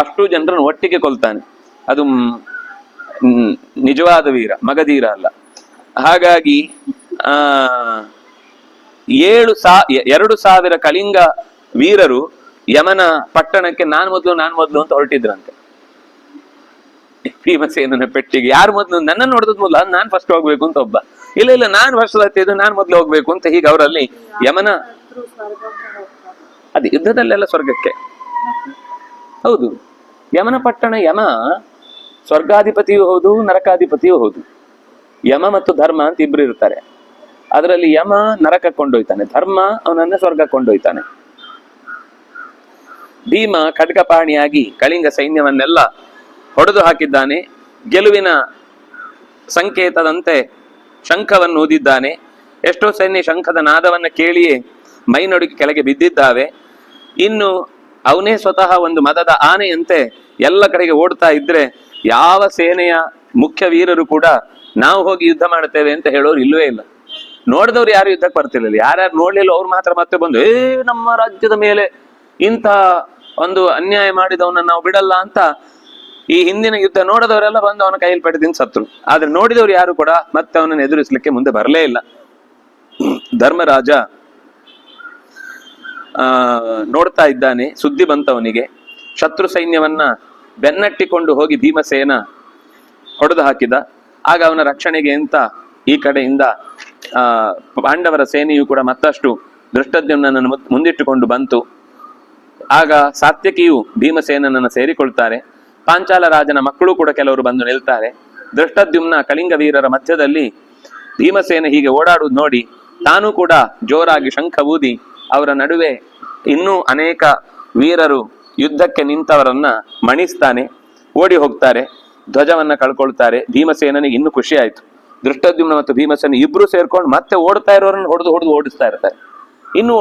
ಅಷ್ಟು ಜನರನ್ನು ಒಟ್ಟಿಗೆ ಕೊಲ್ತಾನೆ. ಅದು ನಿಜವಾದ ವೀರ, ಮಗಧೀರ ಅಲ್ಲ. ಹಾಗಾಗಿ 2,000 ಕಳಿಂಗ ವೀರರು ಯಮನ ಪಟ್ಟಣಕ್ಕೆ ನಾನ್ ಮೊದ್ಲು ಅಂತ ಹೊರಟಿದ್ರಂತೆ. ಭೀಮಸೇನನ ಪೆಟ್ಟಿಗೆ ಯಾರು ಮೊದ್ಲು, ನನ್ನನ್ನು ನೋಡಿದ್ ಮೊದ್ಲು ನಾನ್ ಫಸ್ಟ್ ಹೋಗ್ಬೇಕು ಅಂತ ಒಬ್ಬ, ಇಲ್ಲ ನಾನ್ ಫಸ್ಟ್ ಹತ್ತಿದ್ದು ನಾನ್ ಮೊದ್ಲು ಹೋಗ್ಬೇಕು ಅಂತ. ಹೀಗೆ ಅವರಲ್ಲಿ ಯಮನ ಅದೇ ಯುದ್ಧದಲ್ಲೆಲ್ಲ ಸ್ವರ್ಗಕ್ಕೆ, ಹೌದು, ಯಮನ ಪಟ್ಟಣ, ಯಮ ಸ್ವರ್ಗಾಧಿಪತಿಯೂ ಹೌದು ನರಕಾಧಿಪತಿಯೂ ಹೌದು. ಯಮ ಮತ್ತು ಧರ್ಮ ಅಂತ ಇಬ್ರು ಇರ್ತಾರೆ. ಅದರಲ್ಲಿ ಯಮ ನರಕ ಕೊಂಡೊಯ್ತಾನೆ, ಧರ್ಮ ಅವನನ್ನ ಸ್ವರ್ಗ ಕೊಂಡೊಯ್ತಾನೆ. ಭೀಮ ಖಡ್ಗಪಾಣಿಯಾಗಿ ಕಳಿಂಗ ಸೈನ್ಯವನ್ನೆಲ್ಲ ಹೊಡೆದು ಹಾಕಿದ್ದಾನೆ. ಗೆಲುವಿನ ಸಂಕೇತದಂತೆ ಶಂಖವನ್ನು ಊದಿದ್ದಾನೆ. ಎಷ್ಟೋ ಸೈನ್ಯ ಶಂಖದ ನಾದವನ್ನ ಕೇಳಿಯೇ ಮೈನೊಡುಗಿ ಕೆಳಗೆ ಬಿದ್ದಿದ್ದಾವೆ. ಇನ್ನು ಅವನೇ ಸ್ವತಃ ಒಂದು ಮದದ ಆನೆಯಂತೆ ಎಲ್ಲ ಕಡೆಗೆ ಓಡ್ತಾ ಇದ್ರೆ ಯಾವ ಸೇನೆಯ ಮುಖ್ಯ ವೀರರು ಕೂಡ ನಾವು ಹೋಗಿ ಯುದ್ಧ ಮಾಡ್ತೇವೆ ಅಂತ ಹೇಳೋರು ಇಲ್ಲವೇ ಇಲ್ಲ. ನೋಡಿದವ್ರು ಯಾರು ಯುದ್ಧಕ್ಕೆ ಬರ್ತಿರ್ಲಿಲ್ಲ, ಯಾರ್ಯಾರು ನೋಡ್ಲಿಲ್ಲ ಅವ್ರು ಮಾತ್ರ ಮತ್ತೆ ಬಂದು ನಮ್ಮ ರಾಜ್ಯದ ಮೇಲೆ ಇಂಥ ಒಂದು ಅನ್ಯಾಯ ಮಾಡಿದವನ್ನ ನಾವು ಬಿಡಲ್ಲ ಅಂತ ಈ ಹಿಂದಿನ ಯುದ್ಧ ನೋಡಿದವರೆಲ್ಲ ಬಂದು ಅವನ ಕೈಯಲ್ಲಿ ಪಡೆದಿಂದ ಸತ್ರು. ಆದ್ರೆ ನೋಡಿದವ್ರು ಯಾರು ಕೂಡ ಮತ್ತೆ ಅವನನ್ನು ಎದುರಿಸಲಿಕ್ಕೆ ಮುಂದೆ ಬರಲೇ ಇಲ್ಲ. ಧರ್ಮರಾಜ ನೋಡ್ತಾ ಇದ್ದಾನೆ, ಸುದ್ದಿ ಬಂತವನಿಗೆ. ಶತ್ರು ಸೈನ್ಯವನ್ನ ಬೆನ್ನಟ್ಟಿಕೊಂಡು ಹೋಗಿ ಭೀಮಸೇನ ಹೊಡೆದು ಹಾಕಿದ. ಆಗ ಅವನ ರಕ್ಷಣೆಗೆ ಅಂತ ಈ ಕಡೆಯಿಂದ ಪಾಂಡವರ ಸೇನೆಯು ಕೂಡ ಮತ್ತಷ್ಟು ದೃಷ್ಟದ್ಯುಮ್ನನ್ನು ಮುಂದಿಟ್ಟುಕೊಂಡು ಬಂತು. ಆಗ ಸಾತ್ಯಕಿಯು ಭೀಮಸೇನನನ್ನು ಸೇರಿಕೊಳ್ತಾರೆ. ಪಾಂಚಾಲ ರಾಜನ ಮಕ್ಕಳು ಕೂಡ ಕೆಲವರು ಬಂದು ನಿಲ್ತಾರೆ. ದೃಷ್ಟದ್ಯುಮ್ನ ಕಳಿಂಗ ವೀರರ ಮಧ್ಯದಲ್ಲಿ ಭೀಮಸೇನ ಹೀಗೆ ಓಡಾಡುವುದು ನೋಡಿ ತಾನೂ ಕೂಡ ಜೋರಾಗಿ ಶಂಖ ಊದಿ ಅವರ ನಡುವೆ ಇನ್ನೂ ಅನೇಕ ವೀರರು ಯುದ್ಧಕ್ಕೆ ನಿಂತವರನ್ನ ಮಣಿಸ್ತಾನೆ. ಓಡಿ ಹೋಗ್ತಾರೆ, ಧ್ವಜವನ್ನ ಕಳ್ಕೊಳ್ತಾರೆ. ಭೀಮಸೇನನಿಗೆ ಇನ್ನೂ ಖುಷಿ ಆಯ್ತು. ದೃಷ್ಟದ್ಯುಮ್ನ ಮತ್ತು ಭೀಮಸೇನ ಇಬ್ರು ಸೇರ್ಕೊಂಡು ಮತ್ತೆ ಓಡ್ತಾ ಇರೋರನ್ನ ಹೊಡೆದು ಓಡಿಸ್ತಾ ಇರ್ತಾರೆ. ಇನ್ನು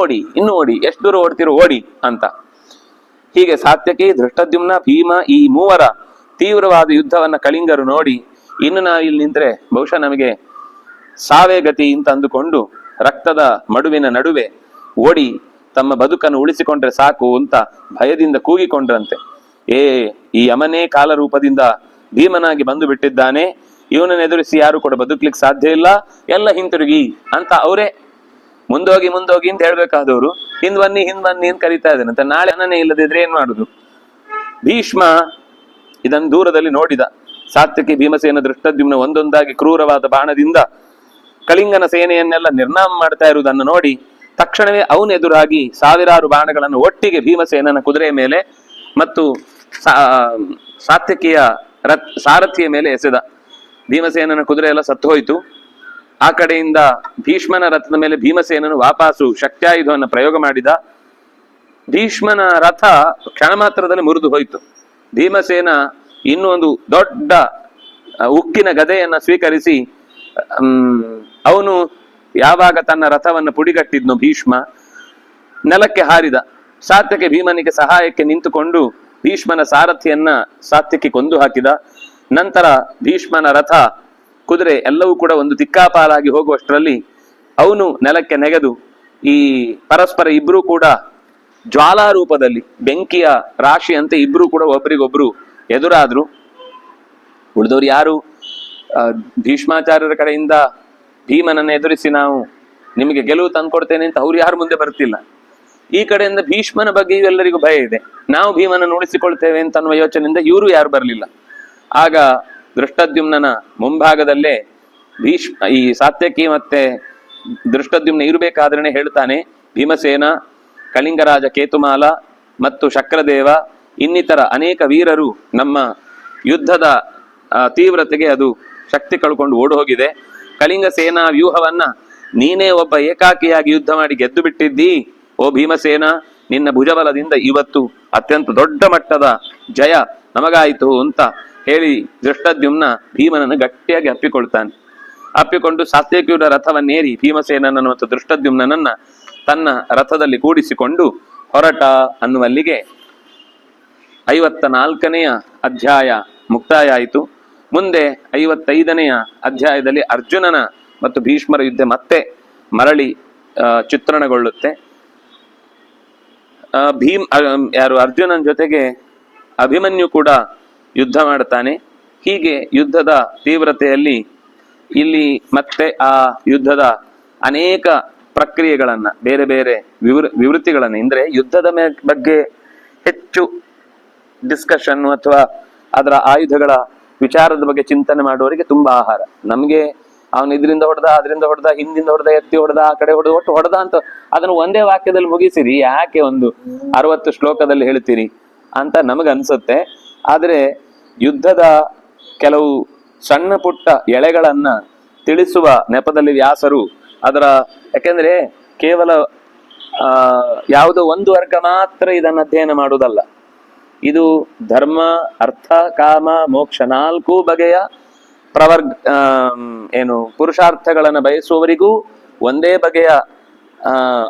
ಓಡಿ ಎಷ್ಟು ದೂರ ಓಡ್ತಿರೋ ಓಡಿ ಅಂತ. ಹೀಗೆ ಸಾತ್ಯಕಿ, ದೃಷ್ಟದ್ಯುಮ್ನ, ಭೀಮ ಈ ಮೂವರ ತೀವ್ರವಾದ ಯುದ್ಧವನ್ನ ಕಳಿಂಗರು ನೋಡಿ ಇನ್ನು ನಾವು ಇಲ್ಲಿ ನಿಂತ್ರೆ ಬಹುಶಃ ನಮಗೆ ಸಾವೇ ಗತಿ ಅಂತ ಅಂದುಕೊಂಡು ರಕ್ತದ ಮಡುವಿನ ನಡುವೆ ಓಡಿ ತಮ್ಮ ಬದುಕನ್ನು ಉಳಿಸಿಕೊಂಡ್ರೆ ಸಾಕು ಅಂತ ಭಯದಿಂದ ಕೂಗಿಕೊಂಡ್ರಂತೆ. ಈ ಯಮನೇ ಕಾಲರೂಪದಿಂದ ಭೀಮನಾಗಿ ಬಂದು ಬಿಟ್ಟಿದ್ದಾನೆ, ಇವನನ್ನು ಎದುರಿಸಿ ಯಾರು ಕೂಡ ಬದುಕ್ಲಿಕ್ಕೆ ಸಾಧ್ಯ ಇಲ್ಲ, ಎಲ್ಲ ಹಿಂತಿರುಗಿ ಅಂತ ಅವರೇ ಮುಂದೋಗಿ ಅಂತ ಹೇಳ್ಬೇಕಾದವರು ಹಿಂದ್ ಬನ್ನಿ ಅಂತ ಕರೀತಾ ಇದ್ದಾನೆ ಅಂತ. ನಾಳೆ ಅನ್ನನೇ ಇಲ್ಲದಿದ್ರೆ ಏನ್ ಮಾಡುದು? ಭೀಷ್ಮ ಇದನ್ನು ದೂರದಲ್ಲಿ ನೋಡಿದ. ಸಾತ್ಯಕಿ, ಭೀಮಸೇನ, ದೃಷ್ಟದ್ಯುಮ್ನ ಒಂದೊಂದಾಗಿ ಕ್ರೂರವಾದ ಬಾಣದಿಂದ ಕಳಿಂಗನ ಸೇನೆಯನ್ನೆಲ್ಲ ನಿರ್ನಾಮ ಮಾಡ್ತಾ ಇರುವುದನ್ನು ನೋಡಿ ತಕ್ಷಣವೇ ಅವನು ಎದುರಾಗಿ ಸಾವಿರಾರು ಬಾಣಗಳನ್ನು ಒಟ್ಟಿಗೆ ಭೀಮಸೇನನ ಕುದುರೆಯ ಮೇಲೆ ಮತ್ತು ಸಾತ್ಯಕಿಯ ಸಾರಥಿಯ ಮೇಲೆ ಎಸೆದ. ಭೀಮಸೇನನ ಕುದುರೆ ಎಲ್ಲ ಸತ್ತು ಹೋಯಿತು. ಆ ಕಡೆಯಿಂದ ಭೀಷ್ಮನ ರಥದ ಮೇಲೆ ಭೀಮಸೇನನು ವಾಪಸ್ಸು ಶಕ್ತ್ಯಾಯುಧವನ್ನು ಪ್ರಯೋಗ ಮಾಡಿದ. ಭೀಷ್ಮನ ರಥ ಕ್ಷಣ ಮಾತ್ರದಲ್ಲಿ ಮುರಿದು ಹೋಯಿತು. ಭೀಮಸೇನ ಇನ್ನೂ ಒಂದು ದೊಡ್ಡ ಉಕ್ಕಿನ ಗದೆಯನ್ನ ಸ್ವೀಕರಿಸಿ ಅವನು ಯಾವಾಗ ತನ್ನ ರಥವನ್ನು ಪುಡಿಗಟ್ಟಿದ್ನು ಭೀಷ್ಮ, ನೆಲಕ್ಕೆ ಹಾರಿದ. ಸಾತ್ಯಕಿ ಭೀಮನಿಗೆ ಸಹಾಯಕ್ಕೆ ನಿಂತುಕೊಂಡು ಭೀಷ್ಮನ ಸಾರಥಿಯನ್ನ ಸಾತ್ಯಕಿ ಕೊಂದು ಹಾಕಿದ. ನಂತರ ಭೀಷ್ಮನ ರಥ, ಕುದುರೆ ಎಲ್ಲವೂ ಕೂಡ ಒಂದು ತಿಕ್ಕಾಪಾಲಾಗಿ ಹೋಗುವಷ್ಟರಲ್ಲಿ ಅವನು ನೆಲಕ್ಕೆ ನೆಗೆದು ಈ ಪರಸ್ಪರ ಇಬ್ರು ಕೂಡ ಜ್ವಾಲಾ ರೂಪದಲ್ಲಿ ಬೆಂಕಿಯ ರಾಶಿಯಂತೆ ಇಬ್ರು ಕೂಡ ಒಬ್ಬರಿಗೊಬ್ರು ಎದುರಾದ್ರು. ಉಳಿದವರು ಯಾರು ಭೀಷ್ಮಾಚಾರ್ಯರ ಕಡೆಯಿಂದ ಭೀಮನನ್ನ ಎದುರಿಸಿ ನಾವು ನಿಮಗೆ ಗೆಲುವು ತಂದ್ಕೊಡ್ತೇನೆ ಅಂತ ಅವ್ರು ಯಾರು ಮುಂದೆ ಬರ್ತಿಲ್ಲ. ಈ ಕಡೆಯಿಂದ ಭೀಷ್ಮನ ಬಗ್ಗೆ ಎಲ್ಲರಿಗೂ ಭಯ ಇದೆ, ನಾವು ಭೀಮನನ್ನು ಉಳಿಸಿಕೊಳ್ತೇವೆ ಅಂತ ಅನ್ನುವ ಯೋಚನೆಯಿಂದ ಇವರು ಯಾರು ಬರಲಿಲ್ಲ. ಆಗ ದೃಷ್ಟದ್ಯುಮ್ನನ ಮುಂಭಾಗದಲ್ಲೇ ಈ ಸಾತ್ಯಕಿ ಮತ್ತೆ ದೃಷ್ಟದ್ಯುಮ್ನ ಇರಬೇಕಾದ್ರೆ ಹೇಳ್ತಾನೆ, ಭೀಮಸೇನ, ಕಳಿಂಗರಾಜ ಕೇತುಮಾಲ ಮತ್ತು ಶಕ್ರದೇವ ಇನ್ನಿತರ ಅನೇಕ ವೀರರು ನಮ್ಮ ಯುದ್ಧದ ತೀವ್ರತೆಗೆ ಅದು ಶಕ್ತಿ ಕಳ್ಕೊಂಡು ಓಡಿ ಹೋಗಿದೆ. ಕಳಿಂಗ ಸೇನಾ ವ್ಯೂಹವನ್ನ ನೀನೇ ಒಬ್ಬ ಏಕಾಕಿಯಾಗಿ ಯುದ್ಧ ಮಾಡಿ ಗೆದ್ದು ಬಿಟ್ಟಿದ್ದೀ. ಓ ಭೀಮಸೇನ, ನಿನ್ನ ಭುಜಬಲದಿಂದ ಇವತ್ತು ಅತ್ಯಂತ ದೊಡ್ಡ ಮಟ್ಟದ ಜಯ ನಮಗಾಯಿತು ಅಂತ ಹೇಳಿ ದೃಷ್ಟದ್ಯುಮ್ನ ಭೀಮನನ್ನು ಗಟ್ಟಿಯಾಗಿ ಅಪ್ಪಿಕೊಳ್ತಾನೆ. ಅಪ್ಪಿಕೊಂಡು ಸಾತ್ಯಕಿಯುರ ರಥವನ್ನೇರಿ ಭೀಮಸೇನನನ್ನು ಮತ್ತು ದೃಷ್ಟದ್ಯುಮ್ನನ್ನ ತನ್ನ ರಥದಲ್ಲಿ ಕೂಡಿಸಿಕೊಂಡು ಹೊರಟ ಅನ್ನುವಲ್ಲಿಗೆ 54ನೆಯ ಅಧ್ಯಾಯ ಮುಕ್ತಾಯ ಆಯಿತು. ಮುಂದೆ 55ನೆಯ ಅಧ್ಯಾಯದಲ್ಲಿ ಅರ್ಜುನನ ಮತ್ತು ಭೀಷ್ಮರ ಯುದ್ಧ ಮತ್ತೆ ಮರಳಿ ಚಿತ್ರಣಗೊಳ್ಳುತ್ತೆ. ಅರ್ಜುನನ ಜೊತೆಗೆ ಅಭಿಮನ್ಯು ಕೂಡ ಯುದ್ಧ ಮಾಡ್ತಾನೆ. ಹೀಗೆ ಯುದ್ಧದ ತೀವ್ರತೆಯಲ್ಲಿ ಇಲ್ಲಿ ಮತ್ತೆ ಆ ಯುದ್ಧದ ಅನೇಕ ಪ್ರಕ್ರಿಯೆಗಳನ್ನ, ಬೇರೆ ಬೇರೆ ವಿವೃತ್ತಿಗಳನ್ನ, ಅಂದ್ರೆ ಯುದ್ಧದ ಬಗ್ಗೆ ಹೆಚ್ಚು ಡಿಸ್ಕಷನ್ ಅಥವಾ ಅದರ ಆಯುಧಗಳ ವಿಚಾರದ ಬಗ್ಗೆ ಚಿಂತನೆ ಮಾಡುವವರಿಗೆ ತುಂಬಾ ಆಹಾರ. ನಮ್ಗೆ ಅವನು ಇದರಿಂದ ಹೊಡೆದ, ಅದರಿಂದ ಹೊಡೆದ, ಹಿಂದಿಂದ ಹೊಡೆದ, ಎತ್ತಿ ಹೊಡೆದ, ಆ ಕಡೆ ಹೊಡೆದ, ಒಟ್ಟು ಹೊಡೆದ ಅಂತ ಅದನ್ನು ಒಂದೇ ವಾಕ್ಯದಲ್ಲಿ ಮುಗಿಸಿರಿ, ಯಾಕೆ ಒಂದು 60 ಶ್ಲೋಕದಲ್ಲಿ ಹೇಳ್ತೀರಿ ಅಂತ ನಮಗನ್ಸುತ್ತೆ. ಆದ್ರೆ ಯುದ್ಧದ ಕೆಲವು ಸಣ್ಣ ಪುಟ್ಟ ಎಳೆಗಳನ್ನ ತಿಳಿಸುವ ನೆಪದಲ್ಲಿ ವ್ಯಾಸರು ಅದರ, ಯಾಕೆಂದ್ರೆ ಕೇವಲ ಯಾವುದೋ ಒಂದು ವರ್ಗ ಮಾತ್ರ ಇದನ್ನು ಅಧ್ಯಯನ ಮಾಡುವುದಲ್ಲ. ಇದು ಧರ್ಮ, ಅರ್ಥ, ಕಾಮ, ಮೋಕ್ಷ 4 ಬಗೆಯ ಪುರುಷಾರ್ಥಗಳನ್ನು ಬಯಸುವವರಿಗೂ ಒಂದೇ ಬಗೆಯ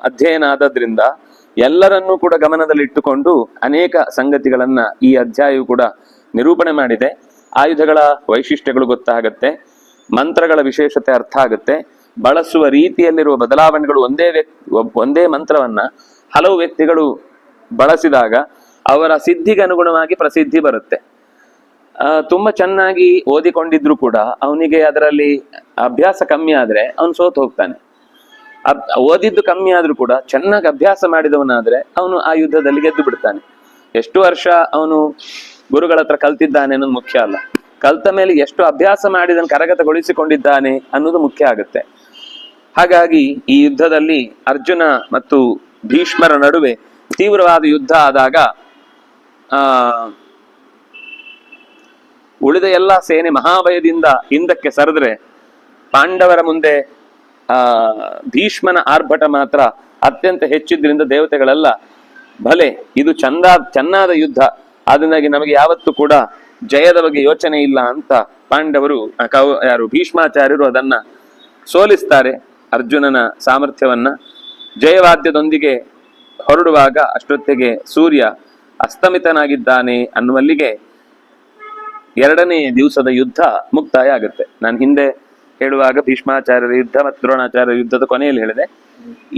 ಅಧ್ಯಯನ ಆದದ್ರಿಂದ ಎಲ್ಲರನ್ನೂ ಕೂಡ ಗಮನದಲ್ಲಿಟ್ಟುಕೊಂಡು ಅನೇಕ ಸಂಗತಿಗಳನ್ನ ಈ ಅಧ್ಯಾಯವು ಕೂಡ ನಿರೂಪಣೆ ಮಾಡಿದೆ. ಆಯುಧಗಳ ವೈಶಿಷ್ಟ್ಯಗಳು ಗೊತ್ತಾಗತ್ತೆ, ಮಂತ್ರಗಳ ವಿಶೇಷತೆ ಅರ್ಥ ಆಗುತ್ತೆ, ಬಳಸುವ ರೀತಿಯಲ್ಲಿರುವ ಬದಲಾವಣೆಗಳು. ಒಂದೇ ಮಂತ್ರವನ್ನ ಹಲವು ವ್ಯಕ್ತಿಗಳು ಬಳಸಿದಾಗ ಅವರ ಸಿದ್ಧಿಗೆ ಅನುಗುಣವಾಗಿ ಪ್ರಸಿದ್ಧಿ ಬರುತ್ತೆ. ತುಂಬಾ ಚೆನ್ನಾಗಿ ಓದಿಕೊಂಡಿದ್ರು ಕೂಡ ಅವನಿಗೆ ಅದರಲ್ಲಿ ಅಭ್ಯಾಸ ಕಮ್ಮಿ ಆದ್ರೆ ಅವನು ಸೋತು ಹೋಗ್ತಾನೆ. ಓದಿದ್ದು ಕಮ್ಮಿ ಆದ್ರೂ ಕೂಡ ಚೆನ್ನಾಗಿ ಅಭ್ಯಾಸ ಮಾಡಿದವನಾದ್ರೆ ಅವನು ಆ ಯುದ್ಧದಲ್ಲಿ ಗೆದ್ದು ಬಿಡ್ತಾನೆ. ಎಷ್ಟು ವರ್ಷ ಅವನು ಗುರುಗಳ ಹತ್ರ ಕಲ್ತಿದ್ದಾನೆ ಅನ್ನೋದು ಮುಖ್ಯ ಅಲ್ಲ, ಕಲ್ತ ಮೇಲೆ ಎಷ್ಟು ಅಭ್ಯಾಸ ಮಾಡಿದನ್ನು ಕರಗತಗೊಳಿಸಿಕೊಂಡಿದ್ದಾನೆ ಅನ್ನೋದು ಮುಖ್ಯ ಆಗುತ್ತೆ. ಹಾಗಾಗಿ ಈ ಯುದ್ಧದಲ್ಲಿ ಅರ್ಜುನ ಮತ್ತು ಭೀಷ್ಮರ ನಡುವೆ ತೀವ್ರವಾದ ಯುದ್ಧ ಆದಾಗ ಉಳಿದ ಎಲ್ಲ ಸೇನೆ ಮಹಾಭಯದಿಂದ ಹಿಂದಕ್ಕೆ ಸರಿದ್ರೆ ಪಾಂಡವರ ಮುಂದೆ ಭೀಷ್ಮನ ಆರ್ಭಟ ಮಾತ್ರ ಅತ್ಯಂತ ಹೆಚ್ಚಿದ್ರಿಂದ ದೇವತೆಗಳೆಲ್ಲ ಭಲೆ ಇದು ಚೆನ್ನಾದ ಯುದ್ಧ, ಅದನ್ನಾಗಿ ನಮಗೆ ಯಾವತ್ತೂ ಕೂಡ ಜಯದ ಬಗ್ಗೆ ಯೋಚನೆ ಇಲ್ಲ ಅಂತ ಪಾಂಡವರು ಭೀಷ್ಮಾಚಾರ್ಯರು ಅದನ್ನ ಸೋಲಿಸ್ತಾರೆ. ಅರ್ಜುನನ ಸಾಮರ್ಥ್ಯವನ್ನ ಜಯವಾದ್ಯದೊಂದಿಗೆ ಹೊರಡುವಾಗ ಅಷ್ಟೊತ್ತಿಗೆ ಸೂರ್ಯ ಅಸ್ತಮಿತನಾಗಿದ್ದಾನೆ ಅನ್ನುವಲ್ಲಿಗೆ 2ನೇ ದಿವಸದ ಯುದ್ಧ ಮುಕ್ತಾಯ ಆಗುತ್ತೆ. ನಾನು ಹಿಂದೆ ಹೇಳುವಾಗ ಭೀಷ್ಮಾಚಾರ್ಯರ ಯುದ್ಧ ಮತ್ತು ದ್ರೋಣಾಚಾರ್ಯರ ಯುದ್ಧದ ಕೊನೆಯಲ್ಲಿ ಹೇಳಿದೆ.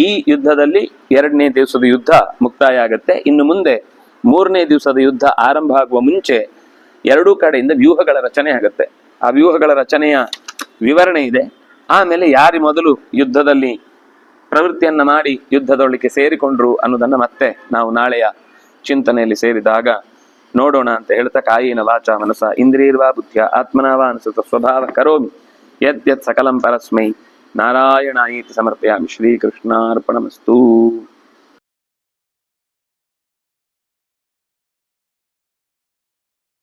ಈ ಯುದ್ಧದಲ್ಲಿ 2ನೇ ದಿವಸದ ಯುದ್ಧ ಮುಕ್ತಾಯ ಆಗುತ್ತೆ. ಇನ್ನು ಮುಂದೆ 3ನೇ ದಿವಸದ ಯುದ್ಧ ಆರಂಭ ಆಗುವ ಮುಂಚೆ 2 ಕಡೆಯಿಂದ ವ್ಯೂಹಗಳ ರಚನೆ ಆಗುತ್ತೆ. ಆ ವ್ಯೂಹಗಳ ರಚನೆಯ ವಿವರಣೆ ಇದೆ. ಆಮೇಲೆ ಯಾರು ಮೊದಲು ಯುದ್ಧದಲ್ಲಿ ಪ್ರವೃತ್ತಿಯನ್ನ ಮಾಡಿ ಯುದ್ಧದೊಳಗೆ ಸೇರಿಕೊಂಡ್ರು ಅನ್ನೋದನ್ನ ಮತ್ತೆ ನಾವು ನಾಳೆಯ ಚಿಂತನೆಯಲ್ಲಿ ಸೇರಿದಾಗ ನೋಡೋಣ ಅಂತ ಹೇಳ್ತಾ, ಕಾಯೇನ ವಾಚ ಮನಸ ಇಂದ್ರಿಯರ್ವಾ ಬುದ್ಧಿಯ ಆತ್ಮನಾವಾ ಅನುಸೃತ ಸ್ವಭಾವ ಕರೋಮಿ ಯತ್ ಸಕಲಂ ಪರಸ್ಮೈ ನಾರಾಯಣಾಯೇತಿ ಸಮರ್ಪಯಾಮಿ. ಶ್ರೀಕೃಷ್ಣಾರ್ಪಣಮಸ್ತು.